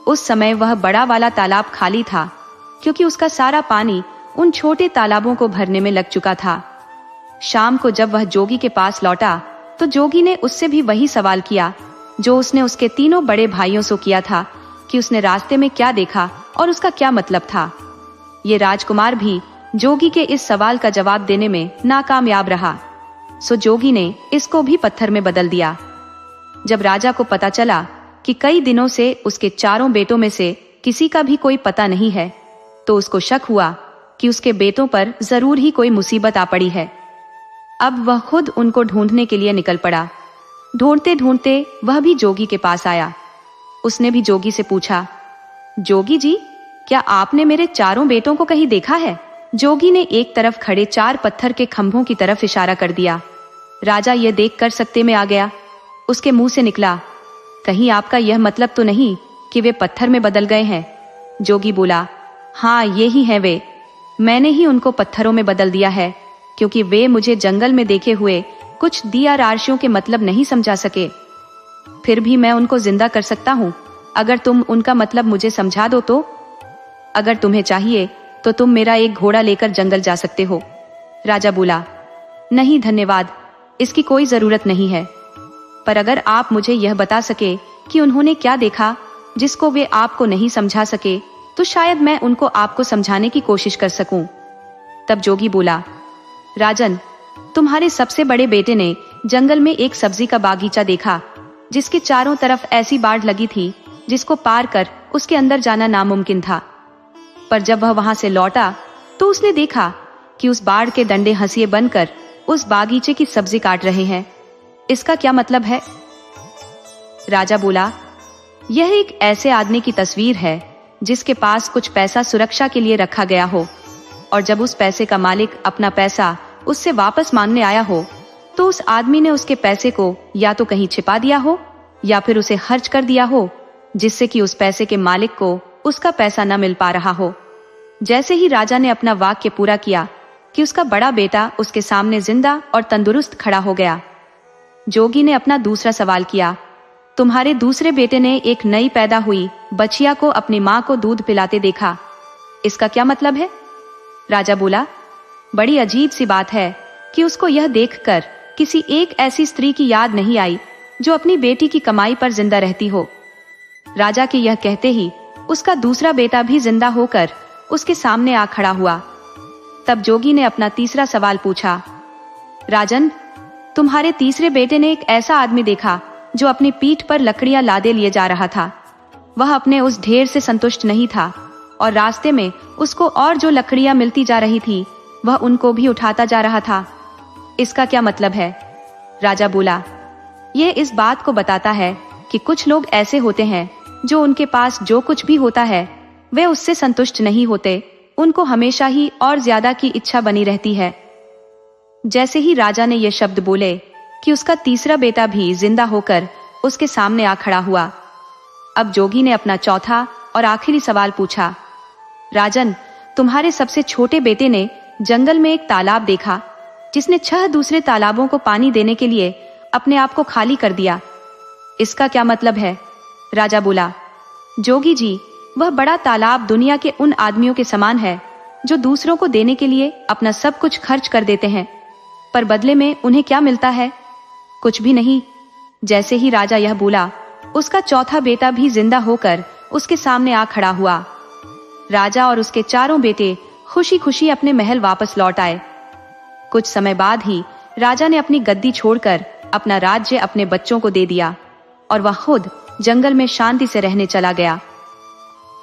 उस समय वह बड़ा वाला तालाब खाली था, क्योंकि उसका सारा पानी उन छोटे तालाबों को भरने में लग चुका था। शाम को जब वह जोगी के पास लौटा तो जोगी ने उससे भी वही सवाल किया जो उसने उसके तीनों बड़े भाइयों से किया था, कि उसने रास्ते में क्या देखा और उसका क्या मतलब था। ये राजकुमार भी जोगी के इस सवाल का जवाब देने में नाकामयाब रहा, सो जोगी ने इसको भी पत्थर में बदल दिया। जब राजा को पता चला कि कई दिनों से उसके चारों बेटों में से किसी का भी कोई पता नहीं है, तो उसको शक हुआ कि उसके बेटों पर जरूर ही कोई मुसीबत आ पड़ी है। अब वह खुद उनको ढूंढने के लिए निकल पड़ा। ढूंढते ढूंढते वह भी जोगी के पास आया। उसने भी जोगी से पूछा, जोगी जी, क्या आपने मेरे चारों बेटों को कहीं देखा है? जोगी ने एक तरफ खड़े 4 पत्थर के खंभों की तरफ इशारा कर दिया। राजा यह देखकर सत्ते में आ गया। उसके मुंह से निकला, कहीं आपका यह मतलब तो नहीं कि वे पत्थर में बदल गए हैं? जोगी बोला, हाँ ये ही है वे। मैंने ही उनको पत्थरों में बदल दिया है, क्योंकि वे मुझे जंगल में देखे हुए कुछ दिया राशियों के मतलब नहीं समझा सके। फिर भी मैं उनको जिंदा कर सकता हूँ अगर तुम उनका मतलब मुझे समझा दो तो। अगर तुम्हें चाहिए तो तुम मेरा एक घोड़ा लेकर जंगल जा सकते हो। राजा बोला, नहीं धन्यवाद, इसकी कोई जरूरत नहीं है। पर अगर आप मुझे यह बता सके कि उन्होंने क्या देखा जिसको वे आपको नहीं समझा सके, तो शायद मैं उनको आपको समझाने की कोशिश कर सकूं। तब जोगी बोला, राजन, तुम्हारे सबसे बड़े बेटे ने जंगल में एक सब्जी का बागीचा देखा जिसके चारों तरफ ऐसी बाड़ लगी थी जिसको पार कर उसके अंदर जाना नामुमकिन था। पर जब वह वहां से लौटा तो उसने देखा कि उस बाड़ के डंडे हंसिए बनकर उस बागीचे की सब्जी काट रहे हैं। इसका क्या मतलब है? राजा बोला, यह एक ऐसे आदमी की तस्वीर है जिसके पास कुछ पैसा सुरक्षा के लिए रखा गया हो, और जब उस पैसे का मालिक अपना पैसा उससे वापस मांगने आया हो तो उस आदमी ने उसके पैसे को या तो कहीं छिपा दिया हो या फिर उसे खर्च कर दिया हो, जिससे कि उस पैसे के मालिक को उसका पैसा न मिल पा रहा हो। जैसे ही राजा ने अपना वाक्य पूरा किया कि उसका बड़ा बेटा उसके सामने जिंदा और तंदुरुस्त खड़ा हो गया। जोगी ने अपना दूसरा सवाल किया, तुम्हारे दूसरे बेटे ने एक नई पैदा हुई बछिया को अपनी माँ को दूध पिलाते देखा, इसका क्या मतलब है? राजा बोला, बड़ी अजीब सी बात है कि उसको यह देखकर किसी एक ऐसी स्त्री की याद नहीं आई जो अपनी बेटी की कमाई पर जिंदा रहती हो। राजा के यह कहते ही उसका दूसरा बेटा भी जिंदा होकर उसके सामने आ खड़ा हुआ। तब जोगी ने अपना तीसरा सवाल पूछा, राजन, तुम्हारे तीसरे बेटे ने एक ऐसा आदमी देखा जो अपनी पीठ पर लकड़ियां लादे लिए जा रहा था। वह अपने उस ढेर से संतुष्ट नहीं था और रास्ते में उसको और जो लकड़ियां मिलती जा रही थी वह उनको भी उठाता जा रहा था। इसका क्या मतलब है? राजा बोला, यह इस बात को बताता है कि कुछ लोग ऐसे होते हैं जो उनके पास जो कुछ भी होता है वे उससे संतुष्ट नहीं होते, उनको हमेशा ही और ज्यादा की इच्छा बनी रहती है। जैसे ही राजा ने ये शब्द बोले कि उसका तीसरा बेटा भी जिंदा होकर उसके सामने आ खड़ा हुआ। अब जोगी ने अपना चौथा और आखिरी सवाल पूछा, राजन, तुम्हारे सबसे छोटे बेटे ने जंगल में एक तालाब देखा जिसने 6 दूसरे तालाबों को पानी देने के लिए अपने आप को खाली कर दिया, इसका क्या मतलब है? राजा बोला, जोगी जी, वह बड़ा तालाब दुनिया के उन आदमियों के समान है जो दूसरों को देने के लिए अपना सब कुछ खर्च कर देते हैं, पर बदले में उन्हें क्या मिलता है? कुछ भी नहीं। जैसे ही राजा यह बोला, उसका चौथा बेटा भी जिंदा होकर उसके सामने आ खड़ा हुआ। राजा और उसके चारों बेटे खुशी खुशी अपने महल वापस लौट आए। कुछ समय बाद ही राजा ने अपनी गद्दी छोड़कर अपना राज्य अपने बच्चों को दे दिया और वह खुद जंगल में शांति से रहने चला गया।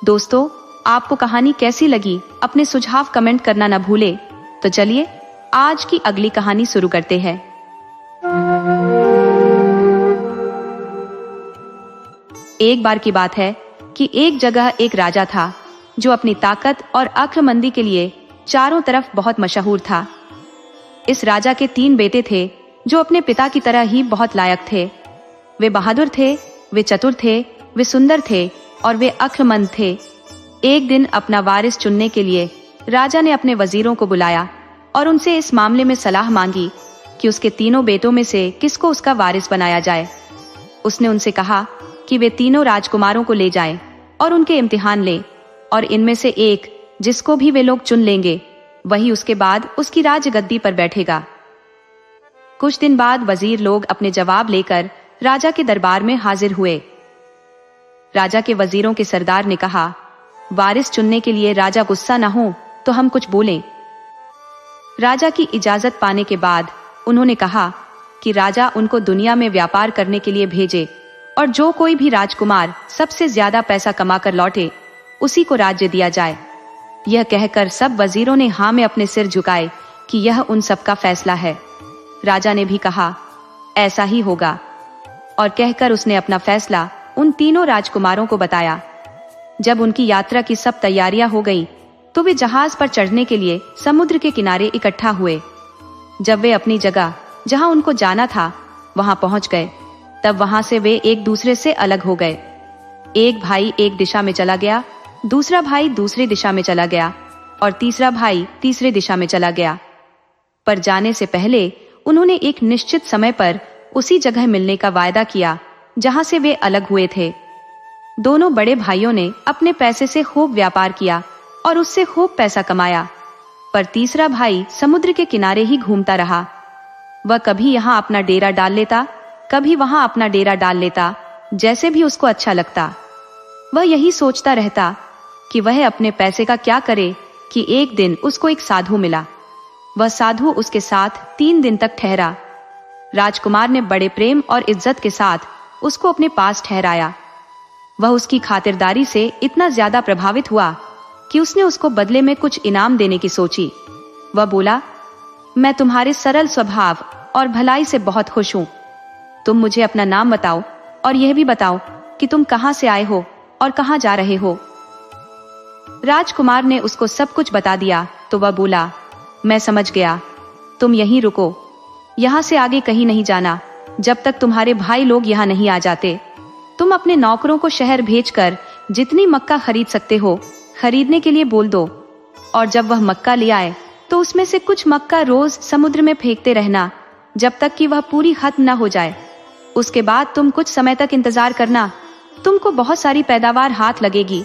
दोस्तों, आपको कहानी कैसी लगी? अपने सुझाव कमेंट करना न भूले। तो चलिए आज की अगली कहानी शुरू करते हैं। एक बार की बात है कि एक जगह एक राजा था जो अपनी ताकत और अक्लमंदी के लिए चारों तरफ बहुत मशहूर था। इस राजा के 3 बेटे थे जो अपने पिता की तरह ही बहुत लायक थे। वे बहादुर थे, वे चतुर थे, वे सुंदर थे और वे अक्लमंद थे। एक दिन अपना वारिस चुनने के लिए राजा ने अपने वजीरों को बुलाया और उनसे इस मामले में सलाह मांगी कि उसके तीनों बेटों में से किसको उसका वारिस बनाया जाए। उसने उनसे कहा कि वे तीनों राजकुमारों को ले जाएं और उनके इम्तिहान लें, और इनमें से एक जिसको भी वे लोग चुन लेंगे वही उसके बाद उसकी राजगद्दी पर बैठेगा। कुछ दिन बाद वजीर लोग अपने जवाब लेकर राजा के दरबार में हाजिर हुए। राजा के वजीरों के सरदार ने कहा, वारिस चुनने के लिए राजा गुस्सा न हो तो हम कुछ बोलें। राजा की इजाजत पाने के बाद उन्होंने कहा कि राजा उनको दुनिया में व्यापार करने के लिए भेजे और जो कोई भी राजकुमार सबसे ज्यादा पैसा कमाकर लौटे उसी को राज्य दिया जाए। यह कहकर सब वजीरों ने हाँ में अपने सिर झुकाए कि यह उन सबका फैसला है। राजा ने भी कहा, ऐसा ही होगा, और कहकर उसने अपना फैसला उन तीनों राजकुमारों को बताया। जब उनकी यात्रा की सब तैयारियां हो गई तो वे जहाज पर चढ़ने के लिए समुद्र के किनारे इकट्ठा हुए। जब वे अपनी जगह जहां उनको जाना था वहां पहुंच गए, तब वहां से वे एक दूसरे से अलग हो गए। एक भाई एक दिशा में चला गया, दूसरा भाई दूसरी दिशा में चला गया और तीसरा भाई तीसरी दिशा में चला गया। पर जाने से पहले उन्होंने एक निश्चित समय पर उसी जगह मिलने का वायदा किया जहां से वे अलग हुए थे। दोनों बड़े भाइयों ने अपने पैसे से खूब व्यापार किया और उससे खूब पैसा कमाया। पर तीसरा भाई समुद्र के किनारे ही घूमता रहा। वह कभी यहाँ अपना डेरा डाल लेता, कभी वहां अपना डेरा डाल लेता, जैसे भी उसको अच्छा लगता। वह यही सोचता रहता कि वह अपने पैसे का क्या करे कि एक दिन उसको एक साधु मिला। वह साधु उसके साथ 3 दिन तक ठहरा। राजकुमार ने बड़े प्रेम और इज्जत के साथ उसको अपने पास ठहराया। वह उसकी खातिरदारी से इतना ज्यादा प्रभावित हुआ कि उसने उसको बदले में कुछ इनाम देने की सोची। वह बोला, मैं तुम्हारे सरल स्वभाव और भलाई से बहुत खुश हूं। तुम मुझे अपना नाम बताओ और यह भी बताओ कि तुम कहां से आए हो और कहां जा रहे हो। राजकुमार ने उसको सब कुछ बता दिया तो वह बोला, मैं समझ गया, तुम यहीं रुको, यहां से आगे कहीं नहीं जाना जब तक तुम्हारे भाई लोग यहां नहीं आ जाते। तुम अपने नौकरों को शहर भेजकर जितनी मक्का खरीद सकते हो खरीदने के लिए बोल दो, और जब वह मक्का ले आए तो उसमें से कुछ मक्का रोज समुद्र में फेंकते रहना जब तक कि वह पूरी खत्म न हो जाए। उसके बाद तुम कुछ समय तक इंतजार करना, तुमको बहुत सारी पैदावार हाथ लगेगी।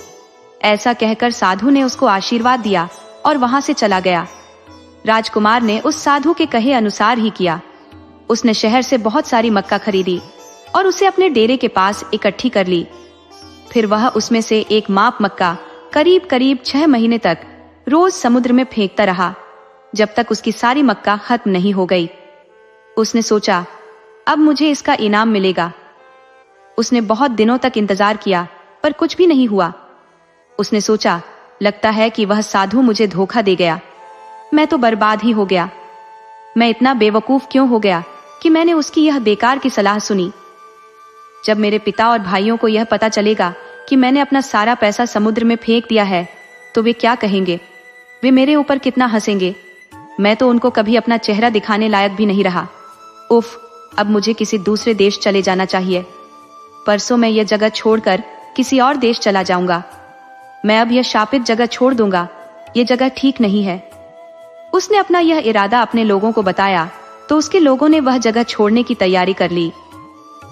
ऐसा कहकर साधु ने उसको आशीर्वाद दिया और वहां से चला गया। राजकुमार ने उस साधु के कहे अनुसार ही किया। उसने शहर से बहुत सारी मक्का खरीदी और उसे अपने डेरे के पास इकट्ठी कर ली। फिर वह उसमें से एक माप मक्का करीब करीब 6 महीने तक रोज समुद्र में फेंकता रहा, जब तक उसकी सारी मक्का खत्म नहीं हो गई। उसने सोचा, अब मुझे इसका इनाम मिलेगा। उसने बहुत दिनों तक इंतजार किया पर कुछ भी नहीं हुआ। उसने सोचा, लगता है कि वह साधु मुझे धोखा दे गया, मैं तो बर्बाद ही हो गया। मैं इतना बेवकूफ क्यों हो गया कि मैंने उसकी यह बेकार की सलाह सुनी। जब मेरे पिता और भाइयों को यह पता चलेगा कि मैंने अपना सारा पैसा समुद्र में फेंक दिया है तो वे क्या कहेंगे, वे मेरे ऊपर कितना हंसेंगे। मैं तो उनको कभी अपना चेहरा दिखाने लायक भी नहीं रहा। उफ, अब मुझे किसी दूसरे देश चले जाना चाहिए। परसों मैं यह जगह छोड़कर किसी और देश चला जाऊंगा। मैं अब यह शापित जगह छोड़ दूंगा, यह जगह ठीक नहीं है। उसने अपना यह इरादा अपने लोगों को बताया तो उसके लोगों ने वह जगह छोड़ने की तैयारी कर ली।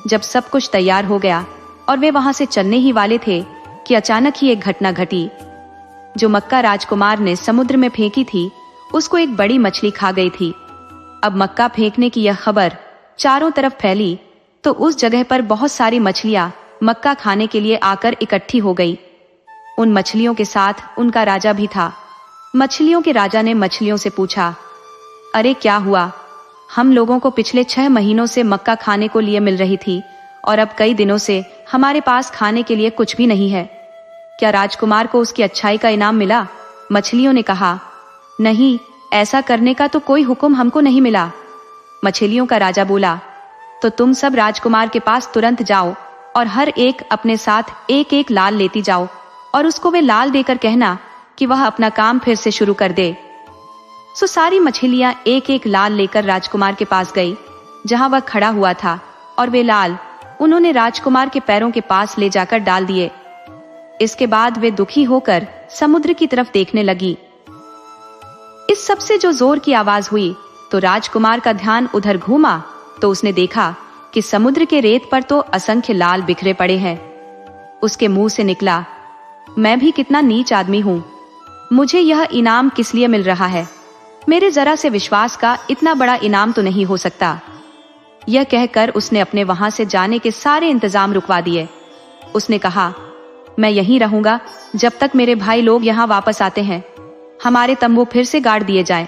जब सब कुछ तैयार हो गया और वे वहां से चलने ही वाले थे कि अचानक ही एक घटना घटी। जो मक्का राजकुमार ने समुद्र में फेंकी थी उसको एक बड़ी मछली खा गई थी। अब मक्का फेंकने की यह खबर चारों तरफ फैली तो उस जगह पर बहुत सारी मछलियां मक्का खाने के लिए आकर इकट्ठी हो गई। उन मछलियों के साथ उनका राजा भी था। मछलियों के राजा ने मछलियों से पूछा, अरे क्या हुआ? हम लोगों को पिछले 6 महीनों से मक्का खाने को लिए मिल रही थी और अब कई दिनों से हमारे पास खाने के लिए कुछ भी नहीं है। क्या राजकुमार को उसकी अच्छाई का इनाम मिला? मछलियों ने कहा, नहीं, ऐसा करने का तो कोई हुक्म हमको नहीं मिला। मछलियों का राजा बोला, तो तुम सब राजकुमार के पास तुरंत जाओ और हर एक अपने साथ एक एक लाल लेती जाओ और उसको वे लाल देकर कहना कि वह अपना काम फिर से शुरू कर दे। सो सारी मछलियां एक एक लाल लेकर राजकुमार के पास गई जहां वह खड़ा हुआ था, और वे लाल उन्होंने राजकुमार के पैरों के पास ले जाकर डाल दिए। इसके बाद वे दुखी होकर समुद्र की तरफ देखने लगी। इस सबसे जो जोर की आवाज हुई तो राजकुमार का ध्यान उधर घूमा तो उसने देखा कि समुद्र के रेत पर तो असंख्य लाल बिखरे पड़े हैं। उसके मुंह से निकला, मैं भी कितना नीच आदमी हूं, मुझे यह इनाम किस लिए मिल रहा है? मेरे जरा से विश्वास का इतना बड़ा इनाम तो नहीं हो सकता। यह कहकर उसने अपने वहां से जाने के सारे इंतजाम रुकवा दिए। उसने कहा, मैं यहीं रहूंगा जब तक मेरे भाई लोग यहाँ वापस आते हैं। हमारे तंबू फिर से गाड़ दिए जाएं।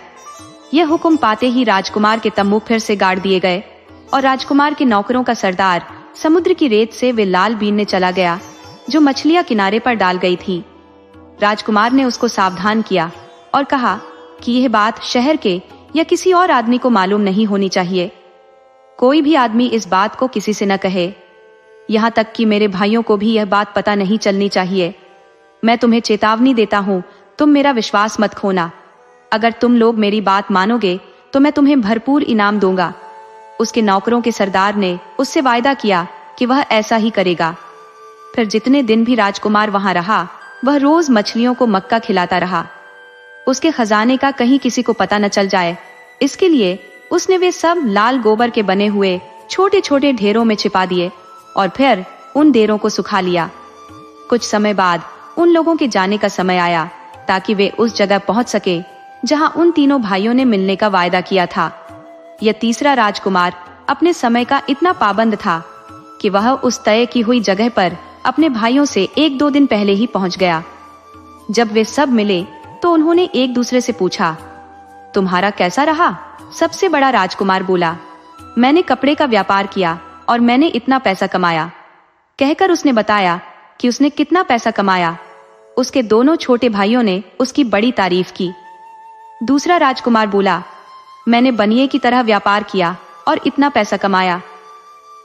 यह हुक्म पाते ही राजकुमार के तंबू फिर से गाड़ दिए गए और राजकुमार के नौकरों का सरदार समुद्र की रेत से वे लाल बीनने चला गया जो मछलियां किनारे पर डाल गई थी। राजकुमार ने उसको सावधान किया और कहा कि यह बात शहर के या किसी और आदमी को मालूम नहीं होनी चाहिए। कोई भी आदमी इस बात को किसी से न कहे, यहाँ तक कि मेरे भाइयों को भी यह बात पता नहीं चलनी चाहिए। मैं तुम्हें चेतावनी देता हूँ, तुम मेरा विश्वास मत खोना। अगर तुम लोग मेरी बात मानोगे तो मैं तुम्हें भरपूर इनाम दूंगा। उसके नौकरों के सरदार ने उससे वायदा किया कि वह ऐसा ही करेगा। फिर जितने दिन भी राजकुमार वहां रहा वह रोज मछलियों को मक्का खिलाता रहा। उसके खजाने का कहीं किसी को पता न चल जाए, इसके लिए उसने वे सब लाल गोबर के बने हुए छोटे छोटे ढेरों में छिपा दिए और फिर उन ढेरों को सुखा लिया। कुछ समय बाद उन लोगों के जाने का समय आया ताकि वे उस जगह पहुंच सके जहां उन तीनों भाइयों ने मिलने का वायदा किया था। यह तीसरा राजकुमार अपने समय का इतना पाबंद था कि वह उस तय की हुई जगह पर अपने भाइयों से 1-2 दिन पहले ही पहुंच गया। जब वे सब मिले तो उन्होंने एक दूसरे से पूछा, तुम्हारा कैसा रहा? सबसे बड़ा राजकुमार बोला, मैंने कपड़े का व्यापार किया और मैंने इतना पैसा कमाया। कहकर उसने बताया कि उसने कितना पैसा कमाया। उसके दोनों छोटे भाइयों ने उसकी बड़ी तारीफ की। दूसरा राजकुमार बोला, मैंने बनिए की तरह व्यापार किया और इतना पैसा कमाया।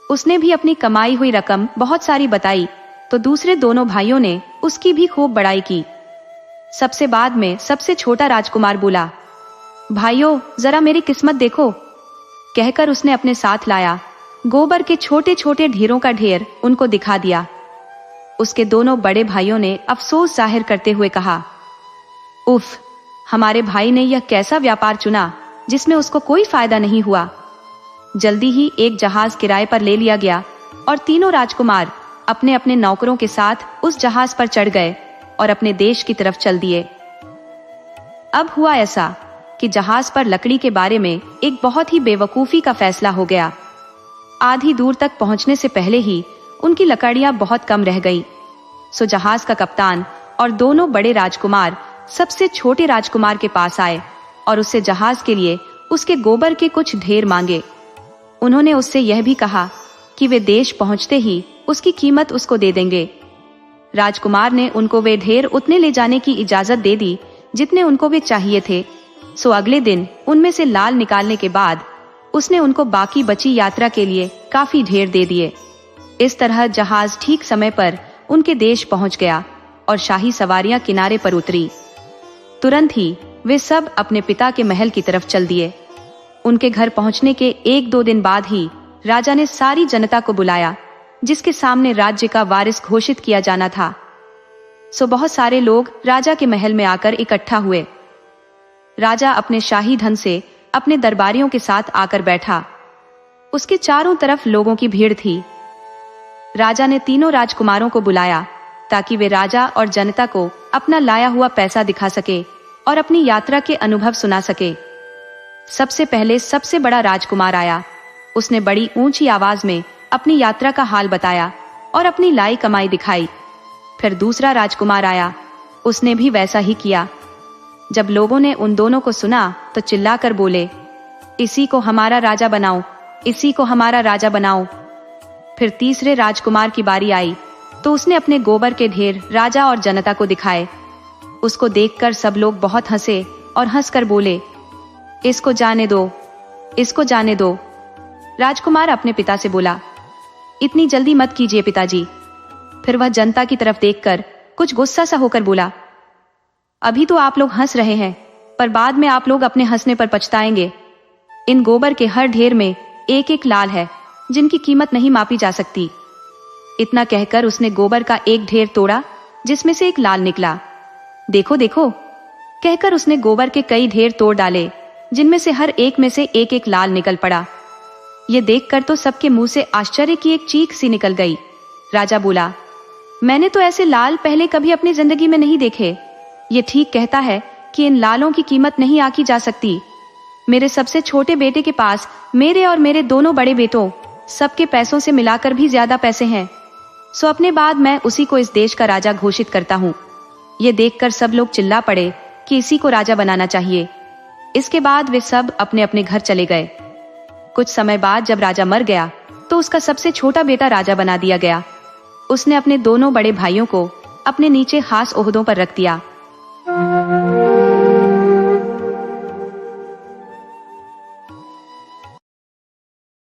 उसने भी अपनी कमाई हुई रकम बहुत सारी बताई तो दूसरे दोनों भाइयों ने उसकी भी खूब बड़ाई की। सबसे बाद में सबसे छोटा राजकुमार बोला, भाइयों जरा मेरी किस्मत देखो। कहकर उसने अपने साथ लाया गोबर के छोटे छोटे ढेरों का ढेर उनको दिखा दिया। उसके दोनों बड़े भाइयों ने अफसोस जाहिर करते हुए कहा, उफ, हमारे भाई ने यह कैसा व्यापार चुना जिसमें उसको कोई फायदा नहीं हुआ। जल्दी ही एक जहाज किराए पर ले लिया गया और तीनों राजकुमार अपने अपने नौकरों के साथ उस जहाज पर चढ़ गए और अपने देश की तरफ चल दिए। अब हुआ ऐसा कि जहाज पर लकड़ी के बारे में एक बहुत ही बेवकूफी का फैसला हो गया। आधी दूर तक पहुंचने से पहले ही उनकी लकड़ियां बहुत कम रह गई। सो जहाज का कप्तान और दोनों बड़े राजकुमार सबसे छोटे राजकुमार के पास आए और उससे जहाज के लिए उसके गोबर के कुछ ढेर मांगे। उन्होंने उससे यह भी कहा कि वे देश पहुंचते ही उसकी कीमत उसको दे देंगे। राजकुमार ने उनको वे ढेर उतने ले जाने की इजाजत दे दी जितने उनको वे चाहिए थे। सो अगले दिन उनमें से लाल निकालने के बाद उसने उनको बाकी बची यात्रा के लिए काफी ढेर दे दिए। इस तरह जहाज ठीक समय पर उनके देश पहुंच गया और शाही सवारियां किनारे पर उतरी। तुरंत ही वे सब अपने पिता के महल की तरफ चल दिए। उनके घर पहुंचने के 1-2 दिन बाद ही राजा ने सारी जनता को बुलाया जिसके सामने राज्य का वारिस घोषित किया जाना था। सो बहुत सारे लोग राजा के महल में आकर इकट्ठा हुए। राजा अपने शाही धन से अपने दरबारियों के साथ आकर बैठा। उसके चारों तरफ लोगों की भीड़ थी। राजा ने तीनों राजकुमारों को बुलाया ताकि वे राजा और जनता को अपना लाया हुआ पैसा दिखा सके और अपनी यात्रा के अनुभव सुना सके। सबसे पहले सबसे बड़ा राजकुमार आया। उसने बड़ी ऊंची आवाज में अपनी यात्रा का हाल बताया और अपनी लाई कमाई दिखाई। फिर दूसरा राजकुमार आया, उसने भी वैसा ही किया। जब लोगों ने उन दोनों को सुना तो चिल्लाकर बोले, इसी को हमारा राजा बनाओ, इसी को हमारा राजा बनाओ। फिर तीसरे राजकुमार की बारी आई तो उसने अपने गोबर के ढेर राजा और जनता को दिखाए। उसको देखकर सब लोग बहुत हंसे और हंसकर बोले, इसको जाने दो, इसको जाने दो। राजकुमार अपने पिता से बोला, इतनी जल्दी मत कीजिए पिताजी। फिर वह जनता की तरफ देखकर कुछ गुस्सा सा होकर बोला, अभी तो आप लोग हंस रहे हैं पर बाद में आप लोग अपने हंसने पर पछताएंगे। इन गोबर के हर ढेर में एक एक लाल है जिनकी कीमत नहीं मापी जा सकती। इतना कहकर उसने गोबर का एक ढेर तोड़ा जिसमें से एक लाल निकला। देखो देखो, कहकर उसने गोबर के कई ढेर तोड़ डाले जिनमें से हर एक में से एक एक लाल निकल पड़ा। ये देखकर तो सबके मुंह से आश्चर्य की एक चीख सी निकल गई। राजा बोला, मैंने तो ऐसे लाल पहले कभी अपनी जिंदगी में नहीं देखे। ये ठीक कहता है कि इन लालों की कीमत नहीं आकी जा सकती। मेरे सबसे छोटे बेटे के पास मेरे और मेरे दोनों बड़े बेटों सबके पैसों से मिलाकर भी ज्यादा पैसे हैं। सो अपने बाद मैं उसी को इस देश का राजा घोषित करता हूँ। ये देखकर सब लोग चिल्ला पड़े कि इसी को राजा बनाना चाहिए। इसके बाद वे सब अपने अपने घर चले गए। कुछ समय बाद जब राजा मर गया तो उसका सबसे छोटा बेटा राजा बना दिया गया। उसने अपने दोनों बड़े भाइयों को अपने नीचे खास ओहदों पर रख दिया।